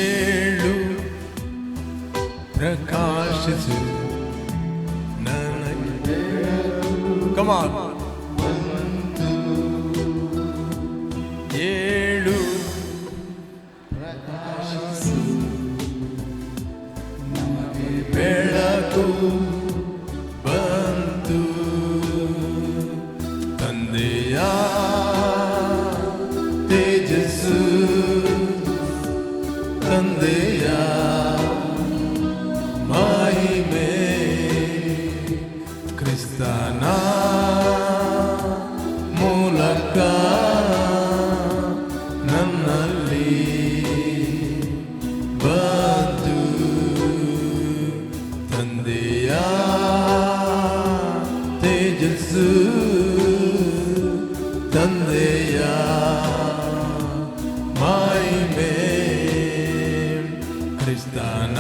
ಏಳು ಪ್ರಕಾಶಿಸು ನನಗೆ. Come on. ಏಳು ಪ್ರಕಾಶಿಸು ನಮಗೆ ಬೆಳಕು ಬಂತು. ತಂದೆಯ ತೇಜಸ್ಸು, ತಂದೆಯ ಮಹಿಮೆ, ಕ್ರಿಸ್ತನ ಮೂಲಕ ನನ್ನಲ್ಲಿ ಬಂದು. ತಂದೆಯ ತೇಜಸ್ಸು, ತಂದೆಯ ಮಹಿಮೆ, ಕ್ರಿಸ್ತನ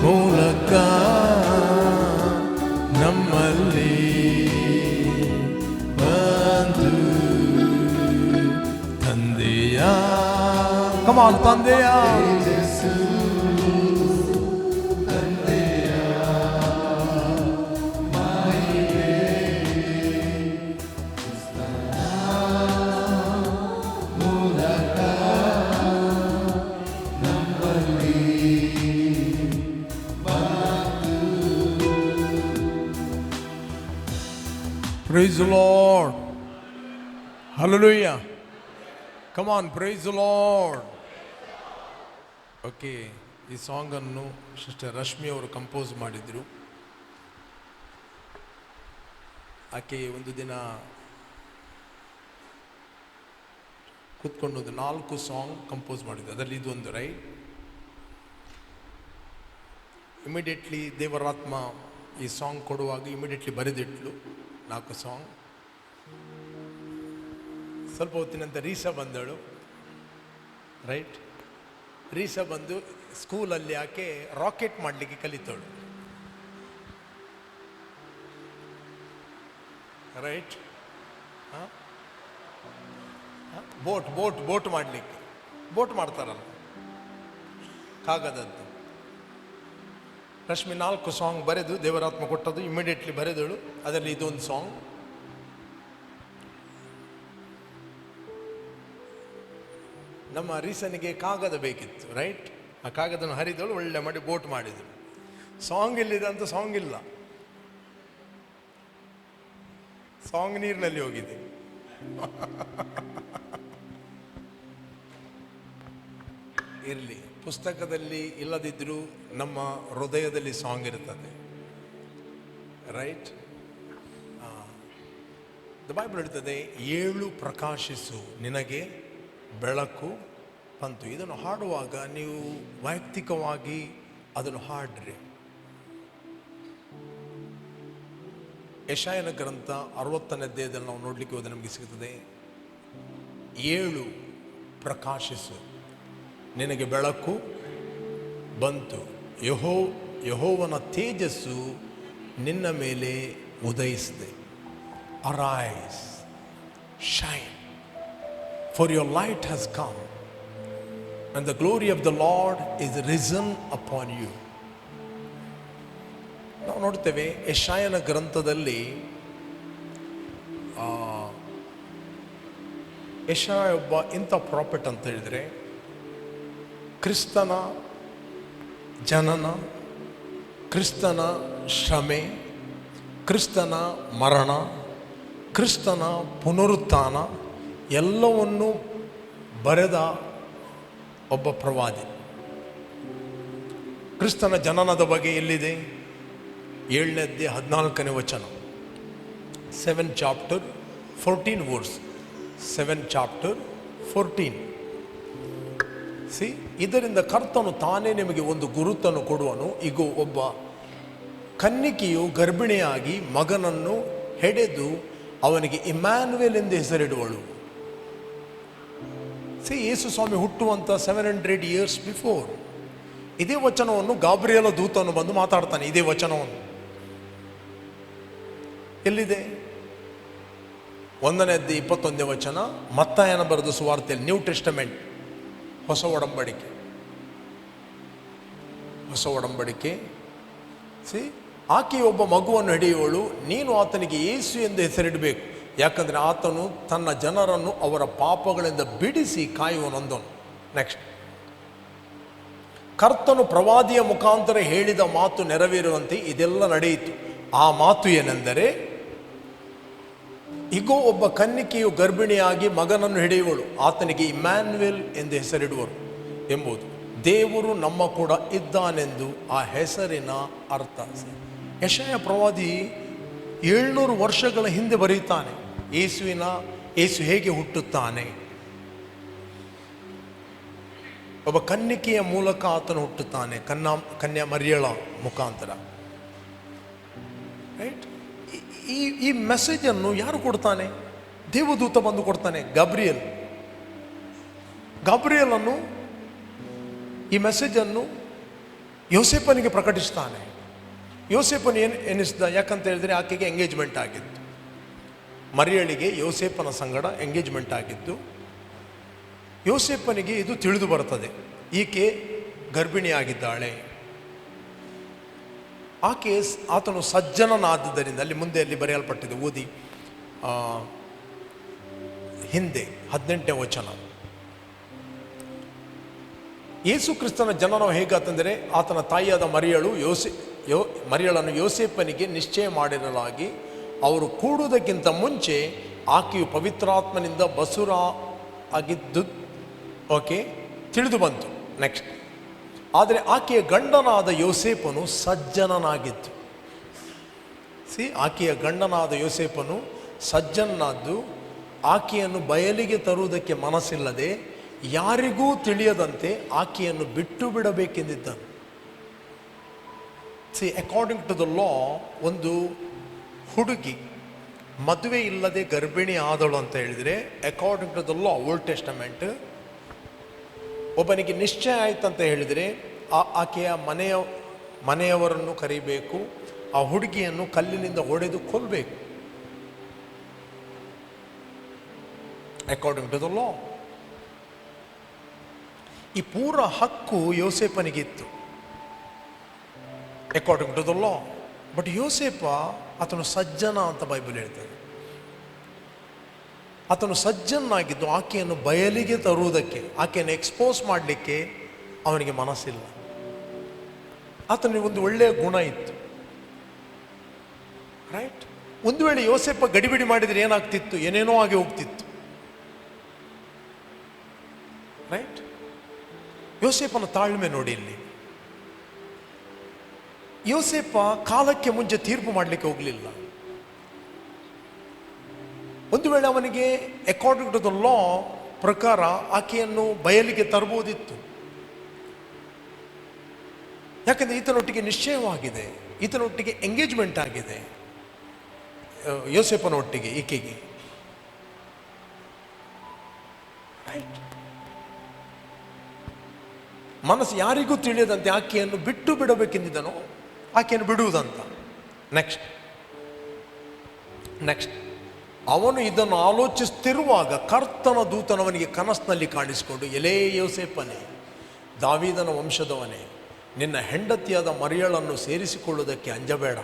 ಮೂಲಕ ನಮ್ಮಲ್ಲಿ ಬಂದು. ತಂದೆಯ ಕಮಾನ್, ತಂದೆಯ Praise the Lord. Hallelujah. Come on, praise the Lord. Okay, ಈ ಸಾಂಗನ್ನು ಸಿಸ್ಟರ್ ರಶ್ಮಿ ಅವರು ಕಂಪೋಸ್ ಮಾಡಿದರು. ಆಕೆ ಒಂದು ದಿನ ಕೂತ್ಕೊಂಡು 4 ಸಾಂಗ್ ಕಂಪೋಸ್ ಮಾಡಿದ್ರು. ಅದರಲ್ಲಿ ಇದೊಂದು, ರೈಟ್? ಇಮಿಡಿಯೇಟ್ಲಿ ದೇವರಾತ್ಮ ಈ ಸಾಂಗ್ ಕೊಡುವಾಗ ಇಮಿಡಿಯೇಟ್ಲಿ ಬರೆದಿಟ್ಲು 4 ಸಾಂಗ್. ಸ್ವಲ್ಪ ಹೊತ್ತಿನಂತ ರೀಸಾ ಬಂದಳು, ರೈಟ್? ರೀಸಾ ಬಂದು ಸ್ಕೂಲಲ್ಲಿ ಆಕೆ ರಾಕೆಟ್ ಮಾಡಲಿಕ್ಕೆ ಕಲಿತಳು, ರೈಟ್? ಬೋಟ್ ಮಾಡಲಿಕ್ಕೆ, ಬೋಟ್ ಮಾಡ್ತಾರಲ್ಲ ಕಾಗದದ್ದು. ರಶ್ಮಿ 4 ಸಾಂಗ್ ಬರೆದು ದೇವರಾತ್ಮ ಕೊಟ್ಟದ್ದು ಇಮಿಡಿಯೇಟ್ಲಿ ಬರೆದಳು. ಅದರಲ್ಲಿ ಇದೊಂದು ಸಾಂಗ್. ನಮ್ಮ ರೀಸನಿಗೆ ಕಾಗದ ಬೇಕಿತ್ತು, ರೈಟ್? ಆ ಕಾಗದನ ಹರಿದಳು, ಒಳ್ಳೆ ಮಾಡಿ ಬೋಟ್ ಮಾಡಿದಳು. ಸಾಂಗ್ ಎಲ್ಲಿದೆ ಅಂತ ಸಾಂಗ್ ಇಲ್ಲ, ಸಾಂಗ್ ನೀರಿನಲ್ಲಿ ಹೋಗಿದೆ. ಇರಲಿ, ಪುಸ್ತಕದಲ್ಲಿ ಇಲ್ಲದಿದ್ದರೂ ನಮ್ಮ ಹೃದಯದಲ್ಲಿ ಸಾಂಗ್ ಇರ್ತದೆ, ರೈಟ್? ದ ಬೈಬಲ್ ಹೇಳ್ತದೆ, 7 ಪ್ರಕಾಶಿಸು ನಿನಗೆ ಬೆಳಕು ಬಂತು. ಇದನ್ನು ಹಾಡುವಾಗ ನೀವು ವೈಯಕ್ತಿಕವಾಗಿ ಅದನ್ನು ಹಾಡ್ರಿ. ಯೆಶಾಯನ ಗ್ರಂಥ 60ನೇ ಅಧ್ಯಾಯದಲ್ಲಿ ನಾವು ನೋಡಲಿಕ್ಕೆ ಹೋದರೆ ನಮಗೆ ಸಿಗುತ್ತದೆ, 7 ಪ್ರಕಾಶಿಸು ನಿನಗೆ ಬೆಳಕು ಬಂತು, ಯೆಹೋವನ ತೇಜಸ್ಸು ನಿನ್ನ ಮೇಲೆ ಉದಯಿಸಿದೆ. Arise, shine, for your light has come and the glory of the Lord is risen upon you. ನಾವು ನೋಡ್ತೇವೆ ಯೆಶಾಯನ ಗ್ರಂಥದಲ್ಲಿ ಯೆಶಾಯ ಒಬ್ಬ ಇಂಥ ಪ್ರಾಫೆಟ್ ಅಂತ ಹೇಳಿದರೆ, ಕ್ರಿಸ್ತನ ಜನನ, ಕ್ರಿಸ್ತನ ಶ್ರಮೆ, ಕ್ರಿಸ್ತನ ಮರಣ, ಕ್ರಿಸ್ತನ ಪುನರುತ್ಥಾನ ಎಲ್ಲವನ್ನು ಬರೆದ ಒಬ್ಬ ಪ್ರವಾದಿ. ಕ್ರಿಸ್ತನ ಜನನದ ಬಗ್ಗೆ ಎಲ್ಲಿದೆ? 7ನೇ ಅಧ್ಯಾಯ 14ನೇ ವಚನ, 7 chapter 14 verse, 7 chapter 14. ಸಿ, ಇದರಿಂದ ಕರ್ತನು ತಾನೇ ನಿಮಗೆ ಒಂದು ಗುರುತನ್ನು ಕೊಡುವನು. ಈಗ ಒಬ್ಬ ಕನ್ನಿಕೆಯು ಗರ್ಭಿಣಿಯಾಗಿ ಮಗನನ್ನು ಹೆಡೆದು ಅವನಿಗೆ ಇಮ್ಯಾನ್ಯುಯಲ್ ಎಂದು ಹೆಸರಿಡುವಳು. ಸಿ, ಯೇಸು ಸ್ವಾಮಿ ಹುಟ್ಟುವಂಥ 700 years ಬಿಫೋರ್ ಇದೇ ವಚನವನ್ನು ಗಾಬ್ರಿಯಲ ದೂತನು ಬಂದು ಮಾತಾಡ್ತಾನೆ. ಇದೇ ವಚನವನ್ನು ಎಲ್ಲಿದೆ? 1ನೇ ಅಧ್ಯಾಯ 21ನೇ ವಚನ, ಮತ್ತಾಯನ ಬರೆದ ಸುವಾರ್ತೆಯಲ್ಲಿ, ನ್ಯೂ ಟೆಸ್ಟಮೆಂಟ್ ಹೊಸ ಒಡಂಬಡಿಕೆ. ಹೊಸ ಒಡಂಬಡಿಕೆ. ಆಕೆ ಒಬ್ಬ ಮಗುವನ್ನು ಹಿಡಿಯುವಳು, ನೀನು ಆತನಿಗೆ ಯೇಸು ಎಂದು ಹೆಸರಿಡಬೇಕು, ಯಾಕಂದರೆ ಆತನು ತನ್ನ ಜನರನ್ನು ಅವರ ಪಾಪಗಳಿಂದ ಬಿಡಿಸಿ ಕಾಯುವನೊಂದನು. ನೆಕ್ಸ್ಟ್, ಕರ್ತನು ಪ್ರವಾದಿಯ ಮುಖಾಂತರ ಹೇಳಿದ ಮಾತು ನೆರವೇರುವಂತೆ ಇದೆಲ್ಲ ನಡೆಯಿತು. ಆ ಮಾತು ಏನೆಂದರೆ, ಇಗೋ ಒಬ್ಬ ಕನ್ನಿಕೆಯು ಗರ್ಭಿಣಿಯಾಗಿ ಮಗನನ್ನು ಹಿಡಿಯುವಳು, ಆತನಿಗೆ ಇಮ್ಯಾನ್ಯುಯಲ್ ಎಂದು ಹೆಸರಿಡುವರು ಎಂಬುದು. ದೇವರು ನಮ್ಮ ಕೂಡ ಇದ್ದಾನೆಂದು ಆ ಹೆಸರಿನ ಅರ್ಥ. ಯೆಶಾಯ ಪ್ರವಾದಿ 700 ವರ್ಷಗಳ ಹಿಂದೆ ಬರೀತಾನೆ ಯೇಸು ಹೇಗೆ ಹುಟ್ಟುತ್ತಾನೆ. ಒಬ್ಬ ಕನ್ನಿಕೆಯ ಮೂಲಕ ಆತನು ಹುಟ್ಟುತ್ತಾನೆ, ಕನ್ಯಾ ಮರಿಯಳ ಮುಖಾಂತರ. ರೈಟ್. ಈ ಮೆಸೇಜನ್ನು ಯಾರು ಕೊಡ್ತಾನೆ? ದೇವದೂತ ಬಂದು ಕೊಡ್ತಾನೆ, ಗಾಬ್ರಿಯಲನ್ನು ಈ ಮೆಸೇಜನ್ನು ಯೋಸೇಫನಿಗೆ ಪ್ರಕಟಿಸ್ತಾನೆ. ಯೋಸೇಫನು ಎನಿಸ್ದ, ಯಾಕಂತ ಹೇಳಿದ್ರೆ ಆಕೆಗೆ ಎಂಗೇಜ್ಮೆಂಟ್ ಆಗಿತ್ತು. ಮರಿಯಳಿಗೆ ಯೋಸೇಫನ ಸಂಗಡ ಎಂಗೇಜ್ಮೆಂಟ್ ಆಗಿದ್ದು. ಯೋಸೇಫನಿಗೆ ಇದು ತಿಳಿದು ಬರ್ತದೆ, ಈಕೆ ಗರ್ಭಿಣಿಯಾಗಿದ್ದಾಳೆ. ಆತನು ಸಜ್ಜನನಾದ್ದರಿಂದ, ಅಲ್ಲಿ ಬರೆಯಲ್ಪಟ್ಟಿದೆ, ಓದಿ ಹಿಂದೆ 18ನೇ ವಚನ. ಯೇಸು ಕ್ರಿಸ್ತನ ಜನನ ಹೇಗಾತಂದರೆ, ಆತನ ತಾಯಿಯಾದ ಮರಿಯಳನ್ನು ಯೋಸೇಫನಿಗೆ ನಿಶ್ಚಯ ಮಾಡಿರಲಾಗಿ ಅವರು ಕೂಡುವುದಕ್ಕಿಂತ ಮುಂಚೆ ಆಕೆಯು ಪವಿತ್ರಾತ್ಮನಿಂದ ಬಸುರ ಆಗಿದ್ದು ತಿಳಿದು ಬಂತು. ನೆಕ್ಸ್ಟ್, ಆದರೆ ಆಕೆಯ ಗಂಡನಾದ ಯೋಸೇಫನು ಸಜ್ಜನನಾಗಿದ್ದು. ಆಕೆಯ ಗಂಡನಾದ ಯೋಸೇಫನು ಸಜ್ಜನನಾದ್ದು ಆಕೆಯನ್ನು ಬಯಲಿಗೆ ತರುವುದಕ್ಕೆ ಮನಸ್ಸಿಲ್ಲದೆ ಯಾರಿಗೂ ತಿಳಿಯದಂತೆ ಆಕೆಯನ್ನು ಬಿಟ್ಟು ಬಿಡಬೇಕೆಂದಿದ್ದನು. ಅಕಾರ್ಡಿಂಗ್ ಟು ದ ಲಾ, ಒಂದು ಹುಡುಗಿ ಮದುವೆ ಇಲ್ಲದೆ ಗರ್ಭಿಣಿ ಆದಳು ಅಂತ ಹೇಳಿದರೆ, according to the law, Old Testament, ಒಬ್ಬನಿಗೆ ನಿಶ್ಚಯ ಆಯ್ತಂತ ಹೇಳಿದರೆ ಆಕೆಯ ಮನೆಯವರನ್ನು ಕರೀಬೇಕು, ಆ ಹುಡುಗಿಯನ್ನು ಕಲ್ಲಿನಿಂದ ಹೊಡೆದು ಕೊಲ್ಲಬೇಕು, ಅಕಾರ್ಡಿಂಗ್ ಟು ದ ಲಾ. ಈ ಪೂರ ಹಕ್ಕು ಯೋಸೇಫನಿಗಿತ್ತು, according to the law. But ಯೋಸೇಫ, ಆತನು ಸಜ್ಜನ ಅಂತ ಬೈಬಲ್ ಹೇಳ್ತದೆ. ಆತನು ಸಜ್ಜನಾಗಿದ್ದು ಆಕೆಯನ್ನು ಬಯಲಿಗೆ ತರುವುದಕ್ಕೆ, ಆಕೆಯನ್ನು ಎಕ್ಸ್ಪೋಸ್ ಮಾಡಲಿಕ್ಕೆ ಅವನಿಗೆ ಮನಸ್ಸಿಲ್ಲ. ಆತನಿಗೆ ಒಂದು ಒಳ್ಳೆಯ ಗುಣ ಇತ್ತು. ರೈಟ್. ಒಂದು ವೇಳೆ ಯೋಸೇಫ ಗಡಿಬಿಡಿ ಮಾಡಿದರೆ ಏನಾಗ್ತಿತ್ತು? ಏನೇನೋ ಆಗಿ ಹೋಗ್ತಿತ್ತು. ರೈಟ್. ಯೋಸೇಫನ ತಾಳ್ಮೆ ನೋಡಿ ಇಲ್ಲಿ. ಯೋಸೇಫ ಕಾಲಕ್ಕೆ ಮುಂಚೆ ತೀರ್ಪು ಮಾಡಲಿಕ್ಕೆ ಹೋಗಲಿಲ್ಲ. ಒಂದು ವೇಳೆ ಅವನಿಗೆ ಅಕಾರ್ಡಿಂಗ್ ಟು ದ ಲಾ ಪ್ರಕಾರ ಆಕೆಯನ್ನು ಬಯಲಿಗೆ ತರಬಹುದಿತ್ತು. ಯಾಕಂದರೆ ಈತನೊಟ್ಟಿಗೆ ನಿಶ್ಚಯವಾಗಿದೆ, ಈತನೊಟ್ಟಿಗೆ ಎಂಗೇಜ್ಮೆಂಟ್ ಆಗಿದೆ, ಯೋಸೇಫನೊಟ್ಟಿಗೆ ಈಕೆಗೆ. ರೈಟ್. ಮನಸ್ಸು ಯಾರಿಗೂ ತಿಳಿಯದಂತೆ ಆಕೆಯನ್ನು ಬಿಟ್ಟು ಬಿಡಬೇಕೆಂದಿದ್ದನೋ ಆಕೆಯನ್ನು ಬಿಡುವುದಂತ. ನೆಕ್ಸ್ಟ್ ಅವನು ಇದನ್ನು ಆಲೋಚಿಸುತ್ತಿರುವಾಗ ಕರ್ತನ ದೂತನವನಿಗೆ ಕನಸಿನಲ್ಲಿ ಕಾಣಿಸಿಕೊಂಡು, ಎಲೇ ಯೋಸೇಫನೇ, ದಾವೀದನ ವಂಶದವನೇ, ನಿನ್ನ ಹೆಂಡತಿಯಾದ ಮರಿಯಳನ್ನು ಸೇರಿಸಿಕೊಳ್ಳುವುದಕ್ಕೆ ಅಂಜಬೇಡ,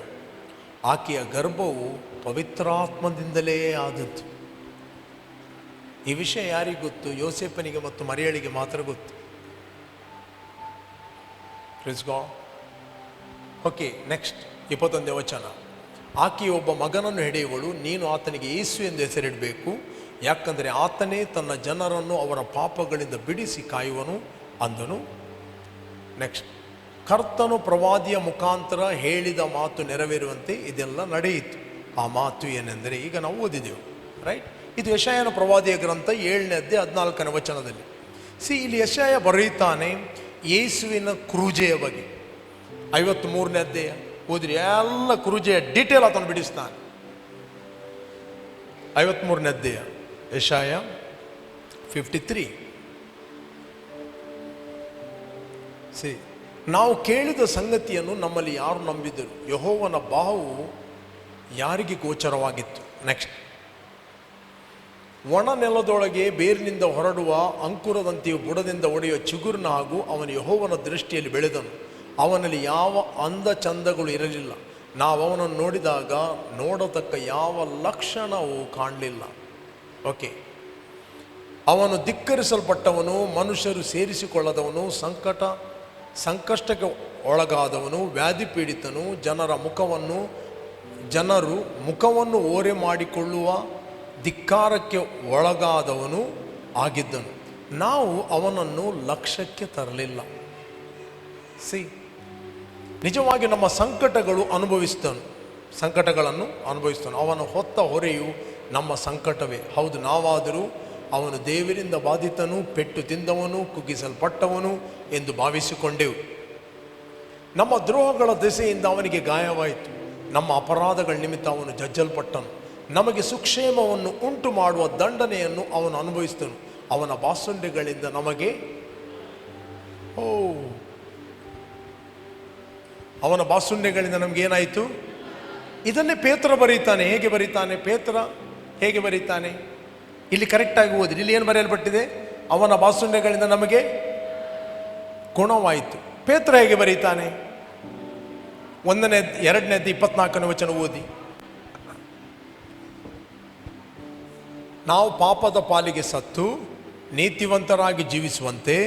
ಆಕೆಯ ಗರ್ಭವು ಪವಿತ್ರಾತ್ಮದಿಂದಲೇ ಆದದ್ದು. ಈ ವಿಷಯ ಯಾರಿಗೆ ಗೊತ್ತು? ಯೋಸೇಫನಿಗೆ ಮತ್ತು ಮರಿಯಳಿಗೆ ಮಾತ್ರ ಗೊತ್ತು. Please go. ಓಕೆ. ನೆಕ್ಸ್ಟ್ 21ನೇ ವಚನ. ಆಕೆಯು ಒಬ್ಬ ಮಗನನ್ನು ಹಿಡಿಯುವಳು, ನೀನು ಆತನಿಗೆ ಯೇಸು ಎಂದು ಹೆಸರಿಡಬೇಕು, ಯಾಕಂದರೆ ಆತನೇ ತನ್ನ ಜನರನ್ನು ಅವರ ಪಾಪಗಳಿಂದ ಬಿಡಿಸಿ ಕಾಯುವನು ಅಂದನು. ನೆಕ್ಸ್ಟ್, ಕರ್ತನು ಪ್ರವಾದಿಯ ಮುಖಾಂತರ ಹೇಳಿದ ಮಾತು ನೆರವೇರುವಂತೆ ಇದೆಲ್ಲ ನಡೆಯಿತು. ಆ ಮಾತು ಏನೆಂದರೆ, ಈಗ ನಾವು ಓದಿದೆವು. ರೈಟ್. ಇದು ಯೆಶಾಯನ ಪ್ರವಾದಿಯ ಗ್ರಂಥ 7ನೇ ಅಧ್ಯಾಯ 14ನೇ ವಚನದಲ್ಲಿ. ಇಲ್ಲಿ ಯೆಶಾಯ ಬರೆಯುತ್ತಾನೆ ಯೇಸುವಿನ ಕ್ರೂಜೆಯ ಬಗ್ಗೆ. 53ನೇ ಅಧ್ಯಾಯ ಓದ್ರಿ, ಎಲ್ಲ ಕ್ರೂಜೆಯ ಡೀಟೇಲ್ ಆತನು ಬಿಡಿಸ್ತಾನೆ. 53ನೇ ಅಧ್ಯಾಯ ಯೆಶಾಯ 53. ನಾವು ಕೇಳಿದ ಸಂಗತಿಯನ್ನು ನಮ್ಮಲ್ಲಿ ಯಾರು ನಂಬಿದರು? ಯೆಹೋವನ ಬಾಹು ಯಾರಿಗೆ ಗೋಚರವಾಗಿತ್ತು? ನೆಕ್ಸ್ಟ್, ಒಣ ನೆಲದೊಳಗೆ ಬೇರಿನಿಂದ ಹೊರಡುವ ಅಂಕುರದಂತೆಯೂ ಬುಡದಿಂದ ಒಡೆಯುವ ಚಿಗುರಿನ ಹಾಗೂ ಅವನು ಯೆಹೋವನ ದೃಷ್ಟಿಯಲ್ಲಿ ಬೆಳೆದನು. ಅವನಲ್ಲಿ ಯಾವ ಅಂದ ಚಂದಗಳು ಇರಲಿಲ್ಲ. ನಾವು ಅವನನ್ನು ನೋಡಿದಾಗ ನೋಡತಕ್ಕ ಯಾವ ಲಕ್ಷಣವೂ ಕಾಣಲಿಲ್ಲ. ಓಕೆ, ಅವನು ಧಿಕ್ಕರಿಸಲ್ಪಟ್ಟವನು, ಮನುಷ್ಯರು ಸೇರಿಸಿಕೊಳ್ಳದವನು, ಸಂಕಷ್ಟಕ್ಕೆ ಒಳಗಾದವನು, ವ್ಯಾಧಿ ಪೀಡಿತನು, ಜನರು ಮುಖವನ್ನು ಓರೆ ಮಾಡಿಕೊಳ್ಳುವ ಧಿಕ್ಕಾರಕ್ಕೆ ಒಳಗಾದವನು ಆಗಿದ್ದನು. ನಾವು ಅವನನ್ನು ಲಕ್ಷ್ಯಕ್ಕೆ ತರಲಿಲ್ಲ. ನಿಜವಾಗಿ ನಮ್ಮ ಸಂಕಟಗಳನ್ನು ಅನುಭವಿಸ್ತನು. ಅವನು ಹೊತ್ತ ಹೊರೆಯು ನಮ್ಮ ಸಂಕಟವೇ. ಹೌದು, ನಾವಾದರೂ ಅವನು ದೇವರಿಂದ ಬಾಧಿತನು, ಪೆಟ್ಟು ತಿಂದವನು, ಕುಗ್ಗಿಸಲ್ಪಟ್ಟವನು ಎಂದು ಭಾವಿಸಿಕೊಂಡೆವು. ನಮ್ಮ ದ್ರೋಹಗಳ ದೆಸೆಯಿಂದ ಅವನಿಗೆ ಗಾಯವಾಯಿತು, ನಮ್ಮ ಅಪರಾಧಗಳ ನಿಮಿತ್ತ ಅವನು ಜಜ್ಜಲ್ಪಟ್ಟನು. ನಮಗೆ ಸುಕ್ಷೇಮವನ್ನು ಉಂಟು ಮಾಡುವ ದಂಡನೆಯನ್ನು ಅವನು ಅನುಭವಿಸಿದನು. ಅವನ ಬಾಸುಂಡೆಗಳಿಂದ ನಮಗೆ ಅವನ ಬಾಸುಂಡೆಗಳಿಂದ ನಮಗೇನಾಯಿತು? ಇದನ್ನೇ ಪೇತ್ರ ಬರೀತಾನೆ. ಹೇಗೆ ಬರೀತಾನೆ? ಇಲ್ಲಿ ಕರೆಕ್ಟಾಗಿ ಓದಿ. ಇಲ್ಲಿ ಏನು ಬರೆಯಲ್ಪಟ್ಟಿದೆ? ಅವನ ಬಾಸುಂಡೆಗಳಿಂದ ನಮಗೆ ಗುಣವಾಯಿತು. ಪೇತ್ರ ಹೇಗೆ ಬರೀತಾನೆ? 2:24 ಓದಿ. ನಾವು ಪಾಪದ ಪಾಲಿಗೆ ಸತ್ತು ನೀತಿವಂತರಾಗಿ ಜೀವಿಸುವಂತೆ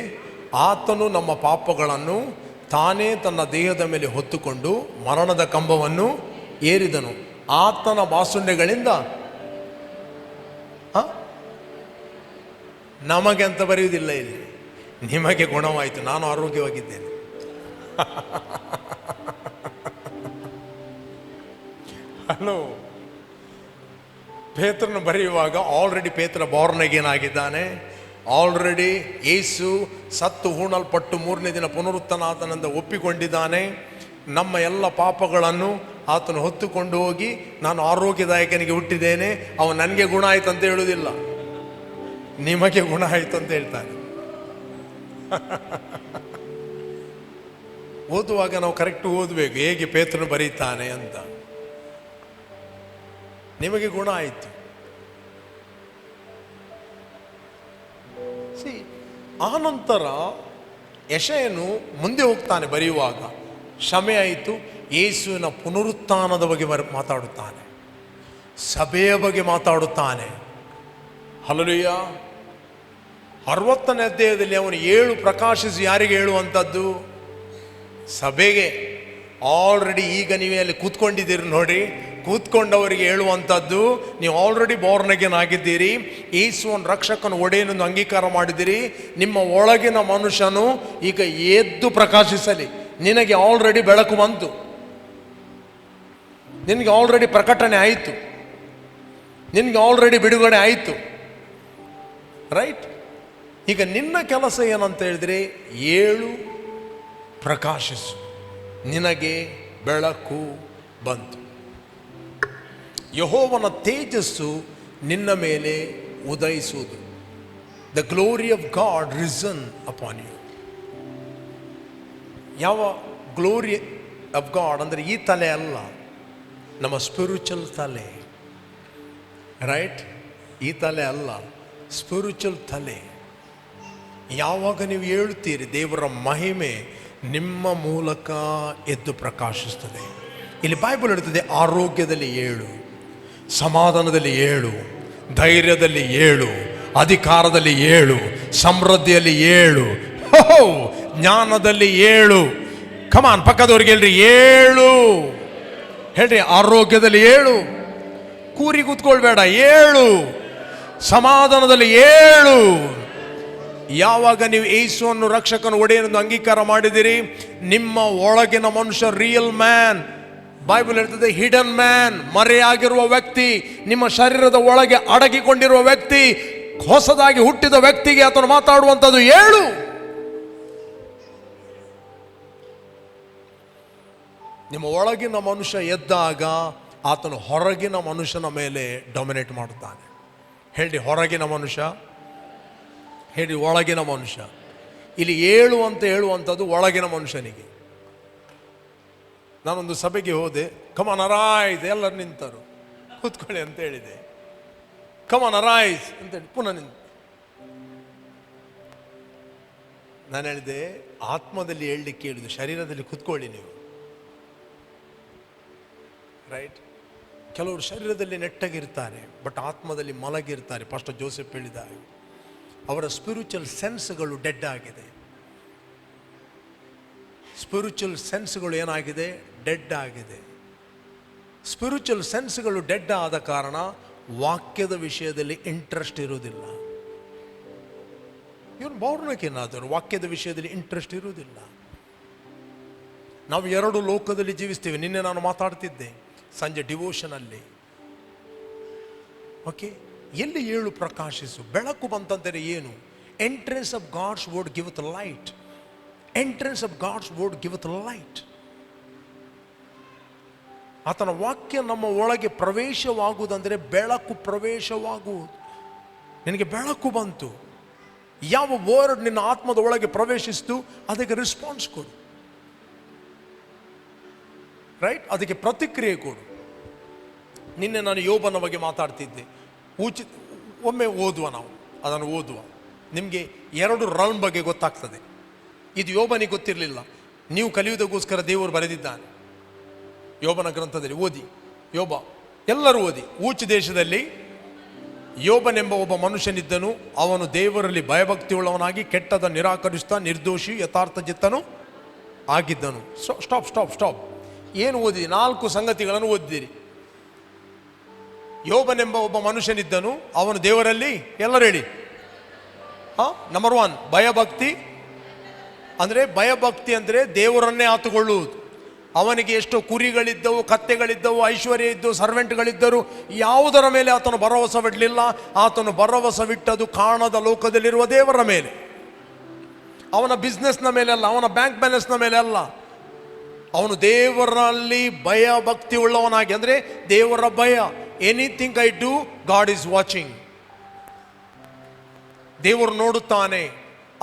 ಆತನು ನಮ್ಮ ಪಾಪಗಳನ್ನು ತಾನೇ ತನ್ನ ದೇಹದ ಮೇಲೆ ಹೊತ್ತುಕೊಂಡು ಮರಣದ ಕಂಬವನ್ನು ಏರಿದನು. ಆತನ ಬಾಸುಂಡೆಗಳಿಂದ ನಮಗೆ ಅಂತ ಬರೆಯುವುದಿಲ್ಲ ಇಲ್ಲಿ, ನಿಮಗೆ ಗುಣವಾಯಿತು, ನಾನು ಆರೋಗ್ಯವಾಗಿದ್ದೇನೆ. ಹಲೋ, ಪೇತ್ರನ ಬರೆಯುವಾಗ ಆಲ್ರೆಡಿ ಪೇತ್ರ ಬಾರ್ನ್ ಅಗೇನ್ ಆಗಿದ್ದಾನೆ. ಆಲ್ರೆಡಿ ಯೇಸು ಸತ್ತು ಹೂಣಲ್ಪಟ್ಟು 3ನೇ ದಿನ ಪುನರುತ್ಥಾನದ ಒಪ್ಪಿಕೊಂಡಿದ್ದಾನೆ. ನಮ್ಮ ಎಲ್ಲ ಪಾಪಗಳನ್ನು ಆತನು ಹೊತ್ತುಕೊಂಡು ಹೋಗಿ ನಾನು ಆರೋಗ್ಯದಾಯಕನಿಗೆ ಹುಟ್ಟಿದ್ದೇನೆ, ಅವನು ನನಗೆ ಗುಣ ಆಯ್ತು ಅಂತ ಹೇಳುವುದಿಲ್ಲ, ನಿಮಗೆ ಗುಣ ಆಯ್ತು ಅಂತ ಹೇಳ್ತಾನೆ. ಓದುವಾಗ ನಾವು ಕರೆಕ್ಟ್ ಓದಬೇಕು, ಹೇಗೆ ಪೇತ್ರನು ಬರೀತಾನೆ ಅಂತ. ನಿಮಗೆ ಗುಣ ಆಯಿತು. ಆನಂತರ ಯೆಶಾಯನು ಮುಂದೆ ಹೋಗ್ತಾನೆ ಬರೆಯುವಾಗ, ಕ್ಷಮೆ ಆಯಿತು, ಯೇಸುವಿನ ಪುನರುತ್ಥಾನದ ಬಗ್ಗೆ ಮಾತಾಡುತ್ತಾನೆ, ಸಭೆಯ ಬಗ್ಗೆ ಮಾತಾಡುತ್ತಾನೆ. ಹಲ್ಲೆಲೂಯ. 60ನೇ ಅಧ್ಯಾಯದಲ್ಲಿ ಅವನು 7 ಪ್ರಕಾಶಿಸಿ ಯಾರಿಗೆ ಹೇಳುವಂಥದ್ದು? ಸಭೆಗೆ. ಆಲ್ರೆಡಿ ಈಗ ನೀವೇ ಅಲ್ಲಿ ಕೂತ್ಕೊಂಡಿದ್ದೀರಿ ನೋಡಿ, ಕೂತ್ಕೊಂಡವರಿಗೆ ಹೇಳುವಂಥದ್ದು, ನೀವು ಆಲ್ರೆಡಿ ಬಾರ್ನ್ ಅಗೇನ್ ಆಗಿದ್ದೀರಿ, ಯೇಸುವನ್ನು ರಕ್ಷಕನ ಒಡೆಯನನ್ನು ಅಂಗೀಕಾರ ಮಾಡಿದ್ದೀರಿ, ನಿಮ್ಮ ಒಳಗಿನ ಮನುಷ್ಯನು ಈಗ ಎದ್ದು ಪ್ರಕಾಶಿಸಲಿ. ನಿನಗೆ ಆಲ್ರೆಡಿ ಬೆಳಕು ಬಂತು, ನಿನಗೆ ಆಲ್ರೆಡಿ ಪ್ರಕಟಣೆ ಆಯಿತು, ನಿನಗೆ ಆಲ್ರೆಡಿ ಬಿಡುಗಡೆ ಆಯಿತು. ರೈಟ್? ಈಗ ನಿನ್ನ ಕೆಲಸ ಏನಂತ ಹೇಳಿದ್ರೆ, 7 ಪ್ರಕಾಶಿಸು, ನಿನಗೆ ಬೆಳಕು ಬಂತು. ಯೆಹೋವನ ತೇಜಸ್ಸು ನಿನ್ನ ಮೇಲೆ ಉದಯಿಸುವುದು. The glory of God risen upon you. ಯಾವ ಗ್ಲೋರಿ ಆಫ್ ಗಾಡ್ ಅಂದರೆ ಈ ತಲೆ ಅಲ್ಲ, ನಮ್ಮ ಸ್ಪಿರಿಚುವಲ್ ತಲೆ. ರೈಟ್? ಈ ತಲೆ ಅಲ್ಲ, ಸ್ಪಿರಿಚುವಲ್ ತಲೆ. ಯಾವಾಗ ನೀವು ಹೇಳ್ತೀರಿ, ದೇವರ ಮಹಿಮೆ ನಿಮ್ಮ ಮೂಲಕ ಎದ್ದು ಪ್ರಕಾಶಿಸ್ತದೆ. ಇಲ್ಲಿ ಬೈಬಲ್ ಹೇಳ್ತದೆ, ಆರೋಗ್ಯದಲ್ಲಿ 7, ಸಮಾಧಾನದಲ್ಲಿ 7, ಧೈರ್ಯದಲ್ಲಿ 7, ಅಧಿಕಾರದಲ್ಲಿ 7, ಸಮೃದ್ಧಿಯಲ್ಲಿ 7, ಜ್ಞಾನದಲ್ಲಿ 7. ಕಮಾನ್, ಪಕ್ಕದವ್ರಿಗೆ ಹೇಳ್ರಿ 7 ಹೇಳ್ರಿ. ಆರೋಗ್ಯದಲ್ಲಿ 7, ಕೂರಿ ಕೂತ್ಕೊಳ್ಬೇಡ, 7. ಸಮಾಧಾನದಲ್ಲಿ 7. ಯಾವಾಗ ನೀವು ಯೇಸುವನ್ನು ರಕ್ಷಕನ ಒಡೆಯನನ್ನು ಅಂಗೀಕಾರ ಮಾಡಿದಿರಿ, ನಿಮ್ಮ ಒಳಗಿನ ಮನುಷ್ಯ, ರಿಯಲ್ ಮ್ಯಾನ್, ಬೈಬಲ್ ಹೇಳ್ತದೆ ಹಿಡನ್ ಮ್ಯಾನ್, ಮರೆಯಾಗಿರುವ ವ್ಯಕ್ತಿ, ನಿಮ್ಮ ಶರೀರದ ಒಳಗೆ ಅಡಗಿಕೊಂಡಿರುವ ವ್ಯಕ್ತಿ, ಹೊಸದಾಗಿ ಹುಟ್ಟಿದ ವ್ಯಕ್ತಿಗೆ ಆತನು ಮಾತಾಡುವಂಥದ್ದು 7. ನಿಮ್ಮ ಒಳಗಿನ ಮನುಷ್ಯ ಎದ್ದಾಗ ಆತನು ಹೊರಗಿನ ಮನುಷ್ಯನ ಮೇಲೆ ಡೊಮಿನೇಟ್ ಮಾಡುತ್ತಾನೆ. ಹೇಳಿ, ಹೊರಗಿನ ಮನುಷ್ಯ, ಹೇಳಿ ಒಳಗಿನ ಮನುಷ್ಯ. ಇಲ್ಲಿ 7 ಅಂತ ಹೇಳುವಂಥದ್ದು ಒಳಗಿನ ಮನುಷ್ಯನಿಗೆ. ನಾನೊಂದು ಸಭೆಗೆ ಹೋದೆ, ಕಮಾನ್ ಅರಾಯ್ತು, ಎಲ್ಲರೂ ನಿಂತರು, ಕೂತ್ಕೊಳ್ಳಿ ಅಂತ ಹೇಳಿದೆ. ಕಮಾನ್ ಅರೈಸ್ ಅಂತೇಳಿ ಪುನಃ ನಿಂತು. ನಾನು ಹೇಳಿದೆ ಆತ್ಮದಲ್ಲಿ ಹೇಳಲಿಕ್ಕೆ ಹೇಳಿದ್ದು, ಶರೀರದಲ್ಲಿ ಕುತ್ಕೊಳ್ಳಿ ನೀವು. ರೈಟ್? ಕೆಲವರು ಶರೀರದಲ್ಲಿ ನೆಟ್ಟಗಿರ್ತಾರೆ, ಬಟ್ ಆತ್ಮದಲ್ಲಿ ಮಲಗಿರ್ತಾರೆ. ಪಾಸ್ಟರ್ ಜೋಸೆಫ್ ಹೇಳಿದ್ದಾರೆ, ಅವರ ಸ್ಪಿರಿಚುವಲ್ ಸೆನ್ಸ್ಗಳು ಡೆಡ್ ಆಗಿದೆ. ಸ್ಪಿರಿಚುವಲ್ ಸೆನ್ಸ್ಗಳು ಏನಾಗಿದೆ? ಡೆಡ್ ಆಗಿದೆ. ಸ್ಪಿರಿಚುವಲ್ ಸೆನ್ಸ್ಗಳು ಡೆಡ್ ಆದ ಕಾರಣ ವಾಕ್ಯದ ವಿಷಯದಲ್ಲಿ ಇಂಟ್ರೆಸ್ಟ್ ಇರುವುದಿಲ್ಲ. ಇವನು ಬೌರ್ಣಕೇನಾದರೂ ವಾಕ್ಯದ ವಿಷಯದಲ್ಲಿ ಇಂಟ್ರೆಸ್ಟ್ ಇರುವುದಿಲ್ಲ. ನಾವು ಎರಡು ಲೋಕದಲ್ಲಿ ಜೀವಿಸ್ತೀವಿ. ನಿನ್ನೆ ನಾನು ಮಾತಾಡ್ತಿದ್ದೆ ಸಂಜೆ ಡಿವೋಷನಲ್ಲಿ. ಓಕೆ, ಎಲ್ಲಿ ಏಳು ಪ್ರಕಾಶಿಸು. ಬೆಳಕು ಬಂತಂದರೆ ಏನು? Entrance of God's word giveth light. Entrance of God's word giveth light. ಆತನ ವಾಕ್ಯ ನಮ್ಮ ಒಳಗೆ ಪ್ರವೇಶವಾಗುವುದಂದರೆ ಬೆಳಕು ಪ್ರವೇಶವಾಗುವುದು. ನಿನಗೆ ಬೆಳಕು ಬಂತು, ಯಾವ ವರ್ಡ್ ನಿನ್ನ ಆತ್ಮದ ಒಳಗೆ ಪ್ರವೇಶಿಸ್ತು ಅದಕ್ಕೆ ರೆಸ್ಪಾನ್ಸ್ ಕೊಡು. ರೈಟ್? ಅದಕ್ಕೆ ಪ್ರತಿಕ್ರಿಯೆ ಕೊಡು. ನಿನ್ನೆ ನಾನು ಯೋಬನ ಬಗ್ಗೆ ಮಾತಾಡ್ತಿದ್ದೆ. ಒಮ್ಮೆ ಓದುವ, ನಾವು ಅದನ್ನು ಓದುವ. ನಿಮಗೆ ಎರಡು ರೌಂಡ್ ಬಗ್ಗೆ ಗೊತ್ತಾಗ್ತದೆ. ಇದು ಯೋಬನಿಗೆ ಗೊತ್ತಿರಲಿಲ್ಲ. ನೀವು ಕಲಿಯುವುದಕ್ಕೋಸ್ಕರ ದೇವರು ಬರೆದಿದ್ದಾನೆ ಯೋಬನ ಗ್ರಂಥದಲ್ಲಿ. ಓದಿ ಯೋಬ, ಎಲ್ಲರೂ ಓದಿ. ಊಚ್ ದೇಶದಲ್ಲಿ ಯೋಬನೆಂಬ ಒಬ್ಬ ಮನುಷ್ಯನಿದ್ದನು. ಅವನು ದೇವರಲ್ಲಿ ಭಯಭಕ್ತಿಯುಳ್ಳವನಾಗಿ ಕೆಟ್ಟದ ನಿರಾಕರಿಸ್ತಾ ನಿರ್ದೋಷಿ ಯಥಾರ್ಥ ಚಿತ್ತನು ಆಗಿದ್ದನು. Stop stop stop. ಏನು ಓದಿ? 4 ಸಂಗತಿಗಳನ್ನು ಓದಿದಿರಿ. ಯೋಬನೆಂಬ ಒಬ್ಬ ಮನುಷ್ಯನಿದ್ದನು, ಅವನು ದೇವರಲ್ಲಿ, ಎಲ್ಲರೂ ಹೇಳಿ, ನಂಬರ್ 1 ಭಯಭಕ್ತಿ. ಅಂದರೆ ಭಯಭಕ್ತಿ ಅಂದರೆ ದೇವರನ್ನೇ ಆತುಕೊಳ್ಳುವುದು. ಅವನಿಗೆ ಎಷ್ಟೋ ಕುರಿಗಳಿದ್ದವು, ಕತ್ತೆಗಳಿದ್ದವು, ಐಶ್ವರ್ಯ ಇದ್ದವು, ಸರ್ವೆಂಟ್ಗಳಿದ್ದರು. ಯಾವುದರ ಮೇಲೆ ಆತನು ಭರವಸವಿಡಲಿಲ್ಲ. ಆತನು ಭರವಸವಿಟ್ಟದು ಕಾಣದ ಲೋಕದಲ್ಲಿರುವ ದೇವರ ಮೇಲೆ. ಅವನ ಬಿಸ್ನೆಸ್ನ ಮೇಲೆ ಅಲ್ಲ, ಅವನ ಬ್ಯಾಂಕ್ ಬ್ಯಾಲೆನ್ಸ್ನ ಮೇಲೆ ಅಲ್ಲ. ಅವನು ದೇವರಲ್ಲಿ ಭಯ ಭಕ್ತಿ ಉಳ್ಳವನಾಗಿ, ಅಂದರೆ ದೇವರ ಭಯ. Anything I do god is watching. ದೇವರು ನೋಡುತ್ತಾನೆ.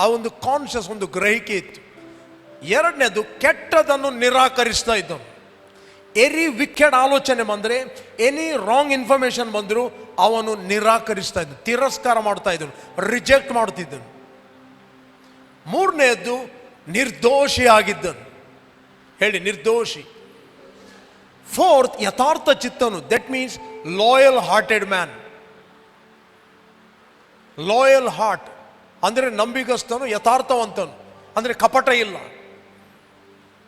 ಆ ಒಂದು ಕಾನ್ಷಿಯಸ್, ಒಂದು ಗ್ರಹಿಕೆ ಇತ್ತು. ಎರಡನೇದು, ಕೆಟ್ಟದನ್ನು ನಿರಾಕರಿಸ್ತಾ ಇದ್ದನು. ಎನಿ ವಿಕೆಡ್ ಆಲೋಚನೆ ಬಂದರೆ, ಎನಿ ರಾಂಗ್ ಇನ್ಫಾರ್ಮೇಶನ್ ಬಂದರೂ ಅವನು ನಿರಾಕರಿಸ್ತಾ ಇದ್ದನು, ತಿರಸ್ಕಾರ ಮಾಡ್ತಾ ಇದ್ದನು, ರಿಜೆಕ್ಟ್ ಮಾಡ್ತಿದ್ದನು. ಮೂರನೇದು, ನಿರ್ದೋಷಿ ಆಗಿದ್ದನು. ಹೇಳಿ, ನಿರ್ದೋಷಿ. ಫೋರ್ತ್, ಯಥಾರ್ಥ ಚಿತ್ತನು. That means loyal hearted man. Loyal heart ಅಂದರೆ ನಂಬಿಗಸ್ತನು, ಯಥಾರ್ಥವಂತನು, ಅಂದರೆ ಕಪಟ ಇಲ್ಲ.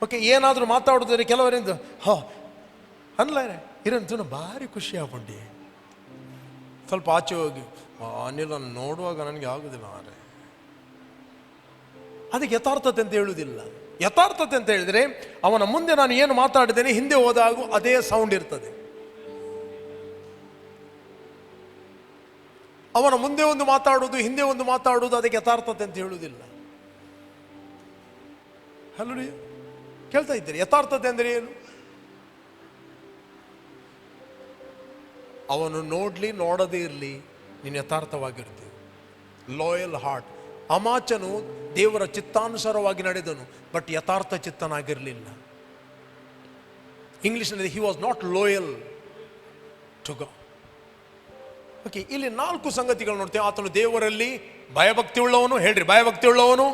ಓಕೆ, ಏನಾದರೂ ಮಾತಾಡೋದ್ರೆ ಕೆಲವರಿಂದ ಅನ್ಲ ಇರಂತೂ ಭಾರಿ ಖುಷಿ ಆಗ್ಕೊಂಡಿ. ಸ್ವಲ್ಪ ಆಚೆ ಹೋಗಿ, ಅನಿಲನ್ನು ನೋಡುವಾಗ ನನಗೆ ಆಗುದಿಲ್ಲ ಮಾರೆ. ಅದಕ್ಕೆ ಯಥಾರ್ಥತೆ ಅಂತ ಹೇಳುವುದಿಲ್ಲ. ಯಥಾರ್ಥತೆ ಅಂತ ಹೇಳಿದರೆ, ಅವನ ಮುಂದೆ ನಾನು ಏನು ಮಾತಾಡಿದ್ದೇನೆ ಹಿಂದೆ ಹೋದಾಗ ಅದೇ ಸೌಂಡ್ ಇರ್ತದೆ. ಅವನ ಮುಂದೆ ಒಂದು ಮಾತಾಡುವುದು, ಹಿಂದೆ ಒಂದು ಮಾತಾಡುವುದು, ಅದಕ್ಕೆ ಯಥಾರ್ಥತೆ ಅಂತ ಹೇಳುವುದಿಲ್ಲ. ಹಲೋ, ಕೇಳ್ತಾ ಇದ್ದೀರಿ? ಯಥಾರ್ಥತೆ ಅಂದರೆ ಏನು? ಅವನು ನೋಡಲಿ ನೋಡದೇ ಇರಲಿ, ನೀನು ಯಥಾರ್ಥವಾಗಿರ್ತೀವಿ. Loyal heart. ಅಮಾಚನು ದೇವರ ಚಿತ್ತಾನುಸಾರವಾಗಿ ನಡೆದನು, ಬಟ್ ಯಥಾರ್ಥ ಚಿತ್ತನಾಗಿರಲಿಲ್ಲ. ಇಂಗ್ಲಿಷ್ನಲ್ಲಿ he was not loyal to God. Okay, ಇಲ್ಲಿ 4 ಸಂಗತಿಗಳು ನೋಡ್ತೇವೆ. ಆತನು ದೇವರಲ್ಲಿ ಭಯಭಕ್ತಿ ಉಳ್ಳವನು. ಹೇಳ್ರಿ, ಭಯಭಕ್ತಿ ಉಳ್ಳವನು.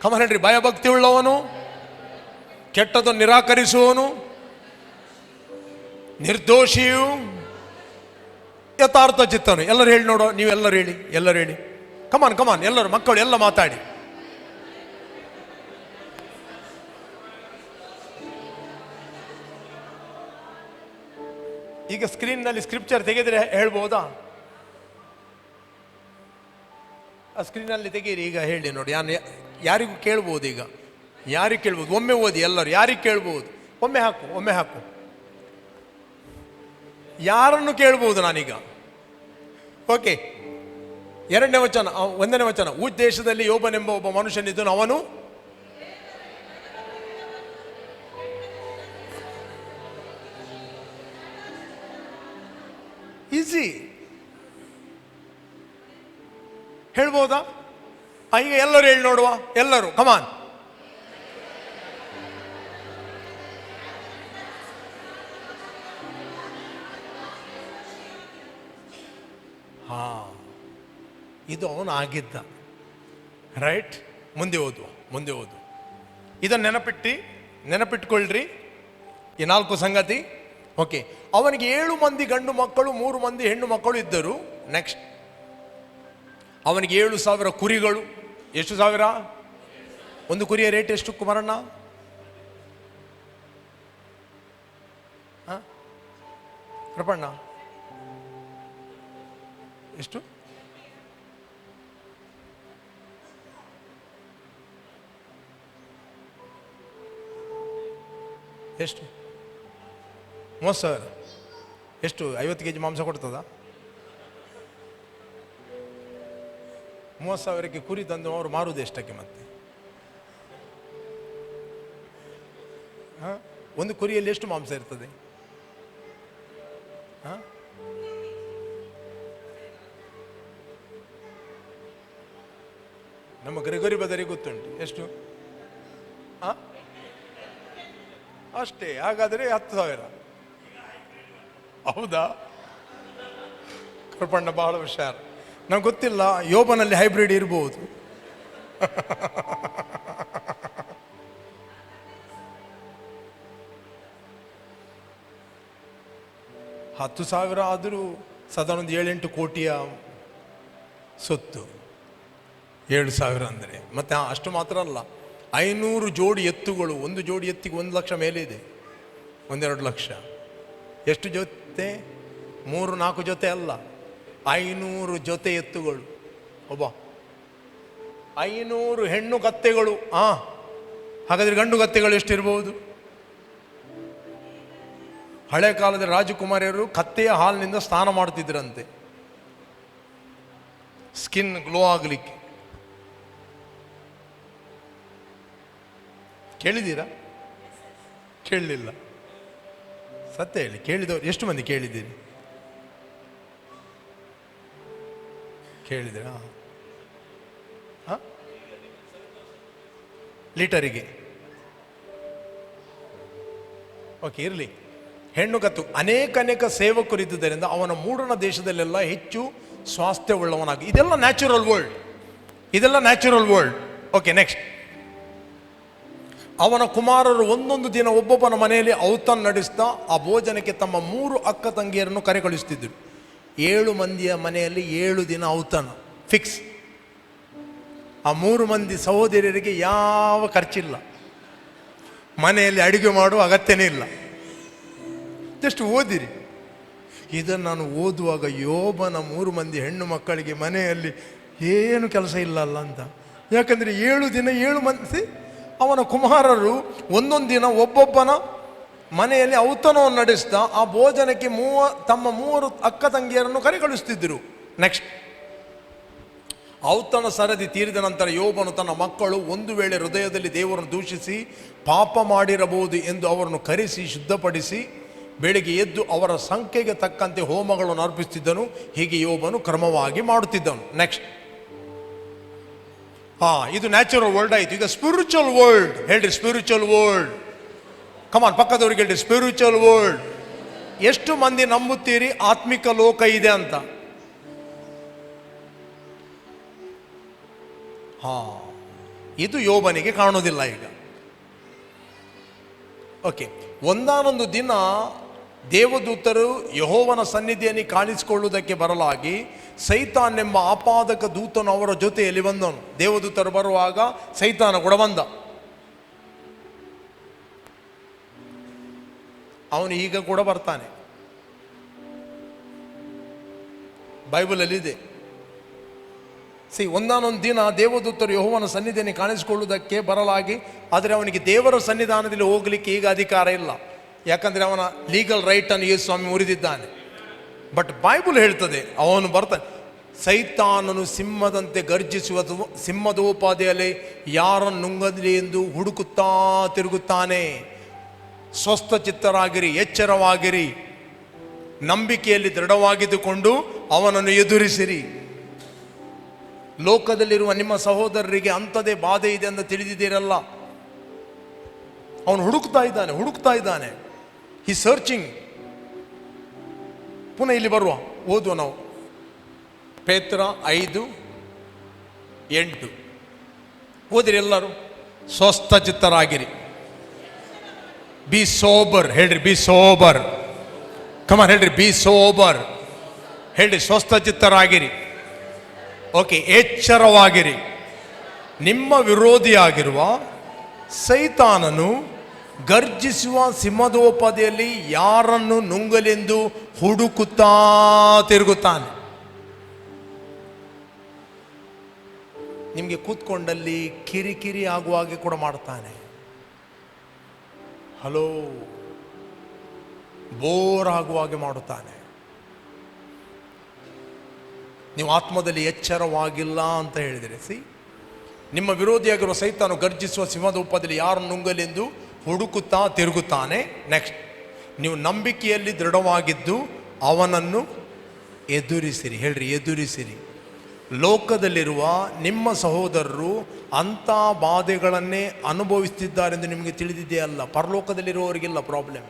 ಕಮನ್ ಹೇಳ್ರಿ, ಭಯಭಕ್ತಿ ಉಳ್ಳವನು. ಕೆಟ್ಟದನ್ನು ನಿರಾಕರಿಸುವವನು, ನಿರ್ದೋಷಿಯು, ಯಥಾರ್ಥ ಚಿತ್ತನು. ಎಲ್ಲರೂ ಹೇಳಿ ನೋಡೋ, ನೀವೆಲ್ಲರೂ ಹೇಳಿ, ಎಲ್ಲರೂ ಹೇಳಿ. ಕಮಾನ್ ಕಮಾನ್, ಎಲ್ಲರೂ ಮಕ್ಕಳು ಎಲ್ಲ ಮಾತಾಡಿ. ಈಗ ಸ್ಕ್ರೀನ್ನಲ್ಲಿ ಸ್ಕ್ರಿಪ್ಚರ್ ತೆಗೆದ್ರೆ ಹೇಳ್ಬೋದಾ? ಆ ಸ್ಕ್ರೀನಲ್ಲಿ ತೆಗೀರಿ. ಈಗ ಹೇಳಿ ನೋಡಿ, ಯಾರಿಗೂ ಕೇಳ್ಬೋದು. ಈಗ ಯಾರಿಗೆ ಕೇಳ್ಬೋದು? ಒಮ್ಮೆ ಓದಿ ಎಲ್ಲರೂ. ಯಾರಿಗೆ ಕೇಳ್ಬೋದು? ಒಮ್ಮೆ ಹಾಕು, ಒಮ್ಮೆ ಹಾಕು. ಯಾರನ್ನು ಕೇಳ್ಬೋದು ನಾನೀಗ? ಓಕೆ, 2ನೇ ವಚನ, 1ನೇ ವಚನ. ಊಚ್ ದೇಶದಲ್ಲಿ ಯೋಬನೆಂಬ ಒಬ್ಬ ಮನುಷ್ಯನಿದ್ದನು. ಅವನು ಈಸಿ ಹೇಳ್ಬೋದಾ? ಈಗ ಎಲ್ಲರೂ ಹೇಳಿ ನೋಡುವ, ಎಲ್ಲರೂ ಕಮಾನ್. ಹಾಂ, ಇದು ಅವನು ಆಗಿದ್ದ. ರೈಟ್, ಮುಂದೆ ಓದು. ಇದನ್ನು ನೆನಪಿಟ್ಕೊಳ್ರಿ ಈ 4 ಸಂಗತಿ. ಓಕೆ, ಅವನಿಗೆ 7 ಮಂದಿ ಗಂಡು ಮಕ್ಕಳು 3 ಮಂದಿ ಹೆಣ್ಣು ಮಕ್ಕಳು ಇದ್ದರು. ನೆಕ್ಸ್ಟ್, ಅವನಿಗೆ 7,000 ಕುರಿಗಳು. ಎಷ್ಟು ಸಾವಿರ? ಒಂದು ಕುರಿಯ ರೇಟ್ ಎಷ್ಟು ಕುಮಾರಣ್ಣ? ಕೃಪಣ್ಣ ಎಷ್ಟು? ಎಷ್ಟು? 30,000. ಎಷ್ಟು? 50 kg ಮಾಂಸ ಕೊಡ್ತದ? 30,000ಕ್ಕೆ ಕುರಿ ತಂದು ಅವರು ಮಾರುವುದು ಎಷ್ಟಕ್ಕೆ ಮತ್ತೆ? ಒಂದು ಕುರಿಯಲ್ಲಿ ಎಷ್ಟು ಮಾಂಸ ಇರ್ತದೆ? ನಮ್ಮ ಗ್ರೆಗೋರಿ ಬದರಿಗೆ ಗೊತ್ತುಂಟು. ಎಷ್ಟು? ಅಷ್ಟೇ. ಹಾಗಾದರೆ 10,000. ಹೌದಾ? ಕೃಪಣ್ಣ ಬಹಳ ಹುಷಾರು. ನಂಗೆ ಗೊತ್ತಿಲ್ಲ, ಯೋಬನಲ್ಲಿ ಹೈಬ್ರಿಡ್ ಇರ್ಬೋದು. ಹತ್ತು 10,000 ಆದರೂ ಸಾಧಾರಣ ಒಂದು 7-8 ಕೋಟಿಯ ಸೊತ್ತು. 7,000 ಅಂದರೆ ಮತ್ತೆ ಅಷ್ಟು ಮಾತ್ರ ಅಲ್ಲ, 500 ಜೋಡಿ ಎತ್ತುಗಳು. ಒಂದು ಜೋಡಿ ಎತ್ತಿಗೆ 1 ಲಕ್ಷ ಮೇಲೆ ಇದೆ, 1-2 ಲಕ್ಷ. ಎಷ್ಟು ಜೊತೆ? 3-4 ಜೊತೆ ಅಲ್ಲ, 500 ಜೊತೆ ಎತ್ತುಗಳು. 500 ಹೆಣ್ಣು ಕತ್ತೆಗಳು. ಹಾಗಾದರೆ ಗಂಡು ಕತ್ತೆಗಳು ಎಷ್ಟಿರ್ಬೋದು? ಹಳೆ ಕಾಲದ ರಾಜಕುಮಾರಿಯರು ಕತ್ತೆಯ ಹಾಲಿನಿಂದ ಸ್ನಾನ ಮಾಡ್ತಿದ್ರಂತೆ, ಸ್ಕಿನ್ ಗ್ಲೋ ಆಗಲಿಕ್ಕೆ. ಕೇಳಿದ್ದೀರಾ? ಕೇಳಲಿಲ್ಲ. ಸತ್ಯ ಹೇಳಿ, ಕೇಳಿದವರು ಎಷ್ಟು ಮಂದಿ ಕೇಳಿದ್ದೀರಿ? ಕೇಳಿದ್ದೀರಾ? ಲೀಟರಿಗೆ? ಓಕೆ, ಇರಲಿ. ಹೆಣ್ಣು ಕತ್ತು ಅನೇಕ ಸೇವಕರಿದ್ದುದರಿಂದ ಅವನ ಮೂಡಣ ದೇಶದಲ್ಲೆಲ್ಲ ಹೆಚ್ಚು ಸ್ವಾಸ್ಥ್ಯವುಳ್ಳವನಾಗಿ. ಇದೆಲ್ಲ ನ್ಯಾಚುರಲ್ ವರ್ಲ್ಡ್. Okay, next. ಅವನ ಕುಮಾರರು ಒಂದೊಂದು ದಿನ ಒಬ್ಬೊಬ್ಬನ ಮನೆಯಲ್ಲಿ ಔತಣ ನಡೆಸ್ತಾ ಆ ಭೋಜನಕ್ಕೆ ತಮ್ಮ 3 ಅಕ್ಕ ತಂಗಿಯರನ್ನು ಕರೆ ಕಳಿಸ್ತಿದ್ದರು. 7 ಮಂದಿಯ ಮನೆಯಲ್ಲಿ 7 ದಿನ ಔತಣ ಫಿಕ್ಸ್. ಆ 3 ಮಂದಿ ಸಹೋದರಿಯರಿಗೆ ಯಾವ ಖರ್ಚಿಲ್ಲ, ಮನೆಯಲ್ಲಿ ಅಡುಗೆ ಮಾಡುವ ಅಗತ್ಯನೇ ಇಲ್ಲ. ಜಸ್ಟ್ ಓದಿರಿ. ಇದನ್ನು ನಾನು ಓದುವಾಗ ಯೋಬನ 3 ಮಂದಿ ಹೆಣ್ಣು ಮಕ್ಕಳಿಗೆ ಮನೆಯಲ್ಲಿ ಏನು ಕೆಲಸ ಇಲ್ಲ ಅಲ್ಲ ಅಂತ. ಯಾಕಂದರೆ 7 ದಿನ 7 ಮಂದಿ ಅವನ ಕುಮಾರರು ಒಂದೊಂದು ದಿನ ಒಬ್ಬೊಬ್ಬನ ಮನೆಯಲ್ಲಿ ಔತಣವನ್ನು ನಡೆಸ್ತಾ ಆ ಭೋಜನಕ್ಕೆ ತಮ್ಮ 3 ಅಕ್ಕ ತಂಗಿಯರನ್ನು ಕರೆ ಕಳಿಸ್ತಿದ್ದರು. ನೆಕ್ಸ್ಟ್, ಔತಣ ಸರದಿ ತೀರಿದ ನಂತರ ಯೋಬನು ತನ್ನ ಮಕ್ಕಳು ಒಂದು ವೇಳೆ ಹೃದಯದಲ್ಲಿ ದೇವರನ್ನು ದೂಷಿಸಿ ಪಾಪ ಮಾಡಿರಬಹುದು ಎಂದು ಅವರನ್ನು ಕರೆಸಿ ಶುದ್ಧಪಡಿಸಿ ಬೆಳಿಗ್ಗೆ ಎದ್ದು ಅವರ ಸಂಖ್ಯೆಗೆ ತಕ್ಕಂತೆ ಹೋಮಗಳನ್ನು ಅರ್ಪಿಸುತ್ತಿದ್ದನು. ಹೀಗೆ ಯೋಬನು ಕ್ರಮವಾಗಿ ಮಾಡುತ್ತಿದ್ದನು. ನೆಕ್ಸ್ಟ್, ಇದು ನ್ಯಾಚುರಲ್ ವರ್ಲ್ಡ್ ಆಯಿತು. ಈಗ ಸ್ಪಿರಿಚುವಲ್ ವರ್ಲ್ಡ್ ಹೇಳ್ರಿ. ಸ್ಪಿರಿಚುವಲ್ ವರ್ಲ್ಡ್, ಕಮಾನ್, ಪಕ್ಕದವ್ರಿಗೆ ಹೇಳ್ರಿ ಸ್ಪಿರಿಚುವಲ್ ವರ್ಲ್ಡ್. ಎಷ್ಟು ಮಂದಿ ನಂಬುತ್ತೀರಿ ಆತ್ಮಿಕ ಲೋಕ ಇದೆ ಅಂತ? ಇದು ಯೋಬನಿಗೆ ಕಾಣೋದಿಲ್ಲ ಈಗ. ಓಕೆ, ಒಂದಾನೊಂದು ದಿನ ದೇವದೂತರು ಯೆಹೋವನ ಸನ್ನಿಧಿಯಲ್ಲಿ ಕಾಣಿಸಿಕೊಳ್ಳುವುದಕ್ಕೆ ಬರಲಾಗಿ ಸೈತಾನ್ ಎಂಬ ಆಪಾದಕ ದೂತನು ಅವರ ಜೊತೆಯಲ್ಲಿ ಬಂದನು. ದೇವದೂತರು ಬರುವಾಗ ಸೈತಾನ ಕೂಡ ಬಂದ. ಅವನು ಈಗ ಕೂಡ ಬರ್ತಾನೆ, ಬೈಬಲಲ್ಲಿದೆ. ಒಂದಾನೊಂದು ದಿನ ದೇವದೂತರು ಯೆಹೋವನ ಸನ್ನಿಧಿಯನ್ನು ಕಾಣಿಸಿಕೊಳ್ಳುವುದಕ್ಕೆ ಬರಲಾಗಿ, ಆದರೆ ಅವನಿಗೆ ದೇವರ ಸನ್ನಿಧಾನದಲ್ಲಿ ಹೋಗಲಿಕ್ಕೆ ಈಗ ಅಧಿಕಾರ ಇಲ್ಲ. ಯಾಕಂದರೆ ಅವನ ಲೀಗಲ್ ರೈಟನ್ನು ಯೇಸು ಸ್ವಾಮಿ ಮುರಿದಿದ್ದಾನೆ. ಬಟ್ ಬೈಬಲ್ ಹೇಳ್ತದೆ ಅವನು ಬರ್ತಾನೆ. ಸೈತಾನನು ಸಿಂಹದಂತೆ ಗರ್ಜಿಸುವ ಸಿಂಹದೋಪಾದಿಯಲ್ಲಿ ಯಾರನ್ನು ನುಂಗಲಿ ಎಂದು ಹುಡುಕುತ್ತಾ ತಿರುಗುತ್ತಾನೆ. ಸ್ವಸ್ಥ ಚಿತ್ತರಾಗಿರಿ, ಎಚ್ಚರವಾಗಿರಿ, ನಂಬಿಕೆಯಲ್ಲಿ ದೃಢವಾಗಿದ್ದುಕೊಂಡು ಅವನನ್ನು ಎದುರಿಸಿರಿ. ಲೋಕದಲ್ಲಿರುವ ನಿಮ್ಮ ಸಹೋದರರಿಗೆ ಅಂಥದೇ ಬಾಧೆ ಇದೆ ಅಂತ ತಿಳಿದಿದ್ದೀರಲ್ಲ. ಅವನು ಹುಡುಕ್ತಾ ಇದ್ದಾನೆ. ಹಿ ಸರ್ಚಿಂಗ್. ಪುನಃ ಇಲ್ಲಿ ಬರುವ, ಓದುವ ನಾವು. ಪೇತ್ರ 5:8 ಓದಿರಿ ಎಲ್ಲರೂ. ಸ್ವಸ್ಥ ಚಿತ್ತರಾಗಿರಿ. ಬಿ ಸೋಬರ್ ಹೇಳ್ರಿ. Be sober. ಕಮಾನ್ ಹೇಳ್ರಿ. ಬಿ ಸೋಬರ್ ಹೇಳ್ರಿ. ಸ್ವಸ್ಥ ಚಿತ್ತರಾಗಿರಿ. ಓಕೆ. ಎಚ್ಚರವಾಗಿರಿ. ನಿಮ್ಮ ವಿರೋಧಿಯಾಗಿರುವ ಸೈತಾನನು ಗರ್ಜಿಸುವ ಸಿಂಹದೋಪಾದಿಯಲ್ಲಿ ಯಾರನ್ನು ನುಂಗಲೆಂದು ಹುಡುಕುತ್ತಾ ತಿರುಗುತ್ತಾನೆ. ನಿಮಗೆ ಕೂತ್ಕೊಂಡಲ್ಲಿ ಕಿರಿಕಿರಿ ಆಗುವ ಹಾಗೆ ಕೂಡ ಮಾಡ್ತಾನೆ. ಹಲೋ. ಬೋರ್ ಆಗುವ ಹಾಗೆ ಮಾಡುತ್ತಾನೆ. ನೀವು ಆತ್ಮದಲ್ಲಿ ಎಚ್ಚರವಾಗಿಲ್ಲ ಅಂತ ಹೇಳಿದರೆ ನಿಮ್ಮ ವಿರೋಧಿಯಾಗಿರುವ ಸೈತಾನು ಗರ್ಜಿಸುವ ಸಿಂಹದೋಪಾದಿಯಲ್ಲಿ ಯಾರನ್ನು ನುಂಗಲೆಂದು ಹುಡುಕುತ್ತಾ ತಿರುಗುತ್ತಾನೆ. ನೆಕ್ಸ್ಟ್, ನೀವು ನಂಬಿಕೆಯಲ್ಲಿ ದೃಢವಾಗಿದ್ದು ಅವನನ್ನು ಎದುರಿಸಿರಿ. ಹೇಳ್ರಿ, ಎದುರಿಸಿರಿ. ಲೋಕದಲ್ಲಿರುವ ನಿಮ್ಮ ಸಹೋದರರು ಅಂಥ ಬಾಧೆಗಳನ್ನೇ ಅನುಭವಿಸುತ್ತಿದ್ದಾರೆಂದು ನಿಮಗೆ ತಿಳಿದಿದೆಯಲ್ಲ. ಪರಲೋಕದಲ್ಲಿರುವವರಿಗೆಲ್ಲ ಪ್ರಾಬ್ಲಮ್.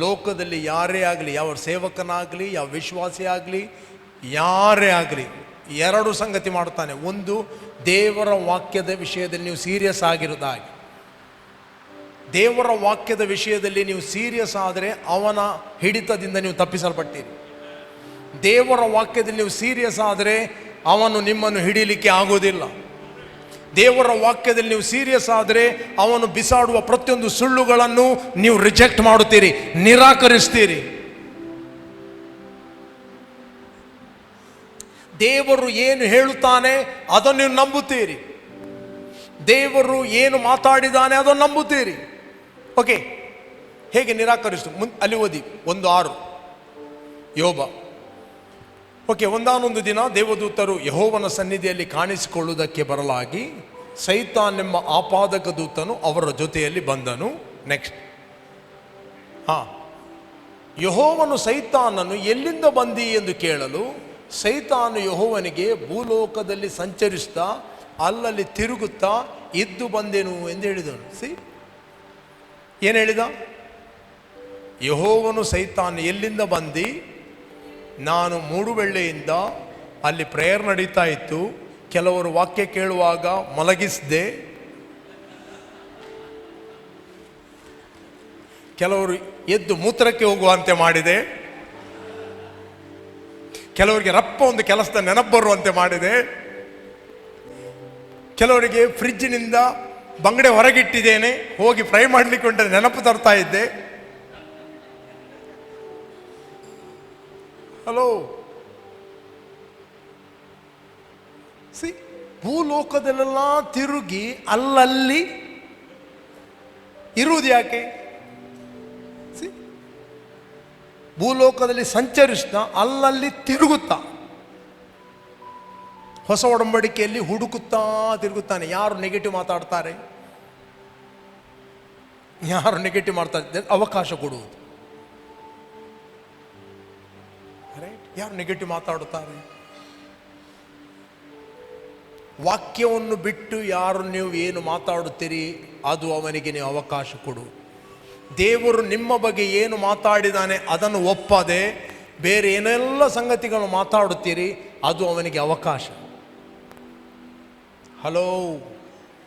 ಲೋಕದಲ್ಲಿ ಯಾರೇ ಆಗಲಿ, ಯಾವ ಸೇವಕನಾಗಲಿ, ಯಾವ ವಿಶ್ವಾಸಿ ಆಗಲಿ, ಯಾರೇ ಆಗಲಿ, ಎರಡು ಸಂಗತಿ ಮಾಡ್ತಾನೆ. ಒಂದು, ದೇವರ ವಾಕ್ಯದ ವಿಷಯದಲ್ಲಿ ನೀವು ಸೀರಿಯಸ್ ಆಗಿರೋದಾಗಿ. ದೇವರ ವಾಕ್ಯದ ವಿಷಯದಲ್ಲಿ ನೀವು ಸೀರಿಯಸ್ ಆದರೆ ಅವನ ಹಿಡಿತದಿಂದ ನೀವು ತಪ್ಪಿಸಲ್ಪಟ್ಟಿರಿ. ದೇವರ ವಾಕ್ಯದಲ್ಲಿ ನೀವು ಸೀರಿಯಸ್ ಆದರೆ ಅವನು ನಿಮ್ಮನ್ನು ಹಿಡೀಲಿಕ್ಕೆ ಆಗೋದಿಲ್ಲ. ದೇವರ ವಾಕ್ಯದಲ್ಲಿ ನೀವು ಸೀರಿಯಸ್ ಆದರೆ ಅವನು ಬಿಸಾಡುವ ಪ್ರತಿಯೊಂದು ಸುಳ್ಳುಗಳನ್ನು ನೀವು ರಿಜೆಕ್ಟ್ ಮಾಡುತ್ತೀರಿ, ನಿರಾಕರಿಸ್ತೀರಿ. ದೇವರು ಏನು ಹೇಳುತ್ತಾನೆ ಅದನ್ನು ನೀವು ನಂಬುತ್ತೀರಿ. ದೇವರು ಏನು ಮಾತಾಡಿದ್ದಾನೆ ಅದನ್ನು ನಂಬುತ್ತೀರಿ. ಓಕೆ. ಹೇಗೆ ನಿರಾಕರಿಸ್ತು? ಅಲ್ಲಿ ಓದಿ 1:6 ಯೋಬ. ಓಕೆ. ಒಂದಾನೊಂದು ದಿನ ದೇವದೂತರು ಯೆಹೋವನ ಸನ್ನಿಧಿಯಲ್ಲಿ ಕಾಣಿಸಿಕೊಳ್ಳುವುದಕ್ಕೆ ಬರಲಾಗಿ ಸೈತಾನ್ ಎಂಬ ಆಪಾದಕ ದೂತನು ಅವರ ಜೊತೆಯಲ್ಲಿ ಬಂದನು. ನೆಕ್ಸ್ಟ್, ಯೆಹೋವನು ಸೈತಾನನ್ನು ಎಲ್ಲಿಂದ ಬಂದಿ ಎಂದು ಕೇಳಲು ಸೈತಾನು ಯೆಹೋವನಿಗೆ ಭೂಲೋಕದಲ್ಲಿ ಸಂಚರಿಸ್ತಾ ಅಲ್ಲಲ್ಲಿ ತಿರುಗುತ್ತಾ ಇದ್ದು ಬಂದೆನು ಎಂದು ಹೇಳಿದನು. ಏನು ಹೇಳಿದ? ಯೆಹೋವನು ಸೈತಾನ್ ಎಲ್ಲಿಂದ ಬಂದಿ? ನಾನು ಮೂಡುಬೆಳ್ಳೆಯಿಂದ ಅಲ್ಲಿ ಪ್ರೇಯರ್ ನಡೀತಾ ಇತ್ತು. ಕೆಲವರು ವಾಕ್ಯ ಕೇಳುವಾಗ ಮಲಗಿಸಿದೆ. ಕೆಲವರು ಎದ್ದು ಮೂತ್ರಕ್ಕೆ ಹೋಗುವಂತೆ ಮಾಡಿದೆ. ಕೆಲವರಿಗೆ ರಪ್ಪ ಒಂದು ಕೆಲಸದ ನೆನಪು ಬರುವಂತೆ ಮಾಡಿದೆ. ಕೆಲವರಿಗೆ ಫ್ರಿಜ್ಜಿನಿಂದ ಬಂಗಡೆ ಹೊರಗಿಟ್ಟಿದ್ದೇನೆ, ಹೋಗಿ ಫ್ರೈ ಮಾಡಲಿಕ್ಕೆ ಉಂಟು ನೆನಪು ತರ್ತಾ ಇದ್ದೆ. ಹಲೋ. ಭೂಲೋಕದಲ್ಲೆಲ್ಲ ತಿರುಗಿ ಅಲ್ಲಲ್ಲಿ ಇರುವುದು ಯಾಕೆ? ಭೂಲೋಕದಲ್ಲಿ ಸಂಚರಿಸ್ತಾ ಅಲ್ಲಲ್ಲಿ ತಿರುಗುತ್ತಾ ಹೊಸ ಒಡಂಬಡಿಕೆಯಲ್ಲಿ ಹುಡುಕುತ್ತಾ ತಿರುಗುತ್ತಾನೆ. ಯಾರು ನೆಗೆಟಿವ್ ಮಾತಾಡ್ತಾರೆ, ಯಾರು ನೆಗೆಟಿವ್ ಮಾಡ್ತಾರೆ ಅವಕಾಶ ಕೊಡುವುದು. ಯಾರು ನೆಗೆಟಿವ್ ಮಾತಾಡುತ್ತಾರೆ, ವಾಕ್ಯವನ್ನು ಬಿಟ್ಟು ಯಾರು ನೀವು ಏನು ಮಾತಾಡುತ್ತೀರಿ ಅದು ಅವನಿಗೆ ನೀವು ಅವಕಾಶ ಕೊಡು. ದೇವರು ನಿಮ್ಮ ಬಗ್ಗೆ ಏನು ಮಾತಾಡಿದಾನೆ ಅದನ್ನು ಒಪ್ಪದೆ ಬೇರೆ ಏನೆಲ್ಲ ಸಂಗತಿಗಳನ್ನು ಮಾತಾಡುತ್ತೀರಿ ಅದು ಅವನಿಗೆ ಅವಕಾಶ. ಹಲೋ,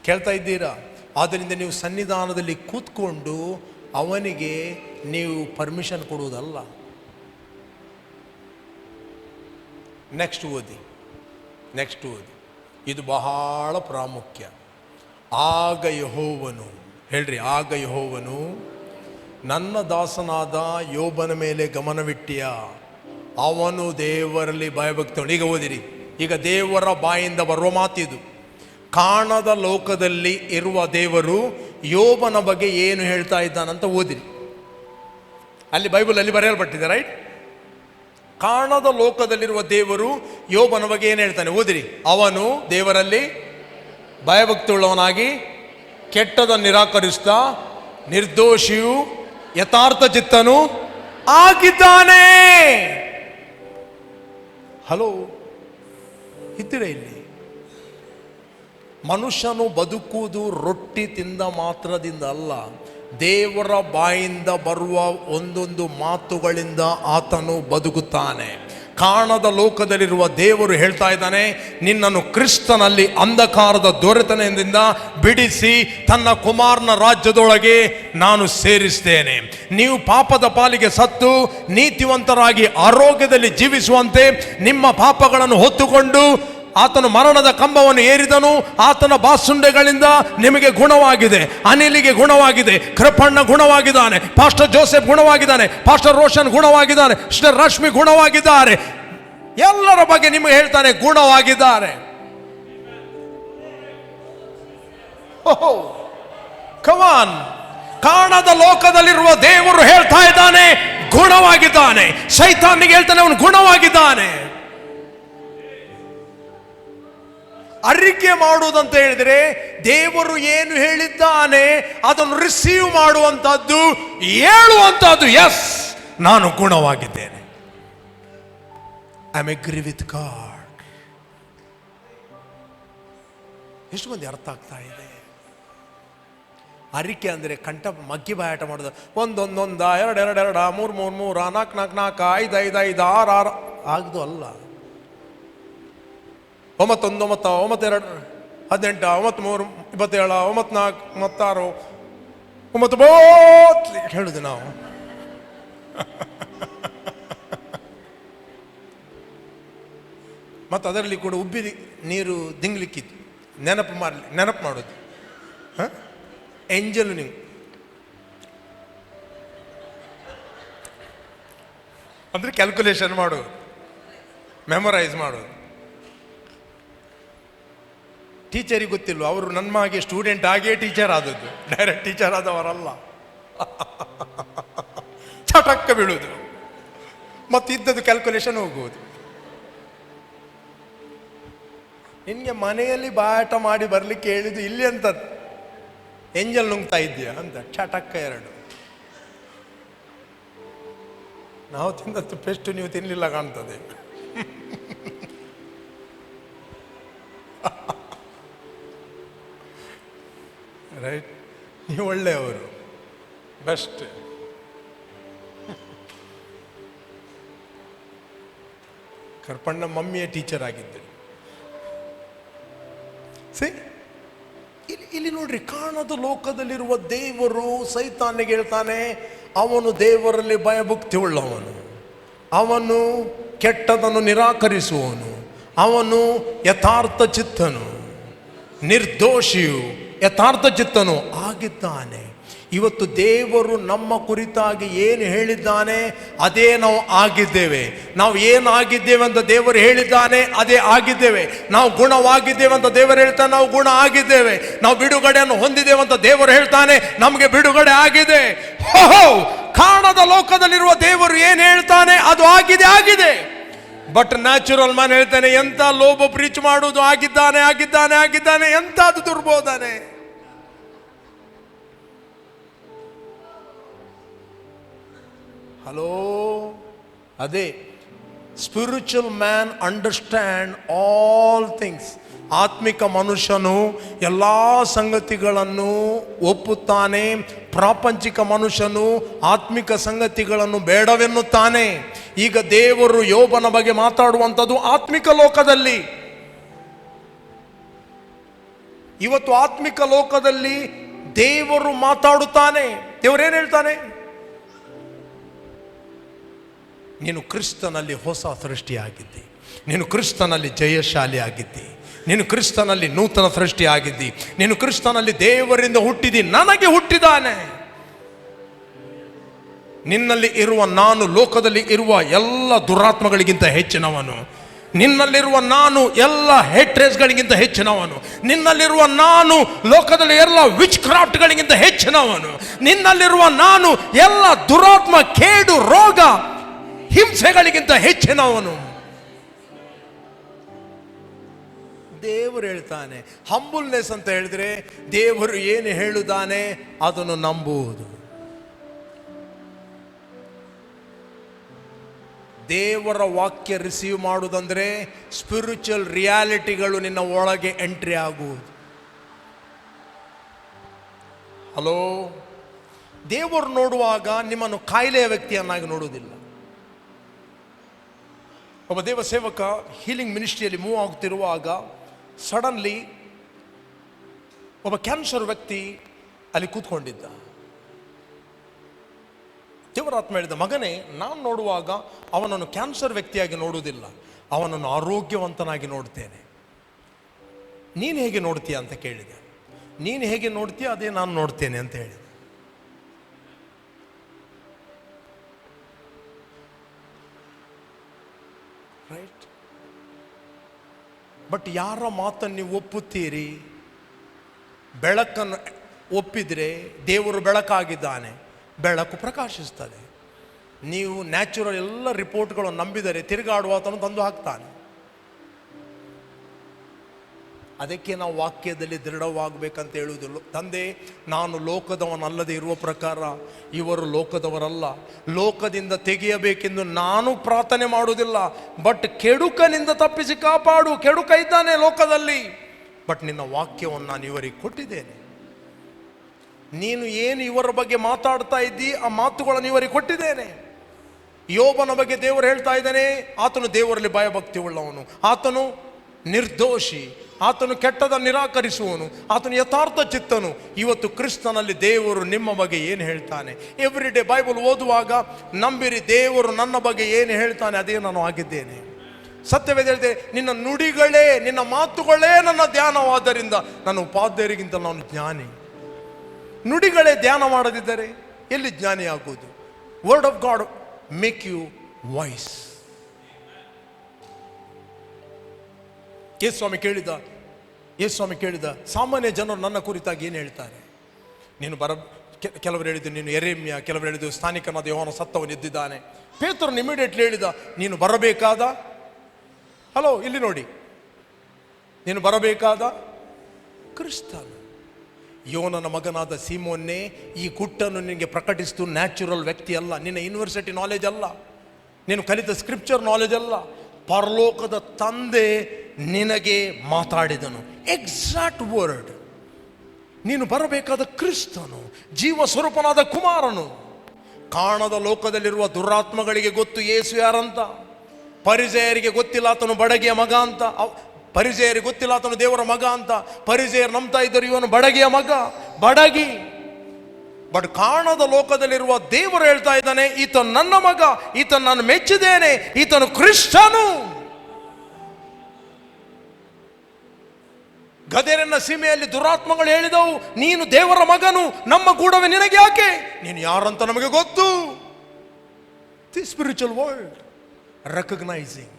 ಕೇಳ್ತಾ ಇದ್ದೀರಾ? ಆದ್ದರಿಂದ ನೀವು ಸನ್ನಿಧಾನದಲ್ಲಿ ಕೂತ್ಕೊಂಡು ಅವನಿಗೆ ನೀವು ಪರ್ಮಿಷನ್ ಕೊಡುವುದಲ್ಲ. ನೆಕ್ಸ್ಟ್ ಓದಿ. ಇದು ಬಹಳ ಪ್ರಾಮುಖ್ಯ. ಆಗ ಯೆಹೋವನು, ಹೇಳ್ರಿ, ಆಗ ಯೆಹೋವನು ನನ್ನ ದಾಸನಾದ ಯೋಬನ ಮೇಲೆ ಗಮನವಿಟ್ಟಿಯ, ಅವನು ದೇವರಲ್ಲಿ ಭಯಭಕ್ತ. ಈಗ ಓದಿರಿ. ಈಗ ದೇವರ ಬಾಯಿಂದ ಬರುವ ಮಾತಿದು. ಕಾಣದ ಲೋಕದಲ್ಲಿ ಇರುವ ದೇವರು ಯೋಬನ ಬಗ್ಗೆ ಏನು ಹೇಳ್ತಾ ಇದ್ದಾನಂತ ಓದಿರಿ. ಅಲ್ಲಿ ಬೈಬಲಲ್ಲಿ ಬರೆಯಲ್ಪಟ್ಟಿದೆ, ರೈಟ್? ಕಾಣದ ಲೋಕದಲ್ಲಿರುವ ದೇವರು ಯೋಬನ ಬಗ್ಗೆ ಏನು ಹೇಳ್ತಾನೆ ಓದಿರಿ. ಅವನು ದೇವರಲ್ಲಿ ಭಯಭಕ್ತಿ ಉಳ್ಳವನಾಗಿ ಕೆಟ್ಟದ ನಿರಾಕರಿಸ್ತಾ ನಿರ್ದೋಷಿಯು ಯಥಾರ್ಥ ಚಿತ್ತನು ಆಗಿದ್ದಾನೆ. ಹಲೋ, ಇದ್ದೀರ ಇಲ್ಲಿ? ಮನುಷ್ಯನು ಬದುಕುವುದು ರೊಟ್ಟಿ ತಿಂದ ಮಾತ್ರದಿಂದ ಅಲ್ಲ, ದೇವರ ಬಾಯಿಂದ ಬರುವ ಒಂದೊಂದು ಮಾತುಗಳಿಂದ ಆತನು ಬದುಕುತ್ತಾನೆ. ಕಾಣದ ಲೋಕದಲ್ಲಿರುವ ದೇವರು ಹೇಳ್ತಾ ಇದ್ದಾನೆ, ನಿನ್ನನ್ನು ಕ್ರಿಸ್ತನಲ್ಲಿ ಅಂಧಕಾರದ ದೊರೆತನದಿಂದ ಬಿಡಿಸಿ ತನ್ನ ಕುಮಾರನ ರಾಜ್ಯದೊಳಗೆ ನಾನು ಸೇರಿಸ್ತೇನೆ. ನೀವು ಪಾಪದ ಪಾಲಿಗೆ ಸತ್ತು ನೀತಿವಂತರಾಗಿ ಆರೋಗ್ಯದಲ್ಲಿ ಜೀವಿಸುವಂತೆ ನಿಮ್ಮ ಪಾಪಗಳನ್ನು ಹೊತ್ತುಕೊಂಡು ಆತನು ಮರಣದ ಕಂಬವನ್ನು ಏರಿದನು. ಆತನ ಬಾಸುಂಡೆಗಳಿಂದ ನಿಮಗೆ ಗುಣವಾಗಿದೆ. ಅನಿಲಿಗೆ ಗುಣವಾಗಿದೆ, ಕೃಪಣ್ಣ ಗುಣವಾಗಿದ್ದಾನೆ, ಪಾಸ್ಟರ್ ಜೋಸೆಫ್ ಗುಣವಾಗಿದ್ದಾನೆ, ಪಾಸ್ಟರ್ ರೋಷನ್ ಗುಣವಾಗಿದ್ದಾನೆ, ಸಿಸ್ಟರ್ ರಶ್ಮಿ ಗುಣವಾಗಿದ್ದಾರೆ. ಎಲ್ಲರ ಬಗ್ಗೆ ನಿಮಗೆ ಹೇಳ್ತಾನೆ ಗುಣವಾಗಿದ್ದಾರೆ. ಓಹೋ ಕಮಾನ್, ಕಾಣದ ಲೋಕದಲ್ಲಿರುವ ದೇವರು ಹೇಳ್ತಾ ಇದ್ದಾನೆ ಗುಣವಾಗಿದ್ದಾನೆ. ಸೈತಾನಿಗೆ ಹೇಳ್ತಾನೆ ಅವನು ಗುಣವಾಗಿದ್ದಾನೆ. ಅರಿಕೆ ಮಾಡುವುದಂತ ಹೇಳಿದ್ರೆ ದೇವರು ಏನು ಹೇಳಿದ್ದಾನೆ ಅದನ್ನು ರಿಸೀವ್ ಮಾಡುವಂತಹದ್ದು, ಹೇಳುವಂತಹದ್ದು. ಎಸ್, ನಾನು ಗುಣವಾಗಿದ್ದೇನೆ. I am agree with God. ಎಷ್ಟು ಮಂದಿ ಅರ್ಥ ಆಗ್ತಾ ಇದೆ? ಅರಿಕೆ ಅಂದರೆ ಕಂಠ ಮಗ್ಗಿ ಬಾಯಾಟ ಮಾಡೋದು. ಒಂದೊಂದೊಂದ, ಎರಡೆರಡ, ಮೂರು ಮೂರು ಮೂರ, ನಾಲ್ಕು ನಾಲ್ಕು ನಾಲ್ಕು, 5 5 5 6 6 ಆಗದು ಅಲ್ಲ. 9 1 9 9 2 18 93 27 94 96 9 ಹೇಳುದು ನಾವು. ಮತ್ತು ಅದರಲ್ಲಿ ಕೂಡ ಉಬ್ಬಿ ನೀರು ದಿಂಗ್ಲಿಕ್ಕಿತ್ತು. ನೆನಪು ಮಾಡೋದು. ಏಂಜಲ್ ನೀವು ಅಂದರೆ ಕ್ಯಾಲ್ಕುಲೇಷನ್ ಮಾಡೋದು, ಮೆಮೊರೈಸ್ ಮಾಡೋದು. ಟೀಚರಿಗೆ ಗೊತ್ತಿಲ್ವ, ಅವರು ನನ್ನ ಹಾಗೆ ಸ್ಟೂಡೆಂಟ್ ಆಗಿಯೇ ಟೀಚರ್ ಆದದ್ದು, ಡೈರೆಕ್ಟ್ ಟೀಚರ್ ಆದವರಲ್ಲ. ಚಟಕ್ಕ ಬೀಳುವುದು ಮತ್ತು ಇದ್ದದ್ದು ಕ್ಯಾಲ್ಕುಲೇಷನ್ ಹೋಗುವುದು. ನಿನ್ಗೆ ಮನೆಯಲ್ಲಿ ಬಾಯಾಟ ಮಾಡಿ ಬರ್ಲಿಕ್ಕೆ ಹೇಳಿದ್ದು ಇಲ್ಲಿ ಅಂತ ಎಂಜಲ್ ನುಂಗ್ತಾ ಇದೆಯಾ ಅಂತ ಚಟಕ್ಕ 2. ನಾವು ತಿಂದದ್ದು ಪೆಸ್ಟ್ ನೀವು ತಿನ್ನಲಿಲ್ಲ ಕಾಣ್ತದೆ. ರೈಟ್, ನೀವು ಒಳ್ಳೆಯವರು, ಬೆಸ್ಟ್. ಕರ್ಪಣ್ಣ ಮಮ್ಮಿಯ ಟೀಚರ್ ಆಗಿದ್ದರು. ಇಲ್ಲಿ ನೋಡ್ರಿ, ಕಾಣದ ಲೋಕದಲ್ಲಿರುವ ದೇವರು ಸೈತಾನಿಗೆ ಹೇಳ್ತಾನೆ ಅವನು ದೇವರಲ್ಲಿ ಭಯಭಕ್ತಿ ಉಳ್ಳವನು, ಅವನು ಕೆಟ್ಟದನ್ನು ನಿರಾಕರಿಸುವವನು, ಅವನು ಯಥಾರ್ಥ ಚಿತ್ತನು, ನಿರ್ದೋಷಿಯು ಯಥಾರ್ಥ ಚಿತ್ತನು ಆಗಿದ್ದಾನೆ. ಇವತ್ತು ದೇವರು ನಮ್ಮ ಕುರಿತಾಗಿ ಏನು ಹೇಳಿದ್ದಾನೆ ಅದೇ ನಾವು ಆಗಿದ್ದೇವೆ. ನಾವು ಏನು ಆಗಿದ್ದೇವೆ ಅಂತ ದೇವರು ಹೇಳಿದ್ದಾನೆ ಅದೇ ಆಗಿದ್ದೇವೆ. ನಾವು ಗುಣವಾಗಿದ್ದೇವೆ ಅಂತ ದೇವರು ಹೇಳ್ತಾನೆ, ನಾವು ಗುಣ ಆಗಿದ್ದೇವೆ. ನಾವು ಬಿಡುಗಡೆಯನ್ನು ಹೊಂದಿದ್ದೇವೆ ಅಂತ ದೇವರು ಹೇಳ್ತಾನೆ, ನಮಗೆ ಬಿಡುಗಡೆ ಆಗಿದೆ. ಕಾಣದ ಲೋಕದಲ್ಲಿರುವ ದೇವರು ಏನು ಹೇಳ್ತಾನೆ ಅದು ಆಗಿದೆ. ಬಟ್ ನ್ಯಾಚುರಲ್ ಮ್ಯಾನ್ ಹೇಳ್ತಾನೆ, ಎಂತ ಲೋಭ ಪ್ರೀಚ್ ಮಾಡುವುದು, ಆಗಿದ್ದಾನೆ ಎಂತ ಅದು ದುರ್ಬೋಧನೆ. ಹಲೋ, ಅದೇ spiritual man understand all things. ಆತ್ಮಿಕ ಮನುಷ್ಯನು ಎಲ್ಲ ಸಂಗತಿಗಳನ್ನು ಒಪ್ಪುತ್ತಾನೆ. ಪ್ರಾಪಂಚಿಕ ಮನುಷ್ಯನು ಆತ್ಮಿಕ ಸಂಗತಿಗಳನ್ನು ಬೇಡವೆನ್ನುತ್ತಾನೆ. ಈಗ ದೇವರು ಯೋಬನ ಬಗ್ಗೆ ಮಾತಾಡುವಂಥದ್ದು ಆತ್ಮಿಕ ಲೋಕದಲ್ಲಿ. ಇವತ್ತು ಆತ್ಮಿಕ ಲೋಕದಲ್ಲಿ ದೇವರು ಮಾತಾಡುತ್ತಾನೆ. ದೇವರೇನು ಹೇಳ್ತಾನೆ? ನೀನು ಕ್ರಿಸ್ತನಲ್ಲಿ ಹೊಸ ಸೃಷ್ಟಿಯಾಗಿದ್ದಿ, ನೀನು ಕ್ರಿಸ್ತನಲ್ಲಿ ಜಯಶಾಲಿ ಆಗಿದ್ದಿ, ನೀನು ಕ್ರಿಸ್ತನಲ್ಲಿ ನೂತನ ಸೃಷ್ಟಿ ಆಗಿದ್ದಿ, ನೀನು ಕ್ರಿಸ್ತನಲ್ಲಿ ದೇವರಿಂದ ಹುಟ್ಟಿದಿ, ನನಗೆ ಹುಟ್ಟಿದಾನೆ. ನಿನ್ನಲ್ಲಿ ಇರುವ ನಾನು ಲೋಕದಲ್ಲಿ ಇರುವ ಎಲ್ಲ ದುರಾತ್ಮಗಳಿಗಿಂತ ಹೆಚ್ಚಿನವನು. ನಿನ್ನಲ್ಲಿರುವ ನಾನು ಎಲ್ಲ ಹೇಟ್ರೇಸ್ಗಳಿಗಿಂತ ಹೆಚ್ಚಿನವನು. ನಿನ್ನಲ್ಲಿರುವ ನಾನು ಲೋಕದಲ್ಲಿ ಎಲ್ಲ ವಿಚ್ ಕ್ರಾಫ್ಟ್ಗಳಿಗಿಂತ ಹೆಚ್ಚಿನವನು. ನಿನ್ನಲ್ಲಿರುವ ನಾನು ಎಲ್ಲ ದುರಾತ್ಮ, ಕೇಡು, ರೋಗ, ಹಿಂಸೆಗಳಿಗಿಂತ ಹೆಚ್ಚಿನವನು. ದೇವರು ಹೇಳ್ತಾನೆ. ಹಂಬಲ್ನೆಸ್ ಅಂತ ಹೇಳಿದ್ರೆ ದೇವರು ಏನು ಹೇಳುತ್ತಾನೆ ಅದನ್ನು ನಂಬುವುದು. ದೇವರ ವಾಕ್ಯ ರಿಸೀವ್ ಮಾಡುವುದಂದ್ರೆ ಸ್ಪಿರಿಚುವಲ್ ರಿಯಾಲಿಟಿಗಳು ನಿನ್ನ ಒಳಗೆ ಎಂಟ್ರಿ ಆಗುವುದು. ಹಲೋ, ದೇವರು ನೋಡುವಾಗ ನಿಮ್ಮನ್ನು ಕಾಯಿಲೆಯ ವ್ಯಕ್ತಿಯನ್ನಾಗಿ ನೋಡುವುದಿಲ್ಲ. ಒಬ್ಬ ದೇವ ಸೇವಕ ಹೀಲಿಂಗ್ ಮಿನಿಸ್ಟ್ರಿಯಲ್ಲಿ ಮೂವ್ ಆಗ್ತಿರುವಾಗ ಸಡನ್ಲಿ ಒಬ್ಬ ಕ್ಯಾನ್ಸರ್ ವ್ಯಕ್ತಿ ಅಲ್ಲಿ ಕೂತ್ಕೊಂಡಿದ್ದ. ದೇವರಾತ್ಮ ಹೇಳಿದ, ಮಗನೇ, ನಾನು ನೋಡುವಾಗ ಅವನನ್ನು ಕ್ಯಾನ್ಸರ್ ವ್ಯಕ್ತಿಯಾಗಿ ನೋಡುವುದಿಲ್ಲ, ಅವನನ್ನು ಆರೋಗ್ಯವಂತನಾಗಿ ನೋಡ್ತೇನೆ. ನೀನು ಹೇಗೆ ನೋಡ್ತೀಯ ಅಂತ ಕೇಳಿದೆ. ನೀನು ಹೇಗೆ ನೋಡ್ತೀಯ ಅದೇ ನಾನು ನೋಡ್ತೇನೆ ಅಂತ ಹೇಳಿದೆ. ರೈಟ್. ಬಟ್ ಯಾರ ಮಾತನ್ನು ನೀವು ಒಪ್ಪುತ್ತೀರಿ? ಬೆಳಕನ್ನು ಒಪ್ಪಿದರೆ ದೇವರು ಬೆಳಕಾಗಿದ್ದಾನೆ, ಬೆಳಕು ಪ್ರಕಾಶಿಸ್ತದೆ. ನೀವು ನ್ಯಾಚುರಲ್ ಎಲ್ಲ ರಿಪೋರ್ಟ್ಗಳನ್ನು ನಂಬಿದರೆ ತಿರುಗಾಡುವ ಆತನು ತಂದು ಹಾಕ್ತಾನೆ. ಅದಕ್ಕೆ ನಾವು ವಾಕ್ಯದಲ್ಲಿ ದೃಢವಾಗಬೇಕಂತ ಹೇಳುವುದಿಲ್ಲ. ತಂದೆ, ನಾನು ಲೋಕದವನಲ್ಲದೆ ಇರುವ ಪ್ರಕಾರ ಇವರು ಲೋಕದವರಲ್ಲ, ಲೋಕದಿಂದ ತೆಗೆಯಬೇಕೆಂದು ನಾನು ಪ್ರಾರ್ಥನೆ ಮಾಡುವುದಿಲ್ಲ, ಬಟ್ ಕೆಡುಕನಿಂದ ತಪ್ಪಿಸಿ ಕಾಪಾಡು. ಕೆಡುಕ ಇದ್ದಾನೆ ಲೋಕದಲ್ಲಿ, ಬಟ್ ನಿನ್ನ ವಾಕ್ಯವನ್ನು ನಾನು ಇವರಿಗೆ ಕೊಟ್ಟಿದ್ದೇನೆ. ನೀನು ಏನು ಇವರ ಬಗ್ಗೆ ಮಾತಾಡ್ತಾ ಇದ್ದಿ, ಆ ಮಾತುಗಳನ್ನು ಇವರಿಗೆ ಕೊಟ್ಟಿದ್ದೇನೆ. ಯೋಬನ ಬಗ್ಗೆ ದೇವರು ಹೇಳ್ತಾ ಇದ್ದಾನೆ, ಆತನು ದೇವರಲ್ಲಿ ಭಯಭಕ್ತಿ ಉಳ್ಳವನು, ಆತನು ನಿರ್ದೋಷಿ, ಆತನು ಕೆಟ್ಟದನ್ನು ನಿರಾಕರಿಸುವನು, ಆತನು ಯಥಾರ್ಥ ಚಿತ್ತನು. ಇವತ್ತು ಕ್ರಿಸ್ತನಲ್ಲಿ ದೇವರು ನಿಮ್ಮ ಬಗ್ಗೆ ಏನು ಹೇಳ್ತಾನೆ? ಎವ್ರಿ ಡೇ ಬೈಬಲ್ ಓದುವಾಗ ನಂಬಿರಿ, ದೇವರು ನನ್ನ ಬಗ್ಗೆ ಏನು ಹೇಳ್ತಾನೆ ಅದೇ ನಾನು ಆಗಿದ್ದೇನೆ. ಸತ್ಯವೇದ ಹೇಳಿದೆ, ನಿನ್ನ ನುಡಿಗಳೇ, ನಿನ್ನ ಮಾತುಗಳೇ ನನ್ನ ಧ್ಯಾನವಾದ್ದರಿಂದ ನನ್ನ ಉಪಾಧ್ಯಾಯರಿಗಿಂತ ನಾನು ಜ್ಞಾನಿ. ನುಡಿಗಳೇ ಧ್ಯಾನ ಮಾಡದಿದ್ದರೆ ಎಲ್ಲಿ ಜ್ಞಾನಿ ಆಗುವುದು? Word of God make you wise. Yesuswami ಕೇಳಿದ, ಸಾಮಾನ್ಯ ಜನರು ನನ್ನ ಕುರಿತಾಗಿ ಏನು ಹೇಳ್ತಾರೆ? ನೀನು ಕೆಲವರು ಹೇಳಿದ್ದು ನೀನು ಎರೆಮ್ಯ, ಕೆಲವರು ಹೇಳಿದ್ದು ಸ್ಥಾನಿಕನಾದ ಯೋಹಾನ ಸತ್ತವನು ಎದ್ದಿದ್ದಾನೆ. ಪೇತ್ರನು ಇಮಿಡಿಯೇಟ್ಲಿ ಹೇಳಿದ, ನೀನು ಬರಬೇಕಾದ, ಹಲೋ ಇಲ್ಲಿ ನೋಡಿ, ನೀನು ಬರಬೇಕಾದ ಕ್ರಿಸ್ತನು. ಯೋನನ ಮಗನಾದ ಸೀಮೋನ್ನೇ, ಈ ಗುಟ್ಟನ್ನು ನಿನಗೆ ಪ್ರಕಟಿಸಿತು ನ್ಯಾಚುರಲ್ ವ್ಯಕ್ತಿ ಅಲ್ಲ, ನಿನ್ನ ಯೂನಿವರ್ಸಿಟಿ ನಾಲೆಜ್ ಅಲ್ಲ, ನೀನು ಕಲಿತ ಸ್ಕ್ರಿಪ್ಚರ್ ನಾಲೆಜ್ ಅಲ್ಲ, ಪರಲೋಕದ ತಂದೆ ನಿನಗೆ ಮಾತಾಡಿದನು. Exact word. ನೀನು ಬರಬೇಕಾದ ಕ್ರಿಸ್ತನು, ಜೀವ ಸ್ವರೂಪನಾದ ಕುಮಾರನು. ಕಾಣದ ಲೋಕದಲ್ಲಿರುವ ದುರಾತ್ಮಗಳಿಗೆ ಗೊತ್ತು ಯೇಸು ಯಾರಂತ. ಪರಿಸೇಯರಿಗೆ ಗೊತ್ತಿಲ್ಲ ಆತನು ಬಡಗಿಯ ಮಗ ಅಂತ. ಪರಿಸೇಯರಿಗೆ ಗೊತ್ತಿಲ್ಲ ಆತನು ದೇವರ ಮಗ ಅಂತ. ಪರಿಸೇಯರು ನಂಬ್ತಾ ಇದ್ದರು ಇವನು ಬಡಗಿಯ ಮಗ, ಬಡಗಿ. ಬಟ್ ಕಾಣದ ಲೋಕದಲ್ಲಿರುವ ದೇವರು ಹೇಳ್ತಾ ಇದ್ದಾನೆ, ಈತನು ನನ್ನ ಮಗ, ಈತನು ನಾನು ಮೆಚ್ಚಿದ್ದೇನೆ, ಈತನು ಕ್ರಿಸ್ತನು. ಗದರಿನ ಸೀಮೆಯಲ್ಲಿ ದುರಾತ್ಮಗಳು ಹೇಳಿದವು, ನೀನು ದೇವರ ಮಗನು, ನಮ್ಮ ಗೂಡವೇ ನಿನಗೆ ಯಾಕೆ? ನೀನು ಯಾರಂತ ನಮಗೆ ಗೊತ್ತು. The spiritual world recognising,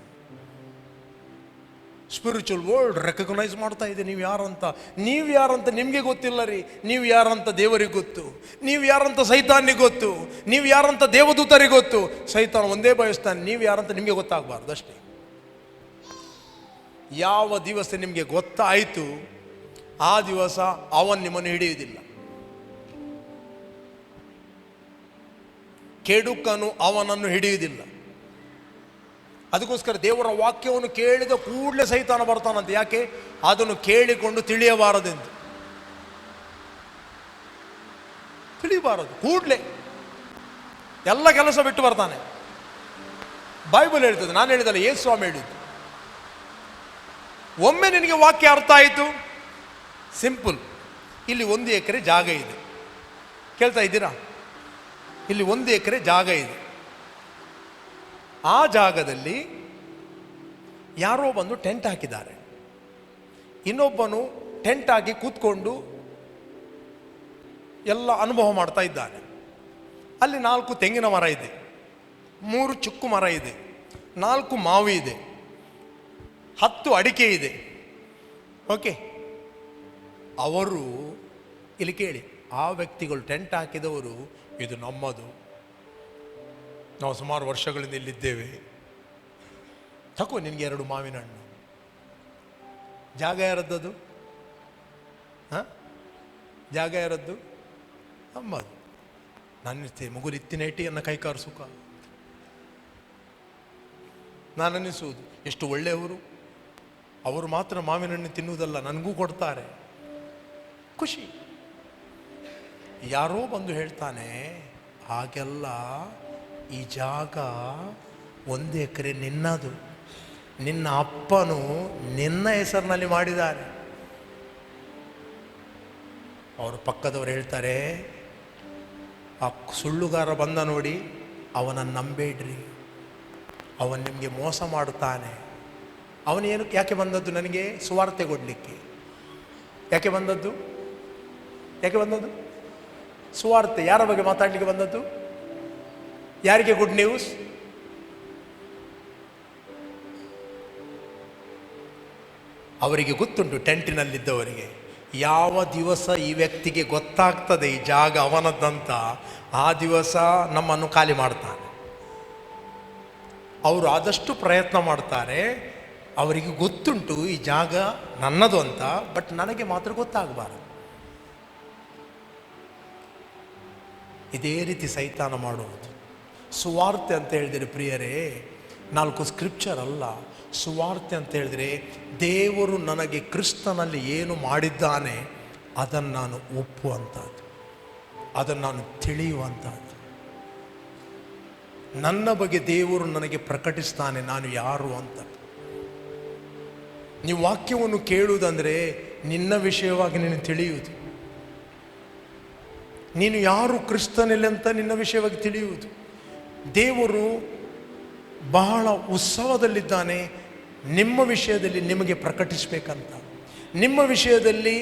spiritual world recognise ಮಾಡ್ತಾ ಇದೆ ನೀವು ಯಾರಂತ ನಿಮಗೆ ಗೊತ್ತಿಲ್ಲ ರೀ. ನೀವು ಯಾರಂತ ದೇವರಿಗೆ ಗೊತ್ತು, ನೀವು ಯಾರಂತ ಸೈತಾನಿಗೆ ಗೊತ್ತು, ನೀವು ಯಾರಂತ ದೇವದೂತರಿಗೆ ಗೊತ್ತು. ಸೈತಾನ ಒಂದೇ ಬಯಸ್ತಾನೆ, ನೀವು ಯಾರಂತ ನಿಮಗೆ ಗೊತ್ತಾಗಬಾರ್ದು ಅಷ್ಟೇ. ಯಾವ ದಿವಸ ನಿಮಗೆ ಗೊತ್ತಾಯಿತು ಆ ದಿವಸ ಅವನು ನಿಮ್ಮನ್ನು ಹಿಡಿಯುವುದಿಲ್ಲ. ಕೆಡುಕನು ಅವನನ್ನು ಹಿಡಿಯುವುದಿಲ್ಲ. ಅದಕ್ಕೋಸ್ಕರ ದೇವರ ವಾಕ್ಯವನ್ನು ಕೇಳಿದ ಕೂಡಲೇ ಸೈತಾನ ಬರ್ತಾನಂತೆ. ಯಾಕೆ? ಅದನ್ನು ಕೇಳಿಕೊಂಡು ತಿಳಿಯಬಾರದೆಂದು. ತಿಳಿಯಬಾರದು, ಕೂಡಲೇ ಎಲ್ಲ ಕೆಲಸ ಬಿಟ್ಟು ಬರ್ತಾನೆ. ಬೈಬಲ್ ಹೇಳ್ತದೆ, ನಾನು ಹೇಳಿದಲ್ಲ, ಯೇಸುಸ್ವಾಮಿ ಹೇಳಿದ್ದು. ಒಮ್ಮೆ ನಿನಗೆ ವಾಕ್ಯ ಅರ್ಥ ಆಯಿತು, ಸಿಂಪಲ್. ಇಲ್ಲಿ 1 ಎಕರೆ ಜಾಗ ಇದೆ, ಕೇಳ್ತಾ ಇದ್ದೀರಾ? ಇಲ್ಲಿ 1 ಎಕರೆ ಜಾಗ ಇದೆ. ಆ ಜಾಗದಲ್ಲಿ ಯಾರೋ ಬಂದು ಟೆಂಟ್ ಹಾಕಿದ್ದಾರೆ. ಇನ್ನೊಬ್ಬನು ಟೆಂಟ್ ಹಾಕಿ ಕೂತ್ಕೊಂಡು ಎಲ್ಲ ಅನುಭವ ಮಾಡ್ತಾ ಇದ್ದಾನೆ. ಅಲ್ಲಿ 4 ತೆಂಗಿನ ಮರ ಇದೆ, 3 ಚುಕ್ಕು ಮರ ಇದೆ, 4 ಮಾವು ಇದೆ, 10 ಅಡಿಕೆ ಇದೆ. ಓಕೆ, ಅವರು ಇಲ್ಲಿ ಕೇಳಿ, ಆ ವ್ಯಕ್ತಿಗಳು ಟೆಂಟ್ ಹಾಕಿದವರು, ಇದು ನಮ್ಮದು, ನಾವು ಸುಮಾರು ವರ್ಷಗಳಿಂದ ಇಲ್ಲಿದ್ದೇವೆ, ತಗೋ ನಿನಗೆ 2 ಮಾವಿನ ಹಣ್ಣು. ಜಾಗ ಯಾರದ್ದದು? ಜಾಗ ಯಾರದ್ದು? ನಮ್ಮದು. ನಾನಿರ್ತೇನೆ ಮುಗುರಿತ್ತಿನ ಇಟ್ಟಿಯನ್ನು ಕೈಕಾರು ಸುಖ. ನಾನು ಅನ್ನಿಸುವುದು, ಎಷ್ಟು ಒಳ್ಳೆಯವರು, ಅವರು ಮಾತ್ರ ಮಾವಿನ ಹಣ್ಣು ತಿನ್ನುವುದಲ್ಲ, ನನಗೂ ಕೊಡ್ತಾರೆ, ಖುಷಿ. ಯಾರೋ ಬಂದು ಹೇಳ್ತಾನೆ, ಹಾಗೆಲ್ಲ ಈ ಜಾಗ 1 ಎಕರೆ ನಿನ್ನದು. ನಿನ್ನ ಅಪ್ಪನು ನಿನ್ನ ಹೆಸರಿನಲ್ಲಿ ಮಾಡಿದ್ದಾರೆ. ಅವರು ಪಕ್ಕದವರು ಹೇಳ್ತಾರೆ, ಆ ಸುಳ್ಳುಗಾರ ಬಂದ ನೋಡಿ, ಅವನನ್ನು ನಂಬೇಡ್ರಿ, ಅವನು ನಿಮಗೆ ಮೋಸ ಮಾಡುತ್ತಾನೆ. ಅವನೇನು ಯಾಕೆ ಬಂದದ್ದು? ನನಗೆ ಸುವಾರ್ತೆ ಕೊಡಲಿಕ್ಕೆ. ಯಾಕೆ ಬಂದದ್ದು? ಸುವಾರ್ತೆ. ಯಾರ ಬಗ್ಗೆ ಮಾತಾಡಲಿಕ್ಕೆ ಬಂದದ್ದು? ಯಾರಿಗೆ ಗುಡ್ ನ್ಯೂಸ್? ಅವರಿಗೆ ಗೊತ್ತುಂಟು, ಟೆಂಟಿನಲ್ಲಿದ್ದವರಿಗೆ, ಯಾವ ದಿವಸ ಈ ವ್ಯಕ್ತಿಗೆ ಗೊತ್ತಾಗ್ತದೆ ಈ ಜಾಗ ಅವನದ್ದಂತ, ಆ ದಿವಸ ನಮ್ಮನ್ನು ಖಾಲಿ ಮಾಡ್ತಾನೆ. ಅವರು ಆದಷ್ಟು ಪ್ರಯತ್ನ ಮಾಡ್ತಾರೆ. ಅವರಿಗೆ ಗೊತ್ತುಂಟು ಈ ಜಾಗ ನನ್ನದು ಅಂತ, ಬಟ್ ನನಗೆ ಮಾತ್ರ ಗೊತ್ತಾಗಬಾರದು. ಇದೇ ರೀತಿ ಸೈತಾನ ಮಾಡುವುದು. ಸುವಾರ್ತೆ ಅಂತ ಹೇಳಿದರೆ ಪ್ರಿಯರೇ, 4 ಸ್ಕ್ರಿಪ್ಚರ್ ಅಲ್ಲ. ಸುವಾರ್ತೆ ಅಂತ ಹೇಳಿದರೆ ದೇವರು ನನಗೆ ಕ್ರಿಸ್ತನಲ್ಲಿ ಏನು ಮಾಡಿದ್ದಾನೆ ಅದನ್ನು ನಾನು ಒಪ್ಪುವಂಥದ್ದು, ಅದನ್ನು ನಾನು ತಿಳಿಯುವಂಥದ್ದು. ನನ್ನ ಬಗ್ಗೆ ದೇವರು ನನಗೆ ಪ್ರಕಟಿಸ್ತಾನೆ ನಾನು ಯಾರು ಅಂತ. ನೀವು ವಾಕ್ಯವನ್ನು ಕೇಳುವುದಂದರೆ ನಿನ್ನ ವಿಷಯವಾಗಿ ನೀನು ತಿಳಿಯುವುದು, ನೀನು ಯಾರು ಕ್ರಿಸ್ತನಲ್ಲಿ ಅಂತ ನಿನ್ನ ವಿಷಯವಾಗಿ ತಿಳಿಯುವುದು. ದೇವರು ಬಹಳ ಉತ್ಸವದಲ್ಲಿದ್ದಾನೆ ನಿಮ್ಮ ವಿಷಯದಲ್ಲಿ ನಿಮಗೆ ಪ್ರಕಟಿಸಬೇಕಂತ. ನಿಮ್ಮ ವಿಷಯದಲ್ಲಿ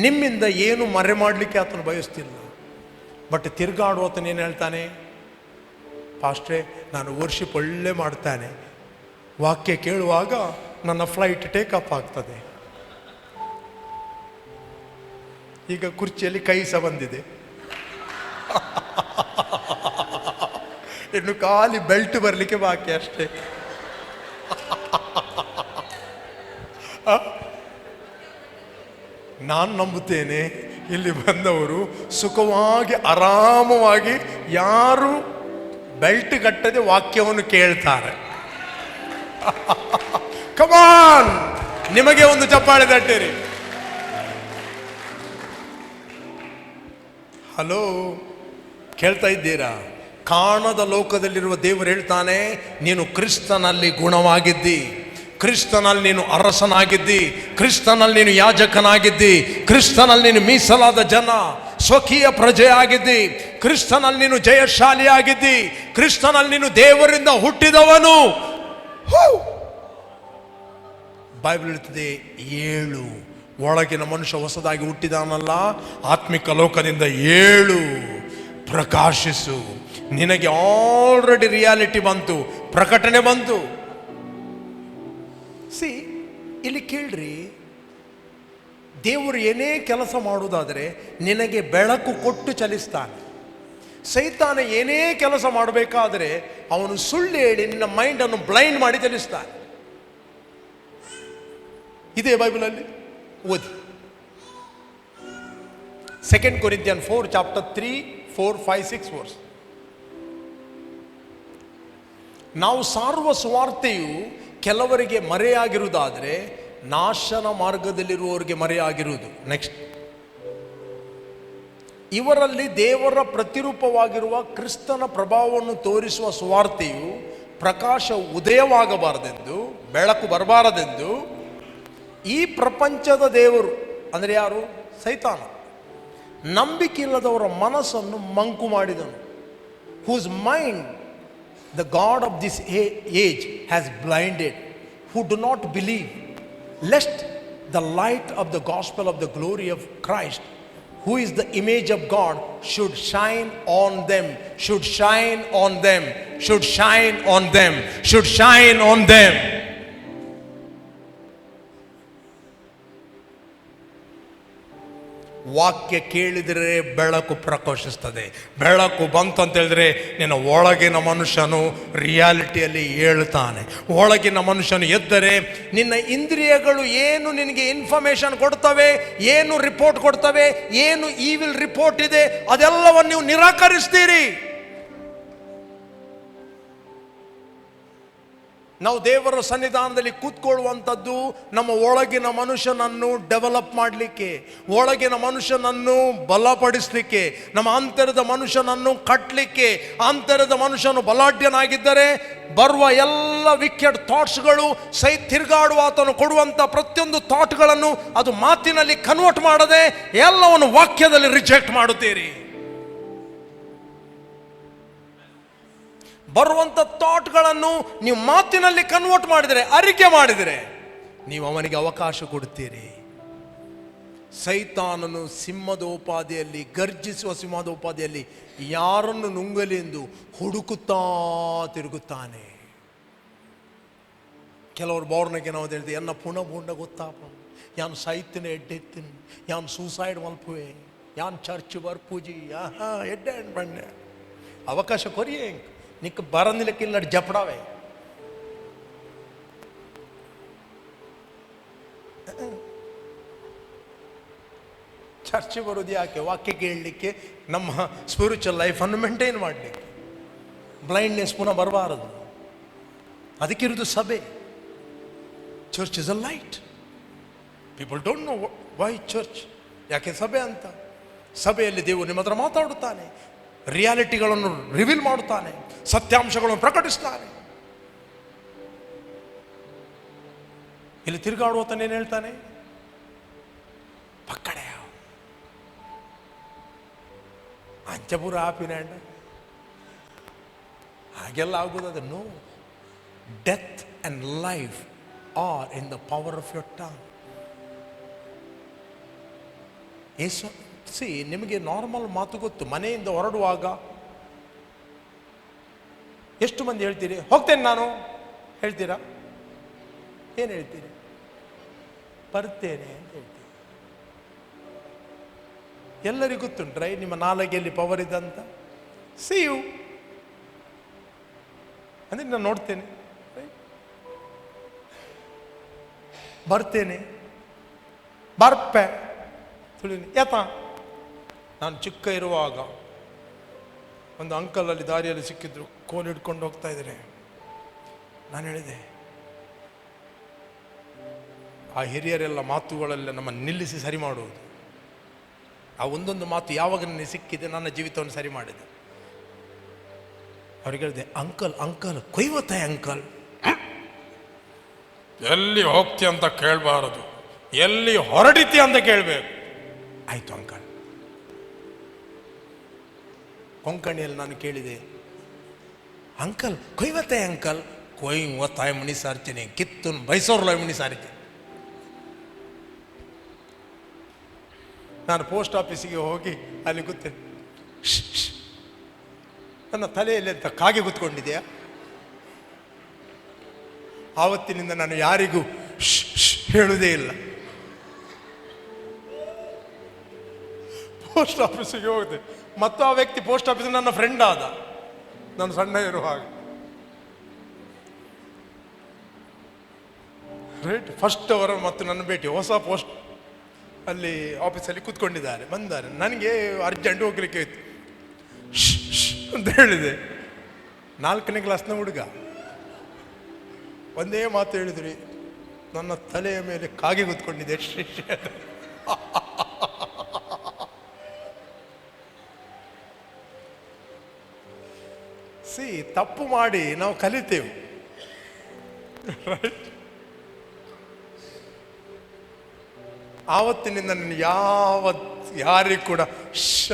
ನಿಮ್ಮಿಂದ ಏನು ಮರೆ ಮಾಡಲಿಕ್ಕೆ ಆತನು ಬಯಸ್ತಿಲ್ಲ. ಬಟ್ ತಿರುಗಾಡುವತನ ಏನು ಹೇಳ್ತಾನೆ? ಪಾಸ್ಟ್ರೇ, ನಾನು ವರ್ಷಿಪ್ ಒಳ್ಳೆ ಮಾಡ್ತಾನೆ, ವಾಕ್ಯ ಕೇಳುವಾಗ ನನ್ನ ಫ್ಲೈಟ್ ಟೇಕಪ್ ಆಗ್ತದೆ. ಈಗ ಕುರ್ಚಿಯಲ್ಲಿ ಕೈ ಸಹ ಬಂದಿದೆ, ಇನ್ನು ಖಾಲಿ ಬೆಲ್ಟ್ ಬರಲಿಕ್ಕೆ ಬಾಕಿ ಅಷ್ಟೇ. ನಾನು ನಂಬುತ್ತೇನೆ, ಇಲ್ಲಿ ಬಂದವರು ಸುಖವಾಗಿ ಆರಾಮವಾಗಿ ಯಾರು ಬೆಲ್ಟ್ ಕಟ್ಟದೆ ವಾಕ್ಯವನ್ನು ಕೇಳ್ತಾರೆ. ಕಮಾನ್, ನಿಮಗೆ ಒಂದು ಚಪ್ಪಾಳೆ ತಟ್ಟಿರಿ. ಹಲೋ, ಕೇಳ್ತಾ ಇದ್ದೀರಾ? ಕಾಣದ ಲೋಕದಲ್ಲಿರುವ ದೇವರು ಹೇಳ್ತಾನೆ, ನೀನು ಕ್ರಿಸ್ತನಲ್ಲಿ ಗುಣವಾಗಿದ್ದಿ, ಕ್ರಿಸ್ತನಲ್ಲಿ ನೀನು ಅರಸನಾಗಿದ್ದಿ, ಕ್ರಿಸ್ತನಲ್ಲಿ ನೀನು ಯಾಜಕನಾಗಿದ್ದಿ, ಕ್ರಿಸ್ತನಲ್ಲಿ ನೀನು ಮೀಸಲಾದ ಜನ, ಸ್ವಕೀಯ ಪ್ರಜೆ ಆಗಿದ್ದಿ, ಕ್ರಿಸ್ತನಲ್ಲಿ ನೀನು ಜಯಶಾಲಿಯಾಗಿದ್ದಿ, ಕ್ರಿಸ್ತನಲ್ಲಿ ನೀನು ದೇವರಿಂದ ಹುಟ್ಟಿದವನು. ಬೈಬಲ್ ಹೇಳ್ತದೆ, 7 ಒಳಗಿನ ಮನುಷ್ಯ ಹೊಸದಾಗಿ ಹುಟ್ಟಿದಾನಲ್ಲ, ಆತ್ಮಿಕ ಲೋಕದಿಂದ 7 ಪ್ರಕಾಶಿಸು. ನಿನಗೆ ಆಲ್ರೆಡಿ ರಿಯಾಲಿಟಿ ಬಂತು, ಪ್ರಕಟಣೆ ಬಂತು. ಇಲ್ಲಿ ಕೇಳ್ರಿ, ದೇವರು ಏನೇ ಕೆಲಸ ಮಾಡುವುದಾದರೆ ನಿನಗೆ ಬೆಳಕು ಕೊಟ್ಟು ಚಲಿಸ್ತಾನೆ. ಸೈತಾನ ಏನೇ ಕೆಲಸ ಮಾಡಬೇಕಾದ್ರೆ ಅವನು ಸುಳ್ಳು ಹೇಳಿ ನಿನ್ನ ಮೈಂಡನ್ನು ಬ್ಲೈಂಡ್ ಮಾಡಿ ಚಲಿಸ್ತಾನೆ. ಇದೇ ಬೈಬಲಲ್ಲಿ ಓದಿ. 2 Corinthians 4 chapter 3, 4, 5, 6 verse. ನಾವು ಸಾರುವ ಸುವಾರ್ತೆಯು ಕೆಲವರಿಗೆ ಮರೆಯಾಗಿರುವುದಾದರೆ ನಾಶನ ಮಾರ್ಗದಲ್ಲಿರುವವರಿಗೆ ಮರೆಯಾಗಿರುವುದು. ನೆಕ್ಸ್ಟ್, ಇವರಲ್ಲಿ ದೇವರ ಪ್ರತಿರೂಪವಾಗಿರುವ ಕ್ರಿಸ್ತನ ಪ್ರಭಾವವನ್ನು ತೋರಿಸುವ ಸುವಾರ್ತೆಯು ಪ್ರಕಾಶ ಉದಯವಾಗಬಾರದೆಂದು, ಬೆಳಕು ಬರಬಾರದೆಂದು ಈ ಪ್ರಪಂಚದ ದೇವರು ಅಂದರೆ ಯಾರು? ಸೈತಾನ ನಂಬಿಕೆ ಇಲ್ಲದವರ ಮನಸ್ಸನ್ನು ಮಂಕು ಮಾಡಿದನು. Whose mind the God of this age has blinded, who do not believe, lest the light of the gospel of the glory of Christ, who is the image of God, should shine on them, should shine on them, should shine on them, should shine on them. ವಾಕ್ಯ ಕೇಳಿದರೆ ಬೆಳಕು ಪ್ರಕಾಶಿಸ್ತದೆ. ಬೆಳಕು ಬಂತು ಅಂತ ಹೇಳಿದ್ರೆ ನಿನ್ನ ಒಳಗಿನ ಮನುಷ್ಯನು ರಿಯಾಲಿಟಿಯಲ್ಲಿ ಏಳ್ತಾನೆ. ಒಳಗಿನ ಮನುಷ್ಯನು ಎದ್ದರೆ ನಿನ್ನ ಇಂದ್ರಿಯಗಳು ಏನು ನಿನಗೆ ಇನ್ಫಾರ್ಮೇಶನ್ ಕೊಡ್ತವೆ, ಏನು ರಿಪೋರ್ಟ್ ಕೊಡ್ತವೆ, ಏನು ಈವಿಲ್ ರಿಪೋರ್ಟ್ ಇದೆ, ಅದೆಲ್ಲವನ್ನು ನೀವು ನಿರಾಕರಿಸ್ತೀರಿ. ನಾವು ದೇವರ ಸನ್ನಿಧಾನದಲ್ಲಿ ಕೂತ್ಕೊಳ್ಳುವಂಥದ್ದು ನಮ್ಮ ಒಳಗಿನ ಮನುಷ್ಯನನ್ನು ಡೆವಲಪ್ ಮಾಡಲಿಕ್ಕೆ, ಒಳಗಿನ ಮನುಷ್ಯನನ್ನು ಬಲಪಡಿಸಲಿಕ್ಕೆ, ನಮ್ಮ ಅಂತರದ ಮನುಷ್ಯನನ್ನು ಕಟ್ಟಲಿಕ್ಕೆ. ಅಂತರದ ಮನುಷ್ಯನು ಬಲಾಢ್ಯನಾಗಿದ್ದರೆ ಬರುವ ಎಲ್ಲ ವಿಕೆಟ್ ಥಾಟ್ಸ್ಗಳು ತಿರುಗಾಡುವ ಆತನು ಕೊಡುವಂಥ ಪ್ರತಿಯೊಂದು ಥಾಟ್ಗಳನ್ನು ಅದು ಮಾತಿನಲ್ಲಿ ಕನ್ವರ್ಟ್ ಮಾಡದೆ ಎಲ್ಲವನ್ನು ವಾಕ್ಯದಲ್ಲಿ ರಿಜೆಕ್ಟ್ ಮಾಡುತ್ತೀರಿ. ಬರುವಂಥ ಥಾಟ್ಗಳನ್ನು ನೀವು ಮಾತಿನಲ್ಲಿ ಕನ್ವರ್ಟ್ ಮಾಡಿದರೆ, ಅರಿಕೆ ಮಾಡಿದರೆ, ನೀವು ಅವನಿಗೆ ಅವಕಾಶ ಕೊಡ್ತೀರಿ. ಸೈತಾನನು ಸಿಂಹದೋಪಾದಿಯಲ್ಲಿ, ಗರ್ಜಿಸುವ ಸಿಂಹದೋಪಾದಿಯಲ್ಲಿ ಯಾರನ್ನು ನುಂಗಲಿ ಎಂದು ಹುಡುಕುತ್ತಾ ತಿರುಗುತ್ತಾನೆ. ಕೆಲವರು ಬೋರ್ನಗೆ ನಾವು ಹೇಳ್ತೀವಿ, ಎನ್ನ ಪುನಃ ಬೂಂಡ ಗೊತ್ತಾಪ, ಯಾನ್ ಸಾಯ್ತೀನಿ ಎಡ್ಡೆತ್ತೀನಿ, ಯಾನ್ ಸೂಸೈಡ್ ಮಲ್ಪುವೆ, ಯಾನ್ ಚರ್ಚ್ ಬರ್ಪೂಜಿ, ಎಡ್ಡೆ ಬಣ್ಣೆ ಅವಕಾಶ ಕೊರಿಯೇ ನಿಕ್ ಬರಂದಿಲ್ಲಕ್ಕಿಲ್ಲ ಜಪಡಾವೆ. ಚರ್ಚೆ ಬರೋದು ಯಾಕೆ? ವಾಕ್ಯ ಕೇಳಲಿಕ್ಕೆ, ನಮ್ಮ ಸ್ಪಿರಿಚುವಲ್ ಲೈಫನ್ನು ಮೇಂಟೈನ್ ಮಾಡಲಿಕ್ಕೆ. ಬ್ಲೈಂಡ್ನೆಸ್ ಪುನಃ ಬರಬಾರದು. ಅದಕ್ಕಿರೋದು ಸಭೆ. Church is a light. People don't know why church, ಯಾಕೆ ಸಭೆ ಅಂತ. ಸಭೆಯಲ್ಲಿ ದೇವರು ನಿಮ್ಮ ಹತ್ರ ಮಾತಾಡುತ್ತಾನೆ, ರಿಯಾಲಿಟಿಗಳನ್ನು ರಿವೀಲ್ ಮಾಡುತ್ತಾನೆ, ಸತ್ಯಾಂಶಗಳನ್ನು ಪ್ರಕಟಿಸ್ತಾನೆ. ಇಲ್ಲಿ ತಿರುಗಾಡುವತನ ಏನು ಹೇಳ್ತಾನೆ? ಪಕ್ಕಡೆ ಅಂಚಪುರ ಆಪಿನ ಹಾಗೆಲ್ಲ ಆಗುವುದು. No, death and life are in the power of your tongue. ನಿಮಗೆ ನಾರ್ಮಲ್ ಮಾತು ಗೊತ್ತು. ಮನೆಯಿಂದ ಹೊರಡುವಾಗ ಎಷ್ಟು ಮಂದಿ ಹೇಳ್ತೀರಿ ಹೋಗ್ತೇನೆ ನಾನು? ಹೇಳ್ತೀರಾ? ಏನು ಹೇಳ್ತೀರಿ? ಬರ್ತೇನೆ ಅಂತ ಹೇಳ್ತೀರಿ. ಎಲ್ಲರಿಗೂ ಗೊತ್ತುಂಟ್ರೈ ನಿಮ್ಮ ನಾಲಿಗೆಯಲ್ಲಿ ಪವರ್ ಇದ್ದಂತ. ಸಿ ಯು ಅಂದರೆ ನಾನು ನೋಡ್ತೇನೆ, ಬರ್ತೇನೆ, ಬರ್ಪೆ ತುಳಿನಿ ಯಾತ. ನಾನು ಚಿಕ್ಕ ಇರುವಾಗ ಒಂದು ಅಂಕಲ್ ಅಲ್ಲಿ ದಾರಿಯಲ್ಲಿ ಸಿಕ್ಕಿದ್ರು, ಕೋಲು ಹಿಡ್ಕೊಂಡು ಹೋಗ್ತಾ ಇದ್ದಾರೆ. ನಾನು ಹೇಳಿದೆ, ಆ ಹಿರಿಯರೆಲ್ಲ ಮಾತುಗಳೆಲ್ಲ ನಮ್ಮನ್ನು ನಿಲ್ಲಿಸಿ ಸರಿ ಮಾಡುವುದು. ಆ ಒಂದೊಂದು ಮಾತು ಯಾವಾಗ ನನಗೆ ಸಿಕ್ಕಿದೆ ನನ್ನ ಜೀವಿತವನ್ನು ಸರಿ ಮಾಡಿದೆ. ಅವ್ರಿಗೆ ಹೇಳಿದೆ, ಅಂಕಲ್ ಅಂಕಲ್ ಕೊಯ್ವತ್ತಾಯ ಅಂಕಲ್, ಎಲ್ಲಿ ಹೋಗ್ತಿ ಅಂತ ಕೇಳಬಾರದು, ಎಲ್ಲಿ ಹೊರಡಿತಿ ಅಂತ ಕೇಳಬೇಕು. ಆಯ್ತು ಅಂಕಲ್. ಕೊಂಕಣಿಯಲ್ಲಿ ನಾನು ಕೇಳಿದೆ, ಅಂಕಲ್ ಕೊಯ್ವತ್ತಾಯ ಅಂಕಲ್, ಕೊಯ್ವತ್ತಾಯ ಮಣಿ ಸಾರ್ತೀನಿ ಕಿತ್ತುನ್ ಬೈಸೋರ್ಲ ಮಣಿ ಸಾರಿತೆ. ನಾನು ಪೋಸ್ಟ್ ಆಫೀಸಿಗೆ ಹೋಗಿ ಅಲ್ಲಿ ಕೂತೆ, ನನ್ನ ತಲೆಯಲ್ಲಿ ಅಂತ ಕಾಗೆ ಕೂತ್ಕೊಂಡಿದೆಯಾ? ಆವತ್ತಿನಿಂದ ನಾನು ಯಾರಿಗೂ ಹೇಳುವುದೇ ಇಲ್ಲ. ಪೋಸ್ಟ್ ಆಫೀಸಿಗೆ ಹೋಗಿದೆ, ಮತ್ತು ಆ ವ್ಯಕ್ತಿ ಪೋಸ್ಟ್ ಆಫೀಸ್ ನನ್ನ ಫ್ರೆಂಡ್ ಆದ, ನಾನು ಸಣ್ಣ ಇರುವಾಗ. ರೈಟ್, ಫಸ್ಟ್ ಅವರ ಮತ್ತು ನನ್ನ ಭೇಟಿ ಹೊಸ ಪೋಸ್ಟ್ ಅಲ್ಲಿ ಆಫೀಸಲ್ಲಿ ಕೂತ್ಕೊಂಡಿದ್ದಾರೆ. ಬಂದಾರೆ, ನನಗೆ ಅರ್ಜೆಂಟ್ ಹೋಗ್ಲಿಕ್ಕೆ ಇತ್ತು ಅಂತ ಹೇಳಿದೆ. 4ನೇ ಕ್ಲಾಸ್ನ ಹುಡುಗ. ಒಂದೇ ಮಾತು ಹೇಳಿದ್ರಿ, ನನ್ನ ತಲೆಯ ಮೇಲೆ ಕಾಗೆ ಕೂತ್ಕೊಂಡಿದೆ. ತಪ್ಪು ಮಾಡಿ ನಾವು ಕಲಿತೇವೆ. ರೈಟ್, ಆವತ್ತಿನಿಂದ ನಾನು ಯಾರಿಗೂ ಕೂಡ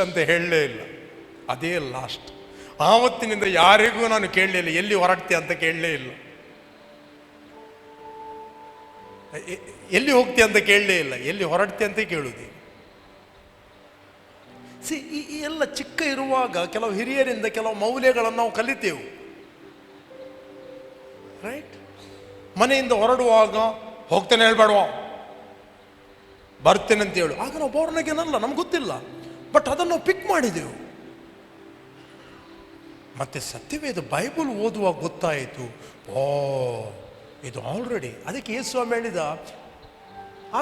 ಅಂತ ಹೇಳಲೇ ಇಲ್ಲ. ಅದೇ ಲಾಸ್ಟ್. ಆವತ್ತಿನಿಂದ ಯಾರಿಗೂ ನಾನು ಕೇಳಲಿಲ್ಲ, ಎಲ್ಲಿ ಹೊರಡ್ತೀಯ ಅಂತ ಕೇಳಲೇ ಇಲ್ಲ, ಎಲ್ಲಿ ಹೋಗ್ತೀಯ ಅಂತ ಕೇಳಲೇ ಇಲ್ಲ, ಎಲ್ಲಿ ಹೊರಡ್ತೀಯ ಅಂತ ಕೇಳುವುದೇ. ಈ ಎಲ್ಲ ಚಿಕ್ಕ ಇರುವಾಗ ಕೆಲವು ಹಿರಿಯರಿಂದ ಕೆಲವು ಮೌಲ್ಯಗಳನ್ನು ನಾವು ಕಲಿತೇವೆ. ರೈಟ್, ಮನೆಯಿಂದ ಹೊರಡುವಾಗ ಹೋಗ್ತೇನೆ ಹೇಳ್ಬೇಡವ, ಬರ್ತೇನೆ ಅಂತ ಹೇಳು. ಆಗ ನಾವು ಬೋರ್ನಗೇನಲ್ಲ, ನಮ್ಗೆ ಗೊತ್ತಿಲ್ಲ, ಬಟ್ ಅದನ್ನು ನಾವು ಪಿಕ್ ಮಾಡಿದೆವು. ಮತ್ತೆ ಸತ್ಯವೇದ ಬೈಬಲ್ ಓದುವಾಗ ಗೊತ್ತಾಯಿತು, ಓ ಇದು ಆಲ್ರೆಡಿ. ಅದಕ್ಕೆ ಯೇಸುಸ್ವಾಮಿ ಹೇಳಿದ,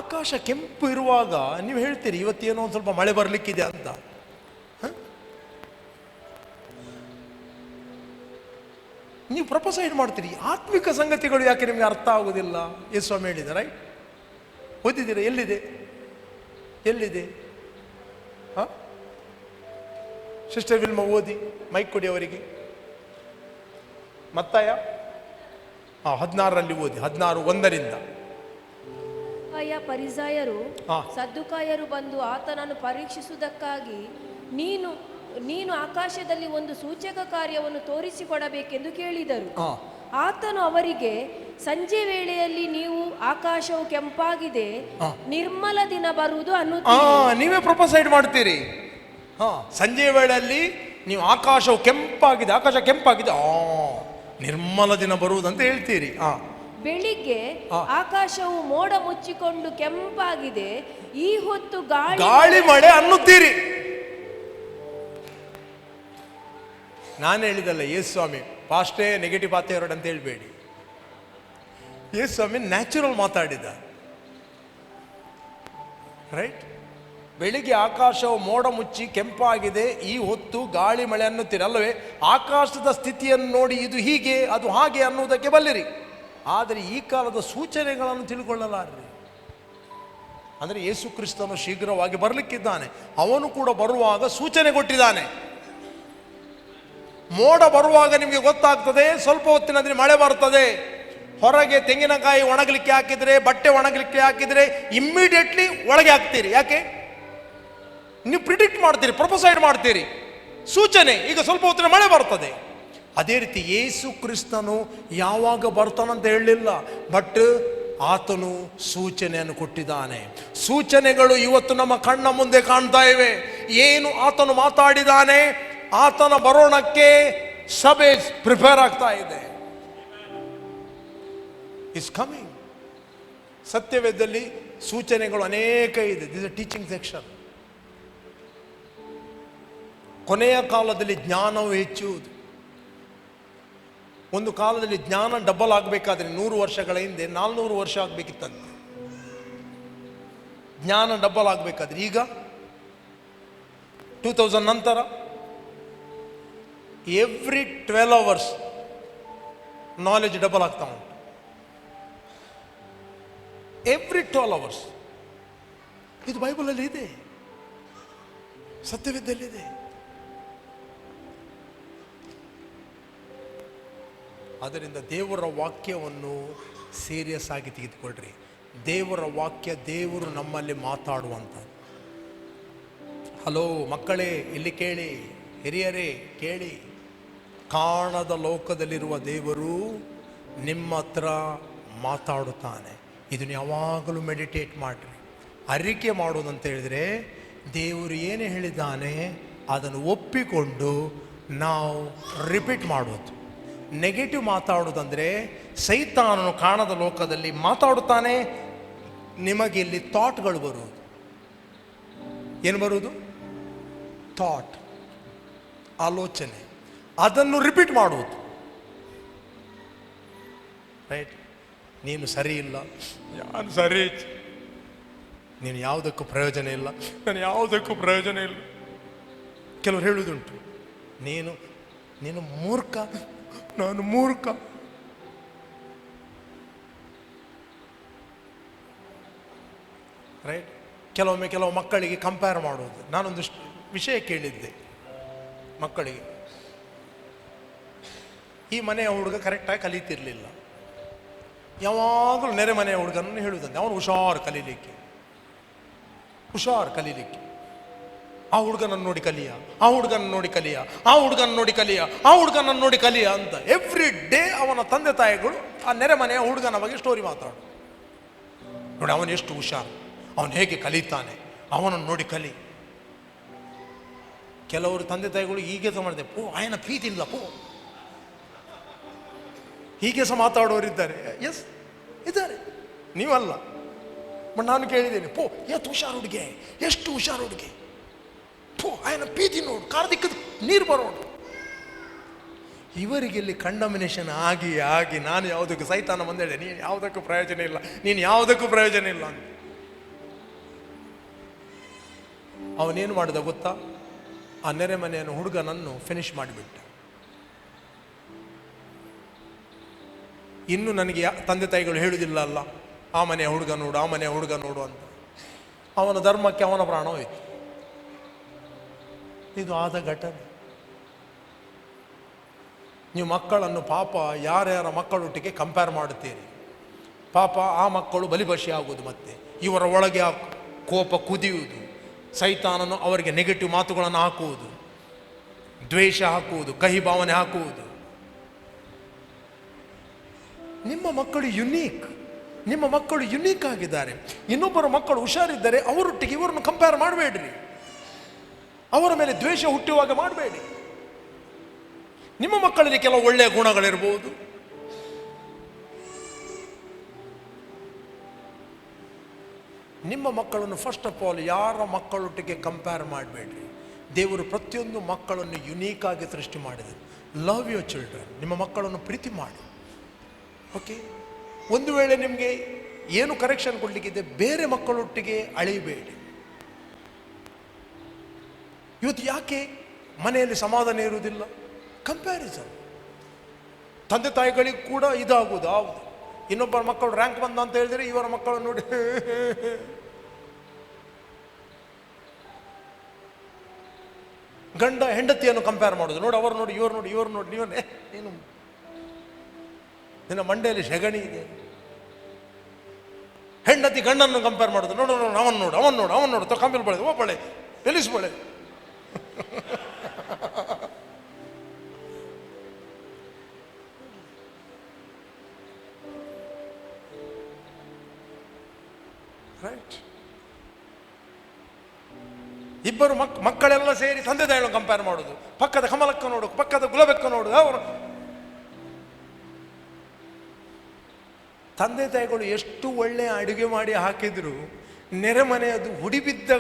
ಆಕಾಶ ಕೆಂಪು ಇರುವಾಗ ನೀವು ಹೇಳ್ತೀರಿ ಇವತ್ತೇನೋ ಒಂದು ಸ್ವಲ್ಪ ಮಳೆ ಬರಲಿಕ್ಕಿದೆ ಅಂತ. ನೀವು ಪ್ರಪೋಸೈಡ್ ಮಾಡ್ತೀರಿ. ಆತ್ಮಿಕ ಸಂಗತಿಗಳು ಯಾಕೆ ನಿಮಗೆ ಅರ್ಥ ಆಗೋದಿಲ್ಲ? ಯೇಸು ಸ್ವಾಮಿ ಹೇಳಿದ, ರೈಟ್? ಓದಿದ್ದೀರ? ಎಲ್ಲಿದೆ? ಎಲ್ಲಿದೆ? ಹಾಂ, ಸಿಸ್ಟರ್ ವಿಲ್ಮ ಓದಿ, ಮೈಕ್ ಕೊಡಿ ಅವರಿಗೆ. ಮತ್ತಾಯ 16ರಲ್ಲಿ ಓದಿ, 16:1. ಪರಿಸಾಯರು ಸದ್ದುಕಾಯರು ಬಂದು ಆತನನ್ನು ಪರೀಕ್ಷಿಸುವುದಕ್ಕಾಗಿ ನೀನು ಆಕಾಶದಲ್ಲಿ ಒಂದು ಸೂಚಕ ಕಾರ್ಯವನ್ನು ತೋರಿಸಿಕೊಡಬೇಕೆಂದು ಕೇಳಿದರು. ಆತನು ಅವರಿಗೆ, ಸಂಜೆ ವೇಳೆಯಲ್ಲಿ ನೀವು ಆಕಾಶವು ಕೆಂಪಾಗಿದೆ, ನಿರ್ಮಲ ದಿನ ಬರುವುದು ಅನ್ನುತ್ತೀರಿ. ನೀವೇ ಪ್ರೊಪೋಸೈಡ್ ಮಾಡ್ತೀರಿ. ಸಂಜೆ ವೇಳೆಯಲ್ಲಿ ನೀವು ಆಕಾಶವು ಕೆಂಪಾಗಿದೆ, ಆಕಾಶ ಕೆಂಪಾಗಿದೆ, ನಿರ್ಮಲ ದಿನ ಬರುವುದಂತ ಹೇಳ್ತೀರಿ. ಬೆಳಿಗ್ಗೆ ಆಕಾಶವು ಮೋಡ ಮುಚ್ಚಿಕೊಂಡು ಕೆಂಪಾಗಿದೆ, ಈ ಹೊತ್ತು ಗಾಳಿ ಮಳೆ ಅನ್ನುತ್ತೀರಿ. ನಾನು ಹೇಳಿದಲ್ಲ, ಯೇಸು ಸ್ವಾಮಿ ಪಾಸ್ಟೇ ನೆಗೆಟಿವ್ ಆತ ಎರಡು ಅಂತ ಹೇಳ್ಬೇಡಿ. ಯೇಸು ಸ್ವಾಮಿ ನ್ಯಾಚುರಲ್ ಮಾತಾಡಿದ, ರೈಟ್? ಬೆಳಿಗ್ಗೆ ಆಕಾಶವು ಮೋಡ ಮುಚ್ಚಿ ಕೆಂಪಾಗಿದೆ, ಈ ಹೊತ್ತು ಗಾಳಿ ಮಳೆ ಅನ್ನುತ್ತೀರಿ ಅಲ್ಲವೇ? ಆಕಾಶದ ಸ್ಥಿತಿಯನ್ನು ನೋಡಿ ಇದು ಹೀಗೆ ಅದು ಹಾಗೆ ಅನ್ನುವುದಕ್ಕೆ ಬಲ್ಲಿರಿ, ಆದರೆ ಈ ಕಾಲದ ಸೂಚನೆಗಳನ್ನು ತಿಳ್ಕೊಳ್ಳಲಾರ್ರಿ. ಅಂದರೆ ಯೇಸು ಕ್ರಿಸ್ತನು ಶೀಘ್ರವಾಗಿ ಬರಲಿಕ್ಕಿದ್ದಾನೆ. ಅವನು ಕೂಡ ಬರುವಾಗ ಸೂಚನೆ ಕೊಟ್ಟಿದ್ದಾನೆ. ಮೋಡ ಬರುವಾಗ ನಿಮಗೆ ಗೊತ್ತಾಗ್ತದೆ, ಸ್ವಲ್ಪ ಹೊತ್ತಿನಲ್ಲಿ ಮಳೆ ಬರ್ತದೆ. ಹೊರಗೆ ತೆಂಗಿನಕಾಯಿ ಒಣಗಲಿಕ್ಕೆ ಹಾಕಿದರೆ, ಬಟ್ಟೆ ಒಣಗಲಿಕ್ಕೆ ಹಾಕಿದರೆ ಇಮ್ಮಿಡಿಯೇಟ್ಲಿ ಒಳಗೆ ಹಾಕ್ತೀರಿ. ಯಾಕೆ? ನೀವು ಪ್ರಿಡಿಕ್ಟ್ ಮಾಡ್ತೀರಿ, ಪ್ರೊಪೋಸೈಡ್ ಮಾಡ್ತೀರಿ, ಸೂಚನೆ, ಈಗ ಸ್ವಲ್ಪ ಹೊತ್ತಿನ ಮಳೆ ಬರ್ತದೆ. ಅದೇ ರೀತಿ ಯೇಸು ಕ್ರಿಸ್ತನು ಯಾವಾಗ ಬರ್ತಾನಂತ ಹೇಳಲಿಲ್ಲ, ಬಟ್ ಆತನು ಸೂಚನೆಯನ್ನು ಕೊಟ್ಟಿದ್ದಾನೆ. ಸೂಚನೆಗಳು ಇವತ್ತು ನಮ್ಮ ಕಣ್ಣ ಮುಂದೆ ಕಾಣ್ತಾ ಇವೆ. ಏನು ಆತನು ಮಾತಾಡಿದ್ದಾನೆ, ಆತನ ಬರೋಣಕ್ಕೆ ಸಭೆ ಪ್ರಿಪೇರ್ ಆಗ್ತಾ ಇದೆ. Is coming. ಸತ್ಯವೇದದಲ್ಲಿ ಸೂಚನೆಗಳು ಅನೇಕ ಇದೆ. This is teaching section. ಕೊನೆಯ ಕಾಲದಲ್ಲಿ ಜ್ಞಾನವು ಹೆಚ್ಚುವುದು. ಒಂದು ಕಾಲದಲ್ಲಿ ಜ್ಞಾನ ಡಬಲ್ ಆಗಬೇಕಾದ್ರೆ 100 ವರ್ಷಗಳ ಹಿಂದೆ 400 ವರ್ಷ ಆಗಬೇಕಿತ್ತಂತೆ. ಜ್ಞಾನ ಡಬಲ್ ಆಗಬೇಕಾದ್ರೆ ಈಗ 2000 ನಂತರ ಎವ್ರಿ 12 hours ನಾಲೆಜ್ ಡಬಲ್ ಆಗ್ತಾ ಉಂಟು. Every 12 hours. ಇದು ಬೈಬಲಲ್ಲಿ ಇದೆ, ಸತ್ಯವೇದದಲ್ಲಿದೆ. ಆದ್ದರಿಂದ ದೇವರ ವಾಕ್ಯವನ್ನು ಸೀರಿಯಸ್ ಆಗಿ ತೆಗೆದುಕೊಳ್ಳ್ರಿ. ದೇವರ ವಾಕ್ಯ, ದೇವರು ನಮ್ಮಲ್ಲಿ ಮಾತಾಡುವಂಥ. ಹಲೋ ಮಕ್ಕಳೇ, ಇಲ್ಲಿ ಕೇಳಿ, ಹಿರಿಯರೇ ಕೇಳಿ. ಕಾಣದ ಲೋಕದಲ್ಲಿರುವ ದೇವರು ನಿಮ್ಮ ಹತ್ರ ಮಾತಾಡುತ್ತಾನೆ. ಇದನ್ನು ಯಾವಾಗಲೂ ಮೆಡಿಟೇಟ್ ಮಾಡಿರಿ, ಅರಿಕೆ ಮಾಡೋದಂತ ಹೇಳಿದರೆ, ದೇವರು ಏನು ಹೇಳಿದ್ದಾನೆ ಅದನ್ನು ಒಪ್ಪಿಕೊಂಡು ನಾವು ರಿಪೀಟ್ ಮಾಡೋದು. ನೆಗೆಟಿವ್ ಮಾತಾಡೋದಂದರೆ ಸೈತಾನನು ಕಾಣದ ಲೋಕದಲ್ಲಿ ಮಾತಾಡುತ್ತಾನೆ. ನಿಮಗೆ ಇಲ್ಲಿ ಥಾಟ್ಗಳು ಬರುವುದು. ಏನು ಬರುವುದು? ಥಾಟ್, ಆಲೋಚನೆ. ಅದನ್ನು ರಿಪೀಟ್ ಮಾಡುವುದು. ರೈಟ್? ನೀನು ಸರಿ ಇಲ್ಲ, ನಾನು ಸರಿ, ನೀನು ಯಾವುದಕ್ಕೂ ಪ್ರಯೋಜನ ಇಲ್ಲ, ನಾನು ಯಾವುದಕ್ಕೂ ಪ್ರಯೋಜನ ಇಲ್ಲ. ಕೆಲವರು ಹೇಳುವುದುಂಟು, ನೀನು ಮೂರ್ಖ, ನಾನು ಮೂರ್ಖ. ರೈಟ್? ಕೆಲವು ಮಕ್ಕಳಿಗೆ ಕಂಪೇರ್ ಮಾಡೋದು. ನಾನೊಂದು ವಿಷಯ ಕೇಳಿದ್ದೆ ಮಕ್ಕಳಿಗೆ. ಈ ಮನೆಯ ಹುಡುಗ ಕರೆಕ್ಟಾಗಿ ಕಲಿತಿರ್ಲಿಲ್ಲ. ಯಾವಾಗಲೂ ನೆರೆ ಮನೆಯ ಹುಡುಗನನ್ನು ಹೇಳುವುದಂತೆ, ಅವನು ಹುಷಾರು ಕಲೀಲಿಕ್ಕೆ. ಆ ಹುಡುಗನನ್ನು ನೋಡಿ ಕಲಿಯ, ಆ ಹುಡುಗನ ನೋಡಿ ಕಲಿಯ, ಆ ಹುಡುಗನ ನೋಡಿ ಕಲಿಯ, ಆ ಹುಡುಗನನ್ನು ನೋಡಿ ಕಲಿಯ ಅಂತ ಎವ್ರಿ ಡೇ ಅವನ ತಂದೆ ತಾಯಿಗಳು ಆ ನೆರೆ ಮನೆಯ ಹುಡುಗನ ಬಗ್ಗೆ ಸ್ಟೋರಿ ಮಾತಾಡು. ನೋಡಿ ಅವನು ಎಷ್ಟು ಹುಷಾರು, ಅವನು ಹೇಗೆ ಕಲಿತಾನೆ, ಅವನನ್ನು ನೋಡಿ ಕಲಿ. ಕೆಲವರು ತಂದೆ ತಾಯಿಗಳು ಹೀಗೆ ಸಹ ಮಾಡಿದೆ, ಪೋ ಆಯನ ಪ್ರೀತಿ ಇಲ್ಲ ಪೋ, ಹೀಗೆ ಸಹ ಮಾತಾಡೋರಿದ್ದಾರೆ. ಎಸ್ ಇದ್ದಾರೆ, ನೀವಲ್ಲ. ಬಟ್ ನಾನು ಕೇಳಿದ್ದೇನೆ, ಪೋ ಎಷ್ಟು ಹುಷಾರು ಹುಡುಗೆ, ಎಷ್ಟು ಹುಷಾರು ಹುಡುಗೆ, ಪೋ ಆಯನ ಪ್ರೀತಿ ನೋಡು, ಕಾರ್ದಿಕ್ಕದ ನೀರು ಬರೋಣ. ಇವರಿಗೆ ಇಲ್ಲಿ ಕಂಡಮಿನೇಷನ್ ಆಗಿ ನಾನು ಯಾವುದಕ್ಕೂ ಸೈತಾನ ಬಂದೇಳೆ, ನೀನು ಯಾವುದಕ್ಕೂ ಪ್ರಯೋಜನ ಇಲ್ಲ, ನೀನು ಯಾವುದಕ್ಕೂ ಪ್ರಯೋಜನ ಇಲ್ಲ ಅಂತ. ಅವನೇನು ಮಾಡಿದ ಗೊತ್ತಾ? ಆ ನೆರೆ ಮನೆಯನ್ನು ಹುಡುಗನನ್ನು ಫಿನಿಶ್ ಮಾಡಿಬಿಟ್ಟ. ಇನ್ನು ನನಗೆ ತಂದೆ ತಾಯಿಗಳು ಹೇಳುವುದಿಲ್ಲ ಅಲ್ಲ, ಆ ಮನೆಯ ಹುಡುಗ ನೋಡು, ಆ ಮನೆಯ ಹುಡುಗ ನೋಡು ಅಂತ. ಅವನ ಧರ್ಮಕ್ಕೆ ಅವನ ಪ್ರಾಣ ಹೋಯಿತು. ಇದು ಆದ ಘಟನೆ. ನೀವು ಮಕ್ಕಳನ್ನು ಪಾಪ ಯಾರ್ಯಾರ ಮಕ್ಕಳೊಟ್ಟಿಗೆ ಕಂಪೇರ್ ಮಾಡುತ್ತೀರಿ. ಪಾಪ ಆ ಮಕ್ಕಳು ಬಲಿಪಶಿ ಆಗುವುದು, ಮತ್ತೆ ಇವರ ಒಳಗೆ ಆ ಕೋಪ ಕುದಿಯುವುದು, ಸೈತಾನನು ಅವರಿಗೆ ನೆಗೆಟಿವ್ ಮಾತುಗಳನ್ನು ಹಾಕುವುದು, ದ್ವೇಷ ಹಾಕುವುದು, ಕಹಿ ಭಾವನೆ ಹಾಕುವುದು. ನಿಮ್ಮ ಮಕ್ಕಳು ಯುನೀಕ್, ನಿಮ್ಮ ಮಕ್ಕಳು ಯುನೀಕ್ ಆಗಿದ್ದಾರೆ. ಇನ್ನೊಬ್ಬರ ಮಕ್ಕಳು ಹುಷಾರಿದ್ದರೆ ಅವರೊಟ್ಟಿಗೆ ಇವರನ್ನು ಕಂಪೇರ್ ಮಾಡಬೇಡ್ರಿ, ಅವರ ಮೇಲೆ ದ್ವೇಷ ಹುಟ್ಟುವಾಗ ಮಾಡಬೇಡಿ. ನಿಮ್ಮ ಮಕ್ಕಳಲ್ಲಿ ಕೆಲವು ಒಳ್ಳೆಯ ಗುಣಗಳಿರ್ಬೋದು, ನಿಮ್ಮ ಮಕ್ಕಳನ್ನು ಫಸ್ಟ್ ಆಫ್ ಆಲ್ ಯಾರ ಮಕ್ಕಳೊಟ್ಟಿಗೆ ಕಂಪೇರ್ ಮಾಡಬೇಡ್ರಿ. ದೇವರು ಪ್ರತಿಯೊಂದು ಮಕ್ಕಳನ್ನು ಯುನೀಕ್ ಆಗಿ ಸೃಷ್ಟಿ ಮಾಡಿದರು. ಲವ್ ಯುವರ್ ಚಿಲ್ಡ್ರನ್, ನಿಮ್ಮ ಮಕ್ಕಳನ್ನು ಪ್ರೀತಿ ಮಾಡಿ. ಓಕೆ, ಒಂದು ವೇಳೆ ನಿಮಗೆ ಏನು ಕರೆಕ್ಷನ್ ಕೊಡಲಿಕ್ಕಿದೆ, ಬೇರೆ ಮಕ್ಕಳೊಟ್ಟಿಗೆ ಅಳೆಯಬೇಡಿ. ಇವತ್ತು ಯಾಕೆ ಮನೆಯಲ್ಲಿ ಸಮಾಧಾನ ಇರುವುದಿಲ್ಲ? ಕಂಪ್ಯಾರಿಸನ್. ತಂದೆ ತಾಯಿಗಳಿಗೆ ಕೂಡ ಇದಾಗುವುದು. ಹೌದು, ಇನ್ನೊಬ್ಬರ ಮಕ್ಕಳು ರ್ಯಾಂಕ್ ಬಂದ ಅಂತ ಹೇಳಿದ್ರೆ ಇವರ ಮಕ್ಕಳು ನೋಡಿ ಗಂಡ ಹೆಂಡತಿಯನ್ನು ಕಂಪೇರ್ ಮಾಡೋದು. ನೋಡಿ ಅವರು ನೋಡಿ, ಇವರು ನೋಡಿ, ಇವರು ನೋಡಿ, ನೀವನ್ನೇ ಏನು ನಿನ್ನ ಮಂಡೆಯಲ್ಲಿ ಸೆಗಣಿ ಇದೆ. ಹೆಂಡತಿ ಗಂಡನ್ನು ಕಂಪೇರ್ ಮಾಡೋದು. ನೋಡು ನೋಡು, ಅವನು ನೋಡು, ಅವನು ನೋಡು, ಅವನು ನೋಡು, ಕಂಪೇರ್ ಬಳೆ, ಓ ಬಳೆ, ಬೆಲಿಸ್ಬಳೆ. ರೈಟ್. ಇಬ್ಬರು ಮಕ್ಕಳೆಲ್ಲ ಸೇರಿ ತಂದೆ ತಾಯಿಗಳನ್ನು ಕಂಪೇರ್ ಮಾಡೋದು. ಪಕ್ಕದ ಕಮಲಕ್ಕ ನೋಡು, ಪಕ್ಕದ ಗುಲಾಬೆಕ್ಕ ನೋಡು. ಅವರು ತಂದೆ ತಾಯಿಗಳು ಎಷ್ಟು ಒಳ್ಳೆಯ ಅಡುಗೆ ಮಾಡಿ ಹಾಕಿದ್ರು, ನೆರೆಮನೆಯದು ಹುಡಿಬಿದ್ದ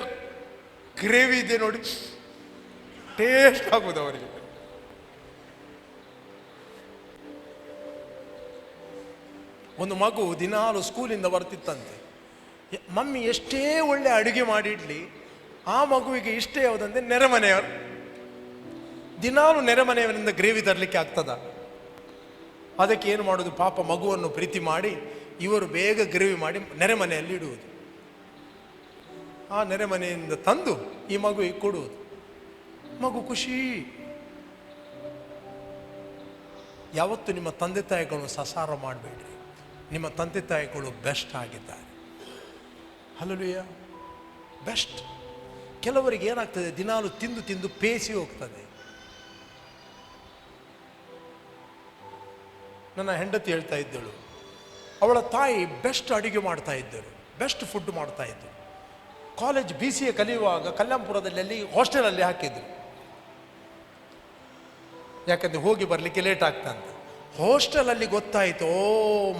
ಗ್ರೇವಿ ಇದೆ ನೋಡಿ, ಟೇಸ್ಟ್ ಆಗುವುದು ಅವರಿಗೆ. ಒಂದು ಮಗು ದಿನಾಲು ಸ್ಕೂಲಿಂದ ಬರ್ತಿತ್ತಂತೆ. ಮಮ್ಮಿ ಎಷ್ಟೇ ಒಳ್ಳೆ ಅಡುಗೆ ಮಾಡಿಡ್ಲಿ, ಆ ಮಗುವಿಗೆ ಇಷ್ಟ ಯಾವುದಂದ್ರೆ ನೆರೆಮನೆಯವರು. ದಿನಾಲು ನೆರೆಮನೆಯವರಿಂದ ಗ್ರೇವಿ ತರಲಿಕ್ಕೆ ಆಗ್ತದ? ಅದಕ್ಕೆ ಏನು ಮಾಡೋದು, ಪಾಪ ಮಗುವನ್ನು ಪ್ರೀತಿ ಮಾಡಿ ಇವರು ಬೇಗ ಗ್ರೇವಿ ಮಾಡಿ ನೆರೆಮನೆಯಲ್ಲಿ ಇಡುವುದು. ಆ ನೆರೆಮನೆಯಿಂದ ತಂದು ಈ ಮಗುವಿಗೆ ಕೊಡುವುದು. ಮಗು ಖುಷಿ. ಯಾವತ್ತು ನಿಮ್ಮ ತಂದೆ ತಾಯಿಗಳನ್ನು ಸಸಾರ ಮಾಡಬೇಡ್ರಿ. ನಿಮ್ಮ ತಂದೆ ತಾಯಿಗಳು ಬೆಸ್ಟ್ ಆಗಿದ್ದಾರೆ. Hallelujah, best. ಕೆಲವರಿಗೆ ಏನಾಗ್ತದೆ, ದಿನಾಲು ತಿಂದು ತಿಂದು ಪೇಸಿ ಹೋಗ್ತದೆ. ನನ್ನ ಹೆಂಡತಿ ಹೇಳ್ತಾ ಇದ್ದಳು, ಅವಳ ತಾಯಿ ಬೆಸ್ಟ್ ಅಡುಗೆ ಮಾಡ್ತಾ ಇದ್ದರು, ಬೆಸ್ಟ್ ಫುಡ್ ಮಾಡ್ತಾ ಇದ್ದರು. ಕಾಲೇಜ್ BCA ಕಲಿಯುವಾಗ ಕಲ್ಯಾಣಪುರದಲ್ಲಿ ಅಲ್ಲಿ ಹಾಸ್ಟೆಲಲ್ಲಿ ಹಾಕಿದ್ರು. ಯಾಕಂದರೆ ಹೋಗಿ ಬರಲಿಕ್ಕೆ ಲೇಟ್ ಆಗ್ತಂತ. ಹಾಸ್ಟೆಲಲ್ಲಿ ಗೊತ್ತಾಯಿತು, ಓ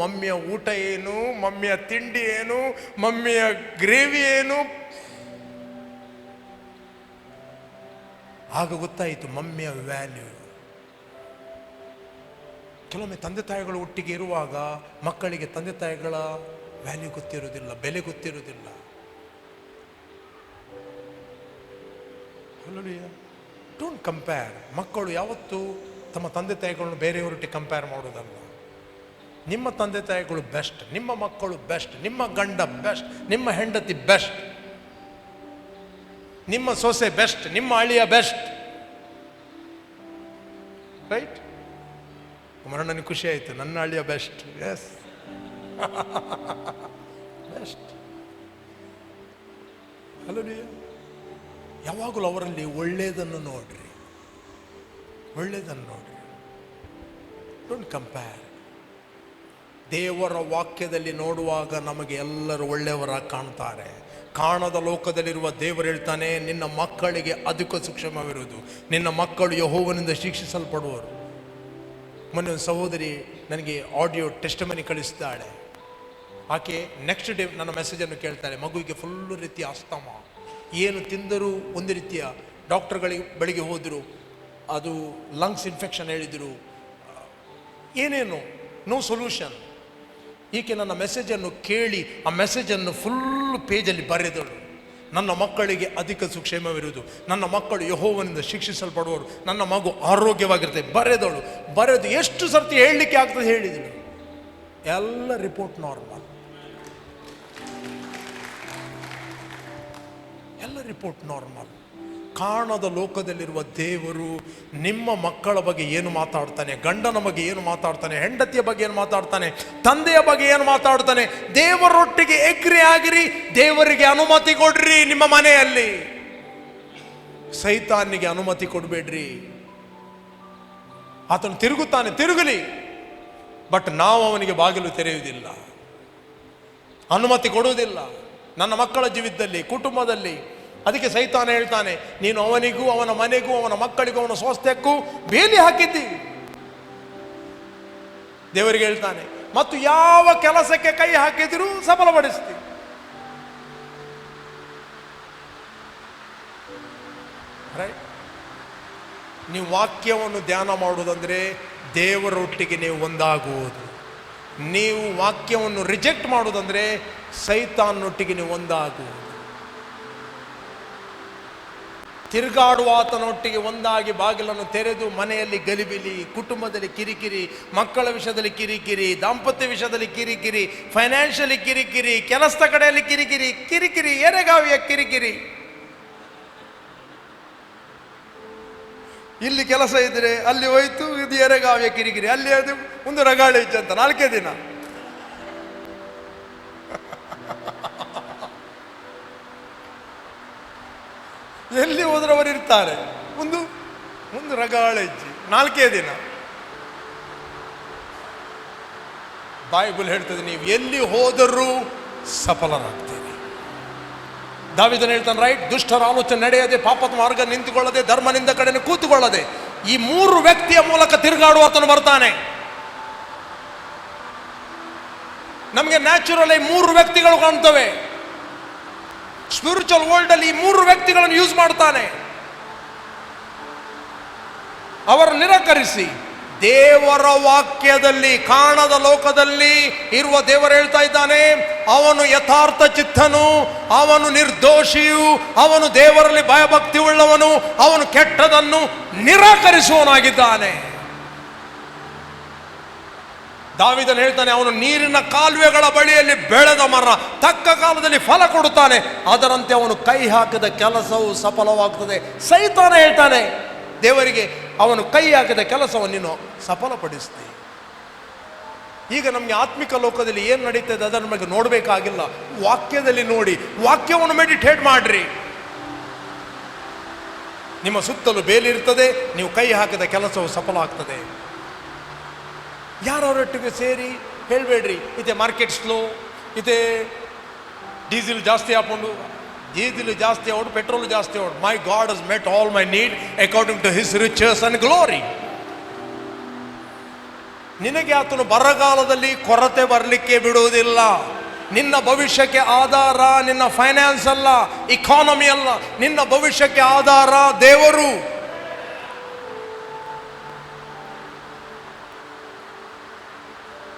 ಮಮ್ಮಿಯ ಊಟ ಏನು, ಮಮ್ಮಿಯ ತಿಂಡಿ ಏನು, ಮಮ್ಮಿಯ ಗ್ರೇವಿ ಏನು. ಆಗ ಗೊತ್ತಾಯಿತು ಮಮ್ಮಿಯ ವ್ಯಾಲ್ಯೂ. ಕೆಲವೊಮ್ಮೆ ತಂದೆ ತಾಯಿಗಳು ಒಟ್ಟಿಗೆ ಇರುವಾಗ ಮಕ್ಕಳಿಗೆ ತಂದೆ ತಾಯಿಗಳ ವ್ಯಾಲ್ಯೂ ಗೊತ್ತಿರೋದಿಲ್ಲ, ಬೆಲೆ ಗೊತ್ತಿರೋದಿಲ್ಲ. Don't compare. ಮಕ್ಕಳು ಯಾವತ್ತೂ ತಮ್ಮ ತಂದೆ ತಾಯಿಗಳನ್ನು ಬೇರೆಯವರೊಟ್ಟಿಗೆ ಕಂಪೇರ್ ಮಾಡೋದಲ್ಲ. ನಿಮ್ಮ ತಂದೆ ತಾಯಿಗಳು ಬೆಸ್ಟ್, ನಿಮ್ಮ ಮಕ್ಕಳು ಬೆಸ್ಟ್, ನಿಮ್ಮ ಗಂಡ ಬೆಸ್ಟ್, ನಿಮ್ಮ ಹೆಂಡತಿ ಬೆಸ್ಟ್, ನಿಮ್ಮ ಸೊಸೆ ಬೆಸ್ಟ್, ನಿಮ್ಮ ಅಳಿಯ ಬೆಸ್ಟ್. ರೈಟ್? ನನಗೆ ಖುಷಿ ಆಯಿತು, ನನ್ನ ಅಳಿಯ ಬೆಸ್ಟ್. S, best. ಹಲ್ಲೆಲೂಯಾ. ಯಾವಾಗಲೂ ಅವರಲ್ಲಿ ಒಳ್ಳೆಯದನ್ನು ನೋಡ್ರಿ, ಒಳ್ಳೆಯದನ್ನು ನೋಡ್ರಿ. Don't compare. ದೇವರ ವಾಕ್ಯದಲ್ಲಿ ನೋಡುವಾಗ ನಮಗೆ ಎಲ್ಲರೂ ಒಳ್ಳೆಯವರಾಗಿ ಕಾಣ್ತಾರೆ. ಕಾಣದ ಲೋಕದಲ್ಲಿರುವ ದೇವರು ಹೇಳ್ತಾನೆ, ನಿನ್ನ ಮಕ್ಕಳಿಗೆ ಅಧಿಕ ಸೂಕ್ಷ್ಮವಿರುವುದು, ನಿನ್ನ ಮಕ್ಕಳು ಯೆಹೋವನಿಂದ ಶಿಕ್ಷಿಸಲ್ಪಡುವರು. ಮೊನ್ನೆ ಒಂದು ಸಹೋದರಿ ನನಗೆ ಆಡಿಯೋ ಟೆಸ್ಟಿಮನಿ ಕಳಿಸಿದ್ದಾಳೆ. ಆಕೆ ನೆಕ್ಸ್ಟ್ ಡೇ ನನ್ನ ಮೆಸೇಜನ್ನು ಕೇಳ್ತಾಳೆ. ಮಗುವಿಗೆ ಫುಲ್ಲು ರೀತಿಯ ಅಸ್ತಮ, ಏನು ತಿಂದರೂ ಒಂದು ರೀತಿಯ, ಡಾಕ್ಟರ್ಗಳಿಗೆ ಬಳಿಗೆ ಹೋದರು, ಅದು ಲಂಗ್ಸ್ ಇನ್ಫೆಕ್ಷನ್ ಹೇಳಿದರು, ಏನೇನು, ನೋ ಸೊಲ್ಯೂಷನ್. ಈಕೆ ನನ್ನ ಮೆಸೇಜನ್ನು ಕೇಳಿ ಆ ಮೆಸೇಜನ್ನು ಫುಲ್ ಪೇಜಲ್ಲಿ ಬರೆದಳು. ನನ್ನ ಮಕ್ಕಳಿಗೆ ಅಧಿಕ ಸುಕ್ಷೇಮವಿರುವುದು, ನನ್ನ ಮಕ್ಕಳು ಯೆಹೋವನಿಂದ ಶಿಕ್ಷಿಸಲ್ಪಡುವರು, ನನ್ನ ಮಗು ಆರೋಗ್ಯವಾಗಿರುತ್ತೆ ಬರೆದಳು. ಬರೆದು ಎಷ್ಟು ಸರ್ತಿ ಹೇಳಲಿಕ್ಕೆ ಆಗ್ತದೆ ಹೇಳಿದಳು. ಎಲ್ಲ ರಿಪೋರ್ಟ್ ನಾರ್ಮಲ್, ಎಲ್ಲ ರಿಪೋರ್ಟ್ ನಾರ್ಮಲ್. ಕಾಣದ ಲೋಕದಲ್ಲಿರುವ ದೇವರು ನಿಮ್ಮ ಮಕ್ಕಳ ಬಗ್ಗೆ ಏನು ಮಾತಾಡ್ತಾನೆ, ಗಂಡನ ಬಗ್ಗೆ ಏನು ಮಾತಾಡ್ತಾನೆ, ಹೆಂಡತಿಯ ಬಗ್ಗೆ ಏನು ಮಾತಾಡ್ತಾನೆ, ತಂದೆಯ ಬಗ್ಗೆ ಏನು ಮಾತಾಡ್ತಾನೆ. ದೇವರೊಟ್ಟಿಗೆ ಎಗ್ರಿ ಆಗಿರಿ, ದೇವರಿಗೆ ಅನುಮತಿ ಕೊಡ್ರಿ. ನಿಮ್ಮ ಮನೆಯಲ್ಲಿ ಸೈತಾನಿಗೆ ಅನುಮತಿ ಕೊಡಬೇಡ್ರಿ. ಆತನು ತಿರುಗುತ್ತಾನೆ, ತಿರುಗಲಿ, ಬಟ್ ನಾವು ಅವನಿಗೆ ಬಾಗಿಲು ತೆರೆಯುವುದಿಲ್ಲ, ಅನುಮತಿ ಕೊಡುವುದಿಲ್ಲ ನನ್ನ ಮಕ್ಕಳ ಜೀವಿತದಲ್ಲಿ, ಕುಟುಂಬದಲ್ಲಿ. ಅದಕ್ಕೆ ಸೈತಾನ ಹೇಳ್ತಾನೆ, ನೀನು ಅವನಿಗೂ ಅವನ ಮನೆಗೂ ಅವನ ಮಕ್ಕಳಿಗೂ ಅವನ ಸ್ವಾಸ್ಥ್ಯಕ್ಕೂ ಬೇಲಿ ಹಾಕಿದ್ದಿ. ದೇವರಿಗೆ ಹೇಳ್ತಾನೆ, ಮತ್ತು ಯಾವ ಕೆಲಸಕ್ಕೆ ಕೈ ಹಾಕಿದರೂ ಸಫಲಪಡಿಸ್ತಿ. ರೈಟ್? ನೀವು ವಾಕ್ಯವನ್ನು ಧ್ಯಾನ ಮಾಡುವುದಂದ್ರೆ ದೇವರೊಟ್ಟಿಗೆ ನೀವು ಒಂದಾಗುವುದು. ನೀವು ವಾಕ್ಯವನ್ನು ರಿಜೆಕ್ಟ್ ಮಾಡುವುದಂದ್ರೆ ಸೈತಾನೊಟ್ಟಿಗೆ ನೀವು ಒಂದಾಗುವುದು. ತಿರುಗಾಡುವ ಆತನೊಟ್ಟಿಗೆ ಒಂದಾಗಿ ಬಾಗಿಲನ್ನು ತೆರೆದು ಮನೆಯಲ್ಲಿ ಗಲಿಬಿಲಿ, ಕುಟುಂಬದಲ್ಲಿ ಕಿರಿಕಿರಿ, ಮಕ್ಕಳ ವಿಷಯದಲ್ಲಿ ಕಿರಿಕಿರಿ, ದಾಂಪತ್ಯ ವಿಷಯದಲ್ಲಿ ಕಿರಿಕಿರಿ, ಫೈನಾನ್ಷಿಯಲಿ ಕಿರಿಕಿರಿ, ಕೆಲಸದ ಕಡೆಯಲ್ಲಿ ಕಿರಿಕಿರಿ, ಕಿರಿಕಿರಿ, ಎರೆಗಾವಿಯ ಕಿರಿಕಿರಿ. ಇಲ್ಲಿ ಕೆಲಸ ಇದ್ರೆ ಅಲ್ಲಿ ಹೋಯ್ತು, ಇದು ಎರೆಗಾವಿಯ ಕಿರಿಕಿರಿ, ಅಲ್ಲಿ ಅದು ಒಂದು ರಗಾಳೆ ಇಚ್ಚಂತ 4 ದಿನ. ಎಲ್ಲಿ ಹೋದ್ರವರು ಇರ್ತಾರೆ, ಒಂದು ರಗಾಳೆ ಇಜ್ಜಿ 4 ದಿನ. ಬೈಬಲ್ ಹೇಳ್ತದೆ, ನೀವು ಎಲ್ಲಿ ಹೋದರೂ ಸಫಲರಾಗ್ತೀರಿ. ದಾವೀದನು ಹೇಳ್ತಾನೆ, ರೈಟ್? ದುಷ್ಟರ ಆಲೋಚನೆ ನಡೆಯದೆ, ಪಾಪದ ಮಾರ್ಗ ನಿಂತುಕೊಳ್ಳದೆ, ಧರ್ಮನಿಂದ ಕಡೆನೆ ಕೂತುಕೊಳ್ಳದೆ, ಈ 3 ವ್ಯಕ್ತಿಯ ಮೂಲಕ ತಿರುಗಾಡುವ ಆತನು ಬರ್ತಾನೆ. ನಮಗೆ ನ್ಯಾಚುರಲ್ 3 ವ್ಯಕ್ತಿಗಳು ಕಾಣ್ತವೆ. ಸ್ಪಿರಿಚುವಲ್ ವರ್ಲ್ಡ್ ಅಲ್ಲಿ ಈ 3 ವ್ಯಕ್ತಿಗಳನ್ನು ಯೂಸ್ ಮಾಡ್ತಾನೆ. ಅವರು ನಿರಾಕರಿಸಿ ದೇವರ ವಾಕ್ಯದಲ್ಲಿ, ಕಾಣದ ಲೋಕದಲ್ಲಿ ಇರುವ ದೇವರು ಹೇಳ್ತಾ ಇದ್ದಾನೆ, ಅವನು ಯಥಾರ್ಥ ಚಿತ್ತನು, ಅವನು ನಿರ್ದೋಷಿಯು, ಅವನು ದೇವರಲ್ಲಿ ಭಯಭಕ್ತಿ ಉಳ್ಳವನು, ಅವನು ಕೆಟ್ಟದನ್ನು ನಿರಾಕರಿಸುವವನಾಗಿದ್ದಾನೆ. ದಾವೀದನು ಹೇಳ್ತಾನೆ, ಅವನು ನೀರಿನ ಕಾಲುವೆಗಳ ಬಳಿಯಲ್ಲಿ ಬೆಳೆದ ಮರ, ತಕ್ಕ ಕಾಲದಲ್ಲಿ ಫಲ ಕೊಡುತ್ತಾನೆ, ಅದರಂತೆ ಅವನು ಕೈ ಹಾಕಿದ ಕೆಲಸವು ಸಫಲವಾಗ್ತದೆ. ಸೈತಾನ ಹೇಳ್ತಾನೆ ದೇವರಿಗೆ, ಅವನು ಕೈ ಹಾಕಿದ ಕೆಲಸವನ್ನು ನೀನು ಸಫಲಪಡಿಸ್ತಿ. ಈಗ ನಮಗೆ ಆತ್ಮಿಕ ಲೋಕದಲ್ಲಿ ಏನು ನಡೀತದೆ ಅದನ್ನು ನಮಗೆ ನೋಡಬೇಕಾಗಿಲ್ಲ, ವಾಕ್ಯದಲ್ಲಿ ನೋಡಿ, ವಾಕ್ಯವನ್ನು ಮೆಡಿಟೇಟ್ ಮಾಡ್ರಿ. ನಿಮ್ಮ ಸುತ್ತಲೂ ಬೇಲಿರ್ತದೆ, ನೀವು ಕೈ ಹಾಕಿದ ಕೆಲಸವು ಸಫಲ ಆಗ್ತದೆ. ಯಾರವರೊಟ್ಟಿಗೆ ಸೇರಿ ಹೇಳಬೇಡ್ರಿ, ಇದೆ ಮಾರ್ಕೆಟ್ ಸ್ಲೋ, ಇದೆ ಡೀಸೆಲ್ ಜಾಸ್ತಿ ಹಾಕೊಂಡು, ಡೀಸೆಲ್ ಜಾಸ್ತಿ ಔಟ್, ಪೆಟ್ರೋಲ್ ಜಾಸ್ತಿ out. My God has met all my need according to his riches and glory. ನಿನಗೆ ಆತನು ಬರಗಾಲದಲ್ಲಿ ಕೊರತೆ ಬರಲಿಕ್ಕೆ ಬಿಡುವುದಿಲ್ಲ. ನಿನ್ನ ಭವಿಷ್ಯಕ್ಕೆ ಆಧಾರ ನಿನ್ನ ಫೈನಾನ್ಸ್ ಅಲ್ಲ, ಇಕಾನಮಿ ಅಲ್ಲ, ನಿನ್ನ ಭವಿಷ್ಯಕ್ಕೆ ಆಧಾರ ದೇವರು.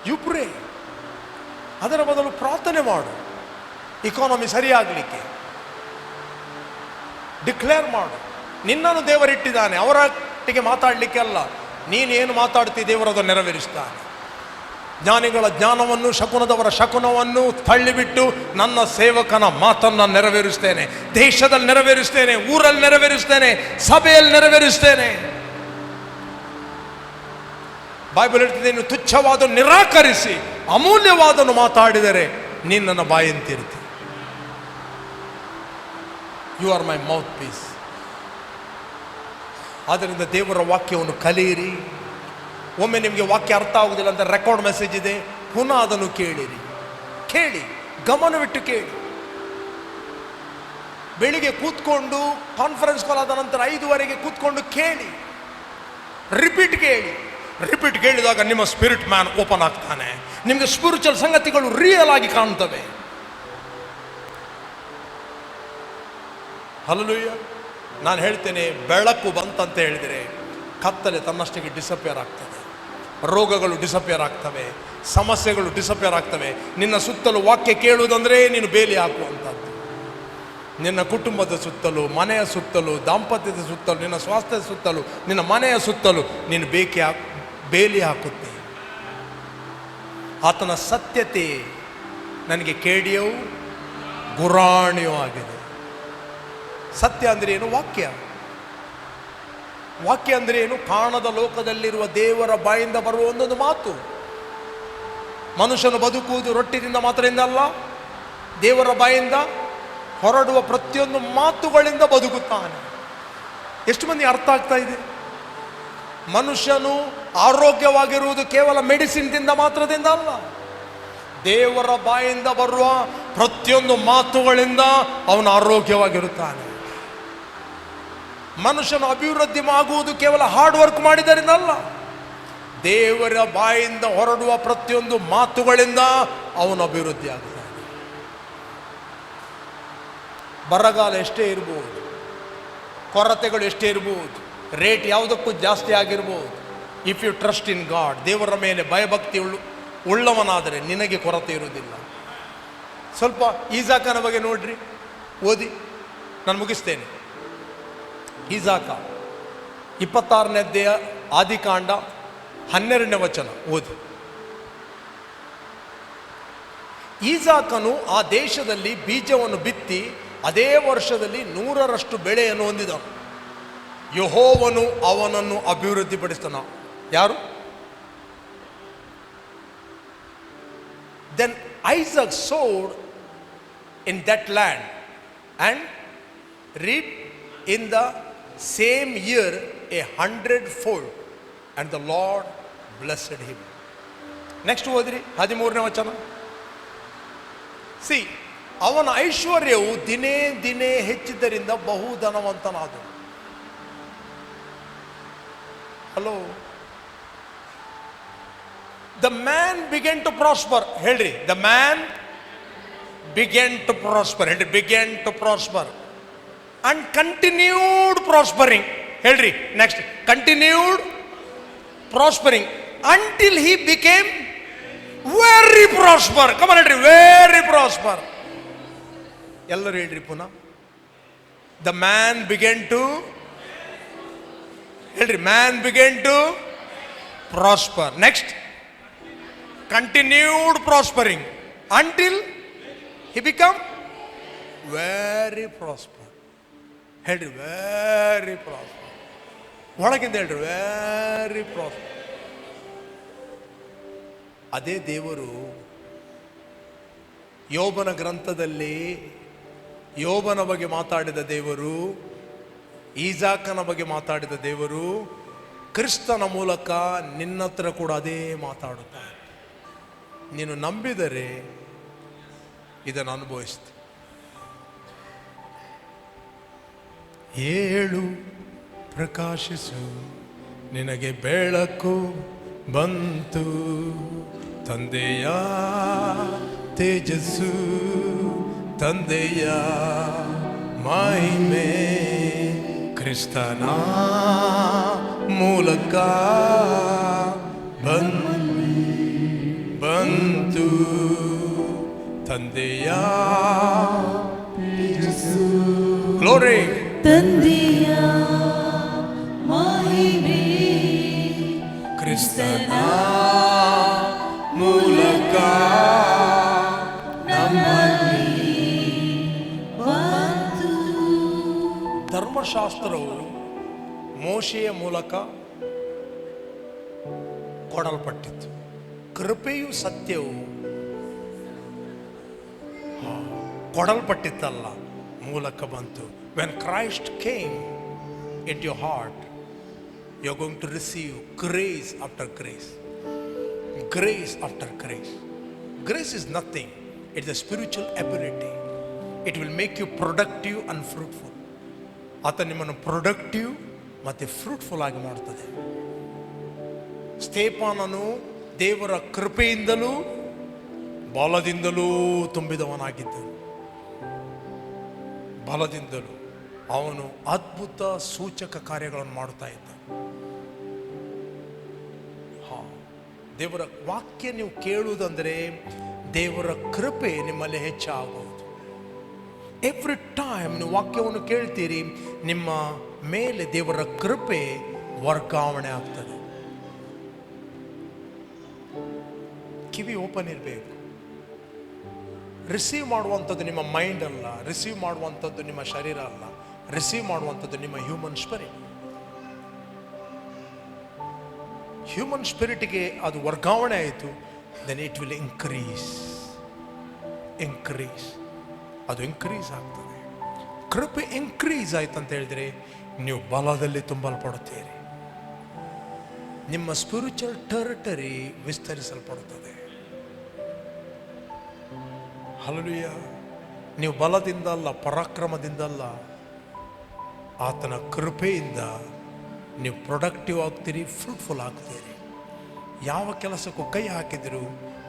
ಯು ಪ್ರೇ, ಅದರ ಬದಲು ಪ್ರಾರ್ಥನೆ ಮಾಡು. ಇಕಾನಮಿ ಸರಿಯಾಗಲಿಕ್ಕೆ ಡಿಕ್ಲೇರ್ ಮಾಡು. ನಿನ್ನನ್ನು ದೇವರಿಟ್ಟಿದ್ದಾನೆ, ಅವರೊಟ್ಟಿಗೆ ಮಾತಾಡಲಿಕ್ಕೆ ಅಲ್ಲ. ನೀನೇನು ಮಾತಾಡ್ತಿ ದೇವರದನ್ನು ನೆರವೇರಿಸ್ತಾನೆ. ಜ್ಞಾನಿಗಳ ಜ್ಞಾನವನ್ನು, ಶಕುನದವರ ಶಕುನವನ್ನು ತಳ್ಳಿಬಿಟ್ಟು ನನ್ನ ಸೇವಕನ ಮಾತನ್ನು ನೆರವೇರಿಸ್ತೇನೆ. ದೇಶದಲ್ಲಿ ನೆರವೇರಿಸ್ತೇನೆ, ಊರಲ್ಲಿ ನೆರವೇರಿಸ್ತೇನೆ, ಸಭೆಯಲ್ಲಿ ನೆರವೇರಿಸ್ತೇನೆ. ಬೈಬಲ್ ಹೇಳ್ತಿದೆ, ನೀನು ತುಚ್ಛವಾದ ನಿರಾಕರಿಸಿ ಅಮೂಲ್ಯವಾದನ್ನು ಮಾತಾಡಿದರೆ ನಿನ್ನ ಬಾಯಂತಿರ್ತಿ. You are my mouth piece. ಆದ್ದರಿಂದ ದೇವರ ವಾಕ್ಯವನ್ನು ಕಲಿಯಿರಿ. ಒಮ್ಮೆ ನಿಮಗೆ ವಾಕ್ಯ ಅರ್ಥ ಆಗುವುದಿಲ್ಲ ಅಂತ ರೆಕಾರ್ಡ್ ಮೆಸೇಜ್ ಇದೆ, ಪುನಃ ಅದನ್ನು ಕೇಳಿರಿ. ಕೇಳಿ, ಗಮನವಿಟ್ಟು ಕೇಳಿ. ಬೆಳಿಗ್ಗೆ ಕೂತ್ಕೊಂಡು ಕಾನ್ಫರೆನ್ಸ್ ಕಾಲ್ ಆದ ನಂತರ 5:30 ಕೂತ್ಕೊಂಡು ಕೇಳಿ, ರಿಪೀಟ್ ಕೇಳಿ. ರಿಪೀಟ್ ಕೇಳಿದಾಗ ನಿಮ್ಮ ಸ್ಪಿರಿಟ್ ಮ್ಯಾನ್ ಓಪನ್ ಆಗ್ತಾನೆ. ನಿಮಗೆ ಸ್ಪಿರಿಚುವಲ್ ಸಂಗತಿಗಳು ರಿಯಲ್ ಆಗಿ ಕಾಣ್ತವೆ. ಹಲ್ಲೆಲೂಯಾ. ನಾನು ಹೇಳ್ತೇನೆ, ಬೆಳಕು ಬಂತಂತ ಹೇಳಿದರೆ ಕತ್ತಲೆ ತನ್ನಷ್ಟಕ್ಕೆ ಡಿಸಪಿಯರ್ ಆಗ್ತದೆ, ರೋಗಗಳು ಡಿಸಪಿಯರ್ ಆಗ್ತವೆ, ಸಮಸ್ಯೆಗಳು ಡಿಸಪಿಯರ್ ಆಗ್ತವೆ. ನಿನ್ನ ಸುತ್ತಲೂ ವಾಕ್ಯ ಕೇಳುವುದಂದ್ರೆ ನೀನು ಬೇಲಿ ಹಾಕುವಂಥದ್ದು. ನಿನ್ನ ಕುಟುಂಬದ ಸುತ್ತಲೂ, ಮನೆಯ ಸುತ್ತಲೂ, ದಾಂಪತ್ಯದ ಸುತ್ತಲೂ, ನಿನ್ನ ಸ್ವಾಸ್ಥ್ಯದ ಸುತ್ತಲೂ, ನಿನ್ನ ಮನೆಯ ಸುತ್ತಲೂ ನೀನು ಬೇಲಿ ಹಾಕುತ್ತೆ. ಆತನ ಸತ್ಯತೆ ನನಗೆ ಕೇಡಿಯೂ ಗುರಾಣಿಯೂ ಆಗಿದೆ. ಸತ್ಯ ಅಂದರೆ ಏನು? ವಾಕ್ಯ. ವಾಕ್ಯ ಅಂದರೆ ಏನು? ಕಾಣದ ಲೋಕದಲ್ಲಿರುವ ದೇವರ ಬಾಯಿಂದ ಬರುವ ಒಂದೊಂದು ಮಾತು. ಮನುಷ್ಯನು ಬದುಕುವುದು ರೊಟ್ಟಿನಿಂದ ಮಾತ್ರದಿಂದ ಅಲ್ಲ, ದೇವರ ಬಾಯಿಂದ ಹೊರಡುವ ಪ್ರತಿಯೊಂದು ಮಾತುಗಳಿಂದ ಬದುಕುತ್ತಾನೆ. ಎಷ್ಟು ಮಂದಿ ಅರ್ಥ ಆಗ್ತಾ ಇದೆ? ಮನುಷ್ಯನು ಆರೋಗ್ಯವಾಗಿರುವುದು ಕೇವಲ ಮೆಡಿಸಿನ್ದಿಂದ ಮಾತ್ರದಿಂದ ಅಲ್ಲ, ದೇವರ ಬಾಯಿಂದ ಬರುವ ಪ್ರತಿಯೊಂದು ಮಾತುಗಳಿಂದ ಅವನು ಆರೋಗ್ಯವಾಗಿರುತ್ತಾನೆ. ಮನುಷ್ಯನು ಅಭಿವೃದ್ಧಿ ಆಗುವುದು ಕೇವಲ ಹಾರ್ಡ್ ವರ್ಕ್ ಮಾಡಿದರಿಂದ ಅಲ್ಲ, ದೇವರ ಬಾಯಿಂದ ಹೊರಡುವ ಪ್ರತಿಯೊಂದು ಮಾತುಗಳಿಂದ ಅವನು ಅಭಿವೃದ್ಧಿ ಆಗುತ್ತಾನೆ. ಬರಗಾಲ ಎಷ್ಟೇ ಇರಬಹುದು, ಕೊರತೆಗಳು ಎಷ್ಟೇ ಇರಬಹುದು, ರೇಟ್ ಯಾವುದಕ್ಕೂ ಜಾಸ್ತಿ ಆಗಿರ್ಬೋದು, if you trust in God, ದೇವರ ಮೇಲೆ ಭಯಭಕ್ತಿ ಉಳ್ಳವನಾದರೆ ನಿನಗೆ ಕೊರತೆ ಇರುವುದಿಲ್ಲ. ಸ್ವಲ್ಪ ಈಸಾಕನ ಬಗ್ಗೆ ನೋಡ್ರಿ, ಓದಿ, ನಾನು ಮುಗಿಸ್ತೇನೆ. ಈಸಾಕ 26ನೇ ಅಧ್ಯಾಯ ಆದಿಕಾಂಡ 12ನೇ ವಚನ ಓದಿ. ಈಸಾಕನು ಆ ದೇಶದಲ್ಲಿ ಬೀಜವನ್ನು ಬಿತ್ತಿ ಅದೇ ವರ್ಷದಲ್ಲಿ 100ರಷ್ಟು ಬೆಳೆಯನ್ನು ಹೊಂದಿದನು. ಯೆಹೋವನು ಅವನನ್ನು ಅಭಿವೃದ್ಧಿಪಡಿಸಿದನು. ಯಾರು? Then Isaac sowed in that land and reaped in the same year 100-fold, and the Lord blessed him. Next ಓದಿರಿ 13ನೇ ವಚನ. ಸಿ, ಅವನ ಐಶ್ವರ್ಯವು ದಿನೇ ದಿನೇ ಹೆಚ್ಚಿದ್ದರಿಂದ ಬಹುಧನವಂತನಾದನು. Hello, the man began to prosper. ಹೇಳ್ರಿ, the man began to prosper. ಹೇಳ್ರಿ, began to prosper and continued prospering. ಹೇಳ್ರಿ, next, continued prospering until he became very prosper. come on, ಹೇಳ್ರಿ, very prosper. ಎಲ್ಲರೂ ಹೇಳ್ರಿ ಪುನಃ. the man began to, ಹೇಳ್ರಿ, man began to prosper. next, continued prospering until he become very prosper. ಹೇಳ್ರಿ, very prosper. ಒಳಗಿಂದ ಹೇಳ್ರಿ, very prosper. ಅದೇ ದೇವರು ಯೋಬನ ಗ್ರಂಥದಲ್ಲಿ ಯೋಬನ ಬಗ್ಗೆ ಮಾತಾಡಿದ ದೇವರು, ಈಸಾಕನ ಬಗ್ಗೆ ಮಾತಾಡಿದ ದೇವರು, ಕ್ರಿಸ್ತನ ಮೂಲಕ ನಿನ್ನತ್ರ ಕೂಡ ಅದೇ ಮಾತಾಡುತ್ತಾರೆ. ನೀನು ನಂಬಿದರೆ ಇದನ್ನು ಅನುಭವಿಸ್ತಿ. ಏಳು ಪ್ರಕಾಶಿಸು, ನಿನಗೆ ಬೆಳಕು ಬಂತು, ತಂದೆಯ ತೇಜಸ್ಸು, ತಂದೆಯ ಮಹಿಮೆ, ಕ್ರಿಸ್ತನ ಮೂಲಕ ಬಂತು, ತಂದೆಯ ಗ್ಲೋರಿ, ತಂದೆಯ ಮಹಿಮೆ, ಕ್ರಿಸ್ತನ ಮೂಲಕ ನಮ್ಮಲ್ಲಿ ಬಂತು. ಧರ್ಮಶಾಸ್ತ್ರವು ಮೋಶೆಯ ಮೂಲಕ ಕೊಡಲ್ಪಟ್ಟಿತ್ತು. ಕೃಪೆಯು ಸತ್ಯವು ಕೊಡಲ್ಪಟ್ಟಿತ್ತಲ್ಲ, ಮೂಲಕ ಬಂತು. when Christ came into your heart, you are going to receive grace after grace, grace after grace. Grace is nothing, it's a spiritual ability. It will make you productive and fruitful. ಆತ ನಿಮ್ಮನ್ನು productive ಮತ್ತು fruitful ಆಗಿ ಮಾಡ್ತದೆ. ಸ್ತೇಫಾನನು ದೇವರ ಕೃಪೆಯಿಂದಲೂ ಬಲದಿಂದಲೂ ತುಂಬಿದವನಾಗಿದ್ದನು. ಬಲದಿಂದಲೂ ಅವನು ಅದ್ಭುತ ಸೂಚಕ ಕಾರ್ಯಗಳನ್ನು ಮಾಡುತ್ತಾ ಇದ್ದ. ದೇವರ ವಾಕ್ಯ ನೀವು ಕೇಳುವುದಂದರೆ ದೇವರ ಕೃಪೆ ನಿಮ್ಮಲ್ಲಿ ಹೆಚ್ಚಾಗುವುದು. ಎವ್ರಿ ಟೈಮ್ ನೀವು ವಾಕ್ಯವನ್ನು ಕೇಳ್ತೀರಿ, ನಿಮ್ಮ ಮೇಲೆ ದೇವರ ಕೃಪೆ ವರ್ಗಾವಣೆ ಆಗ್ತದೆ. ಕಿವಿ ಓಪನ್ ಇರಬೇಕು. ರಿಸೀವ್ ಮಾಡುವಂಥದ್ದು ನಿಮ್ಮ ಮೈಂಡ್ ಅಲ್ಲ, ರಿಸೀವ್ ಮಾಡುವಂಥದ್ದು ನಿಮ್ಮ ಶರೀರ ಅಲ್ಲ, ರಿಸೀವ್ ಮಾಡುವಂಥದ್ದು ನಿಮ್ಮ ಹ್ಯೂಮನ್ ಸ್ಪಿರಿಟ್. ಹ್ಯೂಮನ್ ಸ್ಪಿರಿಟ್ಗೆ ಅದು ವರ್ಗಾವಣೆ ಆಯಿತು, ದೆನ್ ಇಟ್ ವಿಲ್ ಇನ್ಕ್ರೀಸ್. ಅದು ಇನ್ಕ್ರೀಸ್ ಆಗ್ತದೆ. ಕೃಪೆ ಇನ್ಕ್ರೀಸ್ ಆಯ್ತು ಅಂತ ಹೇಳಿದ್ರೆ ನೀವು ಬಲದಲ್ಲಿ ತುಂಬಲ್ಪಡುತ್ತೀರಿ. ನಿಮ್ಮ ಸ್ಪಿರಿಚುವಲ್ ಟೆರಿಟರಿ ವಿಸ್ತರಿಸಲ್ಪಡುತ್ತದೆ. ಹಲ್ಲೆಲೂಯಾ. ನೀವು ಬಲದಿಂದ ಅಲ್ಲ, ಪರಾಕ್ರಮದಿಂದ ಅಲ್ಲ, ಆತನ ಕೃಪೆಯಿಂದ ನೀವು ಪ್ರೊಡಕ್ಟಿವ್ ಆಗ್ತೀರಿ, ಫ್ರೂಟ್ಫುಲ್ ಆಗ್ತೀರಿ. ಯಾವ ಕೆಲಸಕ್ಕೂ ಕೈ ಹಾಕಿದರೂ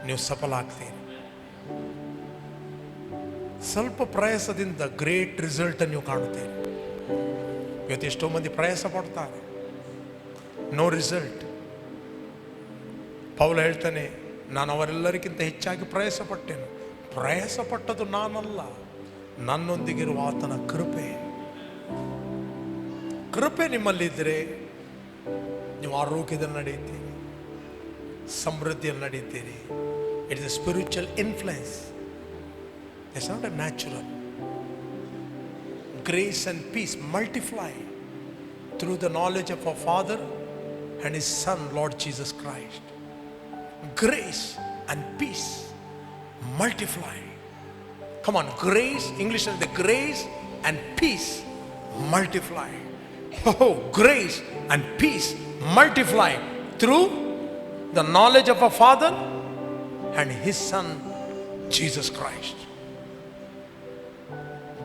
ನೀವು ಸಫಲ ಆಗ್ತೀರಿ. ಸ್ವಲ್ಪ ಪ್ರಯಾಸದಿಂದ ಗ್ರೇಟ್ ರಿಸಲ್ಟ್ ನೀವು ಕಾಣುತ್ತೀರಿ. ಇವತ್ತು ಎಷ್ಟೋ ಮಂದಿ ಪ್ರಯಾಸ ಪಡ್ತಾರೆ, ನೋ ರಿಸಲ್ಟ್. ಪೌಲ ಹೇಳ್ತಾನೆ, ನಾನು ಅವರೆಲ್ಲರಿಗಿಂತ ಹೆಚ್ಚಾಗಿ ಪ್ರಯಾಸ ಪಟ್ಟೆನು. ಪ್ರಯಾಸ ಪಟ್ಟದ್ದು ನಾನಲ್ಲ, ನನ್ನೊಂದಿಗಿರುವ ಆತನ ಕೃಪೆ. ಕೃಪೆ ನಿಮ್ಮಲ್ಲಿದ್ದರೆ ನೀವು ಆರೋಗ್ಯದಲ್ಲಿ ನಡೆಯುತ್ತೀರಿ, ಸಮೃದ್ಧಿಯಲ್ಲಿ ನಡೆಯುತ್ತೀರಿ. It is a spiritual influence, it's not a natural. Grace and peace multiply through the knowledge of our father and his son Lord Jesus Christ. Grace and peace multiply. Come on, grace, English is the grace and peace multiply. Oh, grace and peace multiply through the knowledge of our Father and his son Jesus Christ.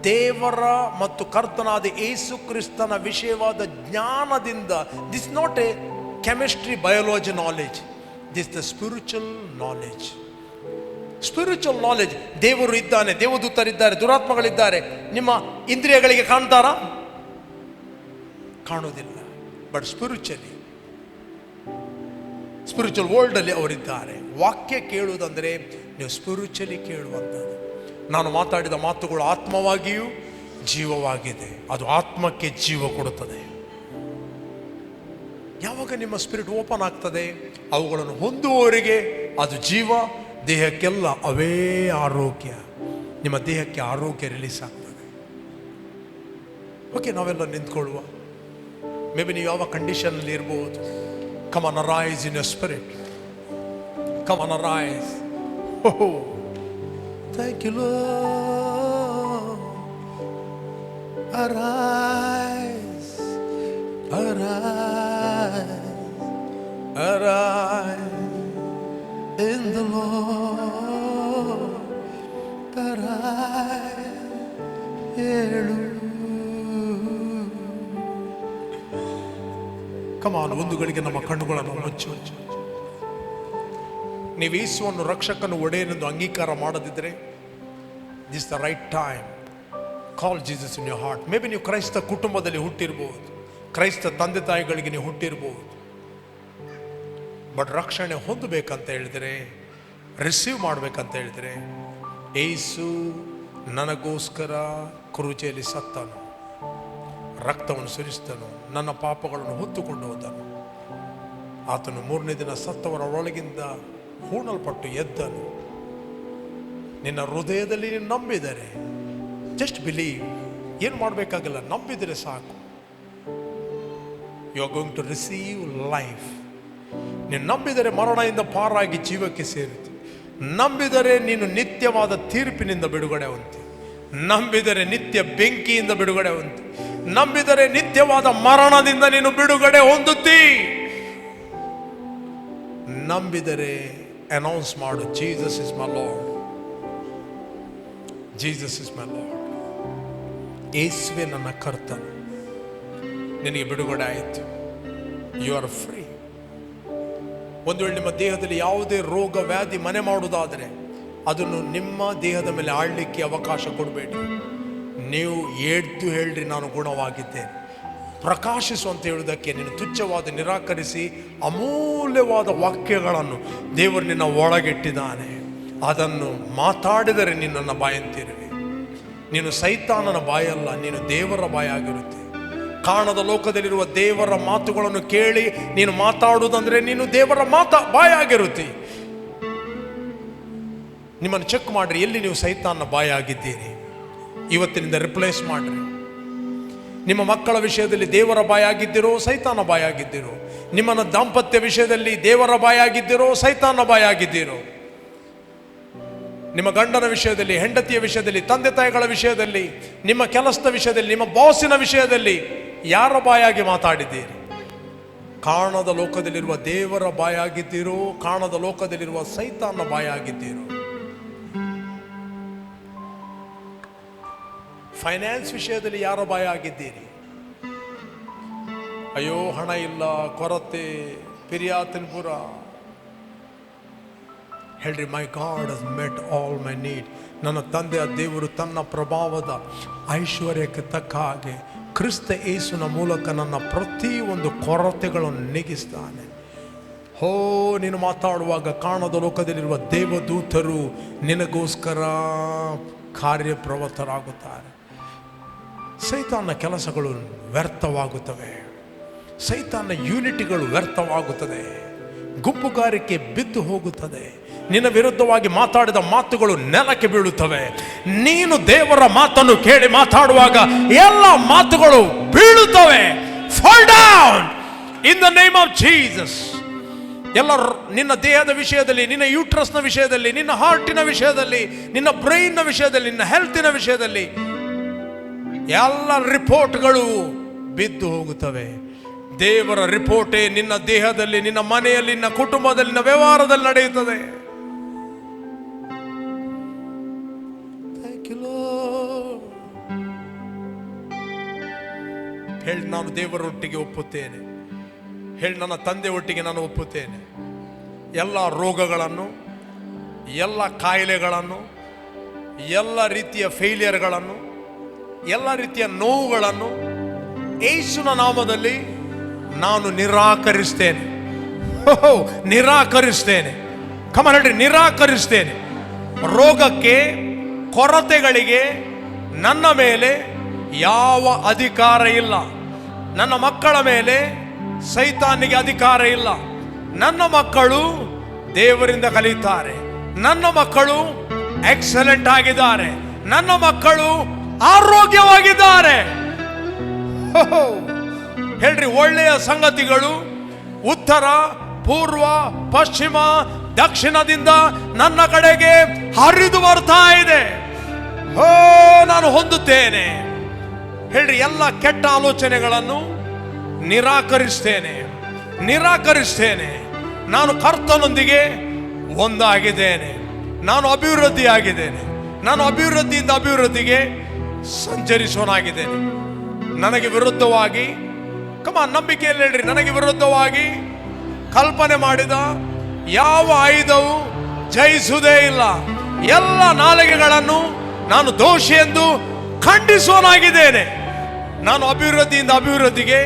ದೇವರ ಮತ್ತು ಕರ್ತನಾದ ಯೇಸು ಕ್ರಿಸ್ತನ ವಿಷಯವಾದ ಜ್ಞಾನದಿಂದ, this not A chemistry biology knowledge, this the spiritual knowledge. Spiritual knowledge. ದೇವರು ಇದ್ದಾನೆ, ದೇವದೂತರಿದ್ದಾರೆ, ದುರಾತ್ಮಗಳಿದ್ದಾರೆ. ನಿಮ್ಮ ಇಂದ್ರಿಯಗಳಿಗೆ ಕಾಣ್ತಾರಾ? ಕಾಣುವುದಿಲ್ಲ. ಬಟ್ ಸ್ಪಿರಿಚುವಲ್ ವರ್ಲ್ಡ್ ಅಲ್ಲಿ ಅವರಿದ್ದಾರೆ. ವಾಕ್ಯ ಕೇಳುವುದಂದರೆ ನೀವು ಸ್ಪಿರಿಚುವಲಿ ಕೇಳುವಂಥದ್ದು. ನಾನು ಮಾತಾಡಿದ ಮಾತುಗಳು ಆತ್ಮವಾಗಿಯೂ ಜೀವವಾಗಿದೆ. ಅದು ಆತ್ಮಕ್ಕೆ ಜೀವ ಕೊಡುತ್ತದೆ. ಯಾವಾಗ ನಿಮ್ಮ ಸ್ಪಿರಿಟ್ ಓಪನ್ ಆಗ್ತದೆ, ಅವುಗಳನ್ನು ಹೊಂದುವವರಿಗೆ ಅದು ಜೀವ, ದೇಹಕ್ಕೆಲ್ಲ ಅವೇ ಆರೋಗ್ಯ. ನಿಮ್ಮ ದೇಹಕ್ಕೆ ಆರೋಗ್ಯ ರಿಲೀಸ್ ಆಗ್ತದೆ. ಓಕೆ, ನಾವೆಲ್ಲ ನಿಂತ್ಕೊಳ್ಳುವ. ಮೇ ಬಿ ನೀವು ಯಾವ ಕಂಡೀಷನಲ್ಲಿ ಇರ್ಬೋದು. Come on, arise in your spirit. Come on, arise. ಓಹೋ, thank you Lord. Arise, arise, arise in the Lord. Arise, ಹೇಳು. Come on, ಒಂದು ಗಳಿಗೆ ನಮ್ಮ ಕಣ್ಣುಗಳನ್ನು ಮುಚ್ಚು. ನೀವು ಯೇಸುವನ್ನು ರಕ್ಷಕನು ಒಡೆಯನೆಂದು ಅಂಗೀಕಾರ ಮಾಡದಿದ್ದರೆ, this the right time. Call Jesus in your heart. May be ನೀವು ಕ್ರೈಸ್ತ ಕುಟುಂಬದಲ್ಲಿ ಹುಟ್ಟಿರ್ಬೋದು, ಕ್ರೈಸ್ತ ತಂದೆ ತಾಯಿಗಳಿಗೆ ನೀವು ಹುಟ್ಟಿರ್ಬೋದು. ಬಟ್ ರಕ್ಷಣೆ ಹೊಂದಬೇಕಂತ ಹೇಳಿದರೆ, ರಿಸೀವ್ ಮಾಡಬೇಕಂತ ಹೇಳಿದರೆ, ಯೇಸು ನನಗೋಸ್ಕರ ಕ್ರೂಜೆಯಲ್ಲಿ ಸತ್ತನು, ರಕ್ತವನ್ನು ಸುರಿಸಿದನು, ನನ್ನ ಪಾಪಗಳನ್ನು ಹೊತ್ತುಕೊಂಡು ಹೋದನು. ಆತನು ಮೂರನೇ ದಿನ ಸತ್ತವರ ಒಳಗಿಂದ ಹೂಣಲ್ಪಟ್ಟು ಎದ್ದನು. ನಿನ್ನ ಹೃದಯದಲ್ಲಿ ನೀನು ನಂಬಿದರೆ, ಜಸ್ಟ್ ಬಿಲೀವ್, ಏನು ಮಾಡಬೇಕಾಗಿಲ್ಲ, ನಂಬಿದರೆ ಸಾಕು. You are going to receive life. ನೀನು ನಂಬಿದರೆ ಮರಣದಿಂದ ಪಾರಾಗಿ ಜೀವಕ್ಕೆ ಸೇರುತ್ತಿ. ನಂಬಿದರೆ ನೀನು ನಿತ್ಯವಾದ ತೀರ್ಪಿನಿಂದ ಬಿಡುಗಡೆ ಹೊಂದಿ. ನಂಬಿದರೆ ನಿತ್ಯ ಬೆಂಕಿಯಿಂದ ಬಿಡುಗಡೆ ಹೊಂದಿ. ನಂಬಿದರೆ ನಿತ್ಯವಾದ ಮರಣದಿಂದ ನೀನು ಬಿಡುಗಡೆ ಹೊಂದುತ್ತಿ. ನಂಬಿದರೆ ಅನೌನ್ಸ್ ಮಾಡು, Jesus is my Lord, Jesus is my Lord. ಯೇಸುವೆ ನನ್ನ ಕರ್ತನು. ನಿನಗೆ ಬಿಡುಗಡೆ ಆಯಿತು. You are free. ಒಂದು ವೇಳೆ ನಿಮ್ಮ ದೇಹದಲ್ಲಿ ಯಾವುದೇ ರೋಗ ವ್ಯಾಧಿ ಮನೆ ಮಾಡುವುದಾದರೆ ಅದನ್ನು ನಿಮ್ಮ ದೇಹದ ಮೇಲೆ ಆಳಲಿಕ್ಕೆ ಅವಕಾಶ ಕೊಡಬೇಡಿ. ನೀವು ಎದ್ದು ಹೇಳ್ರಿ, ನಾನು ಗುಣವಾಗಿದ್ದೇನೆ. ಪ್ರಕಾಶಿಸು ಅಂತ ಹೇಳುವುದಕ್ಕೆ ನೀನು ತುಚ್ಛವಾದ ನಿರಾಕರಿಸಿ ಅಮೂಲ್ಯವಾದ ವಾಕ್ಯಗಳನ್ನು ದೇವರು ನಿನ್ನ ಒಳಗಿಟ್ಟಿದ್ದಾನೆ. ಅದನ್ನು ಮಾತಾಡಿದರೆ ನಿನ್ನನ್ನು ಬಾಯಂತಿರುವೆ. ನೀನು ಸೈತಾನನ ಬಾಯಲ್ಲ, ನೀನು ದೇವರ ಬಾಯಾಗಿರುತ್ತೆ. ಕಾಣದ ಲೋಕದಲ್ಲಿರುವ ದೇವರ ಮಾತುಗಳನ್ನು ಕೇಳಿ ನೀನು ಮಾತಾಡುವುದಂದ್ರೆ ನೀನು ದೇವರ ಬಾಯಾಗಿರುತ್ತಿ. ನಿಮ್ಮನ್ನು ಚೆಕ್ ಮಾಡ್ರಿ, ಎಲ್ಲಿ ನೀವು ಸೈತಾನ್ನ ಬಾಯಾಗಿದ್ದೀರಿ. ಇವತ್ತಿನಿಂದ ರಿಪ್ಲೇಸ್ ಮಾಡ್ರಿ. ನಿಮ್ಮ ಮಕ್ಕಳ ವಿಷಯದಲ್ಲಿ ದೇವರ ಬಾಯಾಗಿದ್ದೀರೋ ಸೈತಾನ ಬಾಯಾಗಿದ್ದೀರೋ? ನಿಮ್ಮನ್ನ ದಾಂಪತ್ಯ ವಿಷಯದಲ್ಲಿ ದೇವರ ಬಾಯಾಗಿದ್ದೀರೋ ಸೈತಾನ ಬಾಯಾಗಿದ್ದೀರೋ? ನಿಮ್ಮ ಗಂಡನ ವಿಷಯದಲ್ಲಿ, ಹೆಂಡತಿಯ ವಿಷಯದಲ್ಲಿ, ತಂದೆ ತಾಯಿಗಳ ವಿಷಯದಲ್ಲಿ, ನಿಮ್ಮ ಕೆಲಸದ ವಿಷಯದಲ್ಲಿ, ನಿಮ್ಮ ಬಾಸಿನ ವಿಷಯದಲ್ಲಿ ಯಾರ ಬಾಯಾಗಿ ಮಾತಾಡಿದ್ದೀರಿ? ಕಾಣದ ಲೋಕದಲ್ಲಿರುವ ದೇವರ ಬಾಯಾಗಿದ್ದೀರೋ ಕಾಣದ ಲೋಕದಲ್ಲಿರುವ ಸೈತಾನ ಬಾಯಾಗಿದ್ದೀರೋ? ಫೈನಾನ್ಸ್ ವಿಷಯದಲ್ಲಿ ಯಾರ ಬಾಯಾಗಿದ್ದೀರಿ? ಅಯ್ಯೋ ಹಣ ಇಲ್ಲ, ಕೊರತೆ, ಪಿರಿಯಾತನ್ಪುರ. ಹೇಳ್ರಿ, ಮೈ God has met all my need. ನನ್ನ ತಂದೆಯ ದೇವರು ತನ್ನ ಪ್ರಭಾವದ ಐಶ್ವರ್ಯಕ್ಕೆ ತಕ್ಕ ಹಾಗೆ ಕ್ರಿಸ್ತ ಯೇಸುವಿನ ಮೂಲಕ ನನ್ನ ಪ್ರತಿಯೊಂದು ಕೊರತೆಗಳನ್ನು ನೀಗಿಸ್ತಾನೆ. ಹೋ, ನೀನು ಮಾತಾಡುವಾಗ ಕಾಣದ ಲೋಕದಲ್ಲಿರುವ ದೇವದೂತರು ನಿನಗೋಸ್ಕರ ಕಾರ್ಯಪ್ರವೃತ್ತರಾಗುತ್ತಾರೆ. ಸೈತಾನ ಕೆಲಸಗಳು ವ್ಯರ್ಥವಾಗುತ್ತವೆ, ಸೈತಾನ ಯೂನಿಟಿಗಳು ವ್ಯರ್ಥವಾಗುತ್ತದೆ, ಗುಂಪುಗಾರಿಕೆ ಬಿದ್ದು ಹೋಗುತ್ತದೆ, ನಿನ್ನ ವಿರುದ್ಧವಾಗಿ ಮಾತಾಡಿದ ಮಾತುಗಳು ನೆಲಕ್ಕೆ ಬೀಳುತ್ತವೆ. ನೀನು ದೇವರ ಮಾತನ್ನು ಕೇಳಿ ಮಾತಾಡುವಾಗ ಎಲ್ಲ ಮಾತುಗಳು ಬೀಳುತ್ತವೆ. Fall down in the name of Jesus. ಎಲ್ಲ ನಿನ್ನ ದೇಹದ ವಿಷಯದಲ್ಲಿ, ನಿನ್ನ ಯೂಟ್ರಸ್ನ ವಿಷಯದಲ್ಲಿ, ನಿನ್ನ ಹಾರ್ಟಿನ ವಿಷಯದಲ್ಲಿ, ನಿನ್ನ ಬ್ರೈನ್ನ ವಿಷಯದಲ್ಲಿ, ನಿನ್ನ ಹೆಲ್ತಿನ ವಿಷಯದಲ್ಲಿ ಎಲ್ಲ ರಿಪೋರ್ಟ್ಗಳು ಬಿದ್ದು ಹೋಗುತ್ತವೆ. ದೇವರ ರಿಪೋರ್ಟೇ ನಿನ್ನ ದೇಹದಲ್ಲಿ, ನಿನ್ನ ಮನೆಯಲ್ಲಿ, ನಿನ್ನ ಕುಟುಂಬದಲ್ಲಿ, ನಿನ್ನ ವ್ಯವಹಾರದಲ್ಲಿ ನಡೆಯುತ್ತದೆ. ಹೇಳಿ, ನಾನು ದೇವರೊಟ್ಟಿಗೆ ಒಪ್ಪುತ್ತೇನೆ. ಹೇಳಿ, ನನ್ನ ತಂದೆ ಒಟ್ಟಿಗೆ ನಾನು ಒಪ್ಪುತ್ತೇನೆ. ಎಲ್ಲ ರೋಗಗಳನ್ನು, ಎಲ್ಲ ಕಾಯಿಲೆಗಳನ್ನು, ಎಲ್ಲ ರೀತಿಯ ಫೇಲಿಯರ್ಗಳನ್ನು, ಎಲ್ಲ ರೀತಿಯ ನೋವುಗಳನ್ನು ಯೇಸುವಿನ ನಾಮದಲ್ಲಿ ನಾನು ನಿರಾಕರಿಸ್ತೇನೆ. ನಿರಾಕರಿಸ್ತೇನೆ. ಕಮಾನ್ ಹೇಳ್ರಿ, ನಿರಾಕರಿಸ್ತೇನೆ. ರೋಗಕ್ಕೆ, ಕೊರತೆಗಳಿಗೆ ನನ್ನ ಮೇಲೆ ಯಾವ ಅಧಿಕಾರ ಇಲ್ಲ. ನನ್ನ ಮಕ್ಕಳ ಮೇಲೆ ಸೈತಾನಿಗೆ ಅಧಿಕಾರ ಇಲ್ಲ. ನನ್ನ ಮಕ್ಕಳು ದೇವರಿಂದ ಕಲಿತಾರೆ. ನನ್ನ ಮಕ್ಕಳು ಎಕ್ಸಲೆಂಟ್ ಆಗಿದ್ದಾರೆ. ನನ್ನ ಮಕ್ಕಳು ಆರೋಗ್ಯವಾಗಿದ್ದಾರೆ. ಹೇಳ್ರಿ, ಒಳ್ಳೆಯ ಸಂಗತಿಗಳು ಉತ್ತರ, ಪೂರ್ವ, ಪಶ್ಚಿಮ, ದಕ್ಷಿಣದಿಂದ ನನ್ನ ಕಡೆಗೆ ಹರಿದು ಬರ್ತಾ ಇದೆ. ನಾನು ಹೊಂದುತ್ತೇನೆ. ಹೇಳ್ರಿ, ಎಲ್ಲ ಕೆಟ್ಟ ಆಲೋಚನೆಗಳನ್ನು ನಿರಾಕರಿಸ್ತೇನೆ. ನಿರಾಕರಿಸ್ತೇನೆ. ನಾನು ಕರ್ತನೊಂದಿಗೆ ಒಂದಾಗಿದ್ದೇನೆ. ನಾನು ಅಭಿವೃದ್ಧಿಯಾಗಿದ್ದೇನೆ. ನಾನು ಅಭಿವೃದ್ಧಿಯಿಂದ ಅಭಿವೃದ್ಧಿಗೆ ಸಂಚರಿಸೋನಾಗಿದ್ದೇನೆ. ನನಗೆ ವಿರುದ್ಧವಾಗಿ, ನಂಬಿಕೆಯಲ್ಲಿ ಹೇಳ್ರಿ, ನನಗೆ ವಿರುದ್ಧವಾಗಿ ಕಲ್ಪನೆ ಮಾಡಿದ ಯಾವ ಆಯುಧವು ಜಯಿಸುವುದೇ ಇಲ್ಲ. ಎಲ್ಲ ನಾಲಿಗೆಗಳನ್ನು ನಾನು ದೋಷಿ ಎಂದು ಖಂಡಿಸೋನಾಗಿದ್ದೇನೆ. ನಾನು ಅಭಿವೃದ್ಧಿಯಿಂದ ಅಭಿವೃದ್ಧಿಗೆ,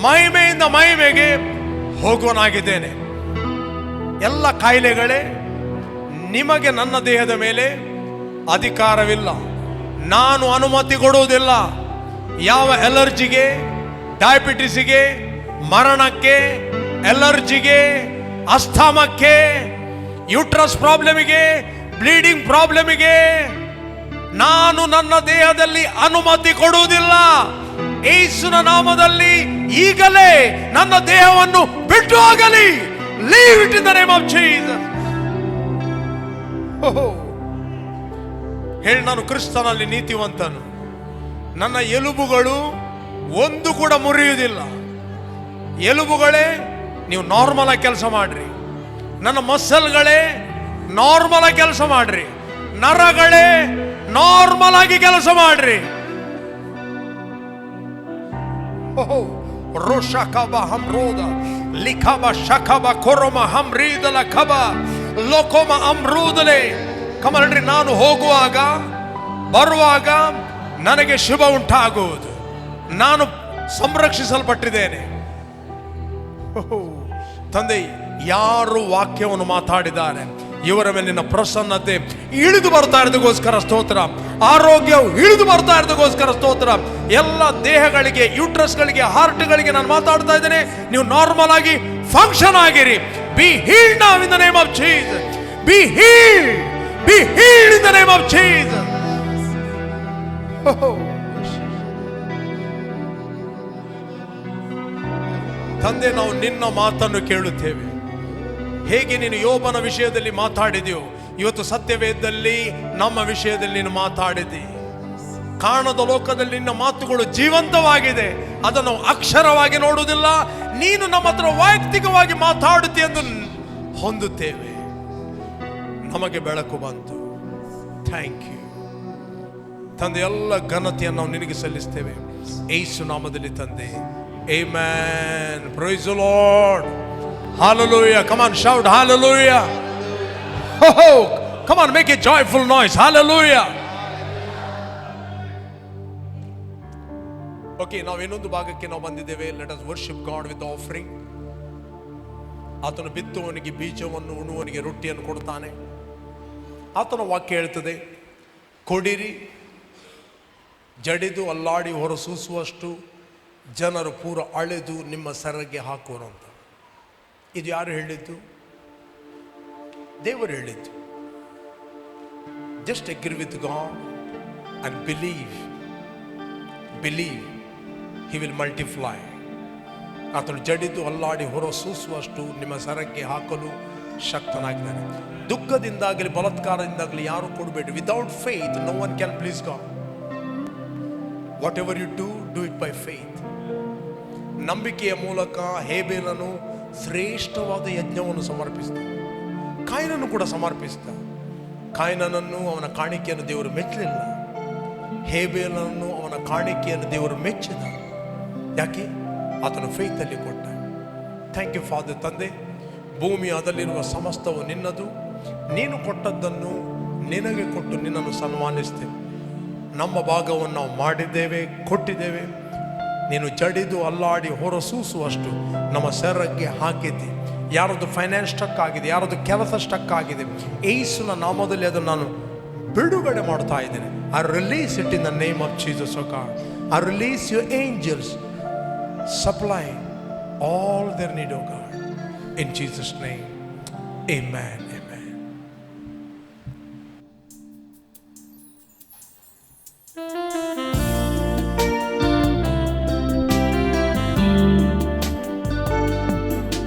ಮಹಿಮೆಯಿಂದ ಮಹಿಮೆಗೆ ಹೋಗೋನಾಗಿದ್ದೇನೆ. ಎಲ್ಲ ಕಾಯಿಲೆಗಳೇ, ನಿಮಗೆ ನನ್ನ ದೇಹದ ಮೇಲೆ ಅಧಿಕಾರವಿಲ್ಲ. ನಾನು ಅನುಮತಿ ಕೊಡುವುದಿಲ್ಲ. ಯಾವ ಎಲರ್ಜಿಗೆ, ಡಯಾಬಿಟಿಸಿಗೆ, ಮರಣಕ್ಕೆ, ಎಲರ್ಜಿಗೆ, ಅಸ್ಥಮಕ್ಕೆ, ಯೂಟ್ರಸ್ ಪ್ರಾಬ್ಲಮಿಗೆ, ಬ್ಲೀಡಿಂಗ್ ಪ್ರಾಬ್ಲಮಿಗೆ ನಾನು ನನ್ನ ದೇಹದಲ್ಲಿ ಅನುಮತಿ ಕೊಡುವುದಿಲ್ಲ. ಯೇಸುವಿನ ನಾಮದಲ್ಲಿ ಈಗಲೇ ನನ್ನ ದೇಹವನ್ನು ಬಿಟ್ಟು ಹೋಗಲಿ. Leave it in the name of Jesus. ಹೇಳಿ, ನಾನು ಕ್ರಿಸ್ತನಲ್ಲಿ ನೀತಿವಂತನು. ನನ್ನ ಎಲುಬುಗಳು ಒಂದು ಕೂಡ ಮುರಿಯುವುದಿಲ್ಲ. ಎಲುಬುಗಳೇ, ನೀವು ನಾರ್ಮಲ್ ಆಗಿ ಕೆಲಸ ಮಾಡ್ರಿ. ನನ್ನ ಮಸಲ್ಗಳೇ ನಾರ್ಮಲ್ ಆಗಿ ಕೆಲಸ ಮಾಡ್ರಿ. ನರಗಳೇ ನಾರ್ಮಲ್ ಆಗಿ ಕೆಲಸ ಮಾಡ್ರಿ. ರೋಷಕಬ ಹಮ್ರೋದ ಲಿಖಬ ಶಖಬ ಕೊರಮ ಹಮ್ರೀದಲ ಖಬ ಲೋಕೋಮ ಅಮ್ರೂದಲೆ. ಕಮಲ್ರಿ, ನಾನು ಹೋಗುವಾಗ ಬರುವಾಗ ನನಗೆ ಶುಭ ಉಂಟಾಗುವುದು. ನಾನು ಸಂರಕ್ಷಿಸಲ್ಪಟ್ಟಿದ್ದೇನೆ. ತಂದೆ, ಯಾರು ವಾಕ್ಯವನ್ನು ಮಾತಾಡಿದ್ದಾರೆ ಇವರ ಮೇಲಿನ ಪ್ರಸನ್ನತೆ ಇಳಿದು ಬರ್ತಾ ಇರೋದಕ್ಕೋಸ್ಕರ ಸ್ತೋತ್ರ. ಆರೋಗ್ಯವು ಇಳಿದು ಬರ್ತಾ ಇರೋದಕ್ಕೋಸ್ಕರ ಸ್ತೋತ್ರ. ಎಲ್ಲ ದೇಹಗಳಿಗೆ, ಯೂಟ್ರಸ್ಗಳಿಗೆ, ಹಾರ್ಟ್ಗಳಿಗೆ ನಾನು ಮಾತಾಡ್ತಾ ಇದ್ದೇನೆ. ನೀವು ನಾರ್ಮಲ್ ಆಗಿ ಫಂಕ್ಷನ್ ಆಗಿರಿ. B healed now in the name of Jesus. B healed Be healed in the name of Jesus. Oh. ತಂದೆ, ನಾವು ನಿನ್ನ ಮಾತನ್ನು ಕೇಳುತ್ತೇವೆ. ಹೇಗೆ ನೀನು ಯೋಬನ ವಿಷಯದಲ್ಲಿ ಮಾತಾಡಿದೆಯೋ, ಇವತ್ತು ಸತ್ಯವೇದದಲ್ಲಿ ನಮ್ಮ ವಿಷಯದಲ್ಲಿ ನೀನು ಮಾತಾಡಿದಿ. ಕಾಣದ ಲೋಕದಲ್ಲಿ ನಿನ್ನ ಮಾತುಗಳು ಜೀವಂತವಾಗಿದೆ. ಅದನ್ನು ಅಕ್ಷರವಾಗಿ ನೋಡುವುದಿಲ್ಲ, ನೀನು ನಮ್ಮ ಹತ್ರ ವೈಯಕ್ತಿಕವಾಗಿ ಮಾತಾಡುತ್ತಿ ಎಂದು ಹೊಂದುತ್ತೇವೆ. ನಮಗೆ ಬೆಳಕು ಬಂತು. ಥ್ಯಾಂಕ್ ಯು ತಂದೆ. ಎಲ್ಲ ಘನತೆಯನ್ನು ನಾವು ನಿನಗೆ ಸಲ್ಲಿಸ್ತೇವೆ ಯೇಸು ನಾಮದಲ್ಲಿ ತಂದೆ. Amen. Praise the Lord. Hallelujah. Come on, shout hallelujah. Oh, come on, make a joyful noise. Hallelujah. Okay, ನಾವು ಇನ್ನೊಂದು ಭಾಗಕ್ಕೆ ನಾವು ಬಂದಿದ್ದೇವೆ. Let us worship God with the offering. ಆತನು ಬಿತ್ತುವವನಿಗೆ ಬೀಜವನ್ನು, ಉಣ್ಣುವವನಿಗೆ ರೊಟ್ಟಿಯನ್ನು ಕೊಡ್ತಾನೆ. ಆತನ ವಾಕ್ಯ ಹೇಳ್ತದೆ, ಕೊಡಿರಿ, ಜಡಿದು ಅಲ್ಲಾಡಿ ಹೊರಸೂಸುವಷ್ಟು ಜನರು ಪೂರ ಅಳೆದು ನಿಮ್ಮ ಸೆರಗೆ ಹಾಕುವರು ಅಂತ. ಇದು ಯಾರು ಹೇಳಿದ್ದು? ದೇವರು ಹೇಳಿದ್ದು. Just agri with god and believe. He will multiply. ಆತನು ಜಡಿದು ಅಲ್ಲಾಡಿ ಹೊರಸೂಸುವಷ್ಟು ನಿಮ್ಮ ಸೆರಗೆ ಹಾಕಲು ಶಕ್ತನಾಗಿದ್ದಾನೆ. ದುಃಖದಿಂದಾಗಲಿ ಬಲಾತ್ಕಾರದಿಂದಾಗಲಿ ಯಾರು ಕೊಡಬೇಡಿ. Without faith no one can please God. Whatever you do it by faith. ನಂಬಿಕೆಯ ಮೂಲಕ ಹೇಬೇಲನು ಶ್ರೇಷ್ಠವಾದ ಯಜ್ಞವನ್ನು ಸಮರ್ಪಿಸಿದ. ಕಾಯಿನನ್ನು ಕೂಡ ಸಮರ್ಪಿಸಿದ. ಕಾಯಿನನನ್ನು, ಅವನ ಕಾಣಿಕೆಯನ್ನು ದೇವರು ಮೆಚ್ಚಲಿಲ್ಲ. ಹೇಬೇಲನನ್ನು, ಅವನ ಕಾಣಿಕೆಯನ್ನು ದೇವರು ಮೆಚ್ಚಿದ. ಯಾಕೆ? ಆತನ ಫೇತಲ್ಲಿ ಕೊಟ್ಟ. Thank you father. ತಂದೆ, ಭೂಮಿ ಅದರಲ್ಲಿರುವ ಸಮಸ್ತವು ನಿನ್ನದು. ನೀನು ಕೊಟ್ಟದ್ದನ್ನು ನಿನಗೆ ಕೊಟ್ಟು ನಿನ್ನನ್ನು ಸನ್ಮಾನಿಸ್ತೇವೆ. ನಮ್ಮ ಭಾಗವನ್ನು ನಾವು ಮಾಡಿದ್ದೇವೆ, ಕೊಟ್ಟಿದ್ದೇವೆ. ನೀನು ಜಡಿದು ಅಲ್ಲಾಡಿ ಹೊರಸೂಸುವಷ್ಟು ನಮ್ಮ ಸೆರಗ್ಗೆ ಹಾಕಿದ್ದೆ. ಯಾರದು ಫೈನಾನ್ಸ್ ಸ್ಟಕ್ ಆಗಿದೆ, ಯಾರದು ಕೆಲಸ ಸ್ಟಕ್ ಆಗಿದೆ, ಯೇಸುವಿನ ನಾಮದಲ್ಲಿ ಅದನ್ನು ನಾನು ಬಿಡುಗಡೆ ಮಾಡ್ತಾ ಇದ್ದೇನೆ. I release it in the name of Jesus. O God, I release your angels supply all their need, oh God, in Jesus' name. Amen.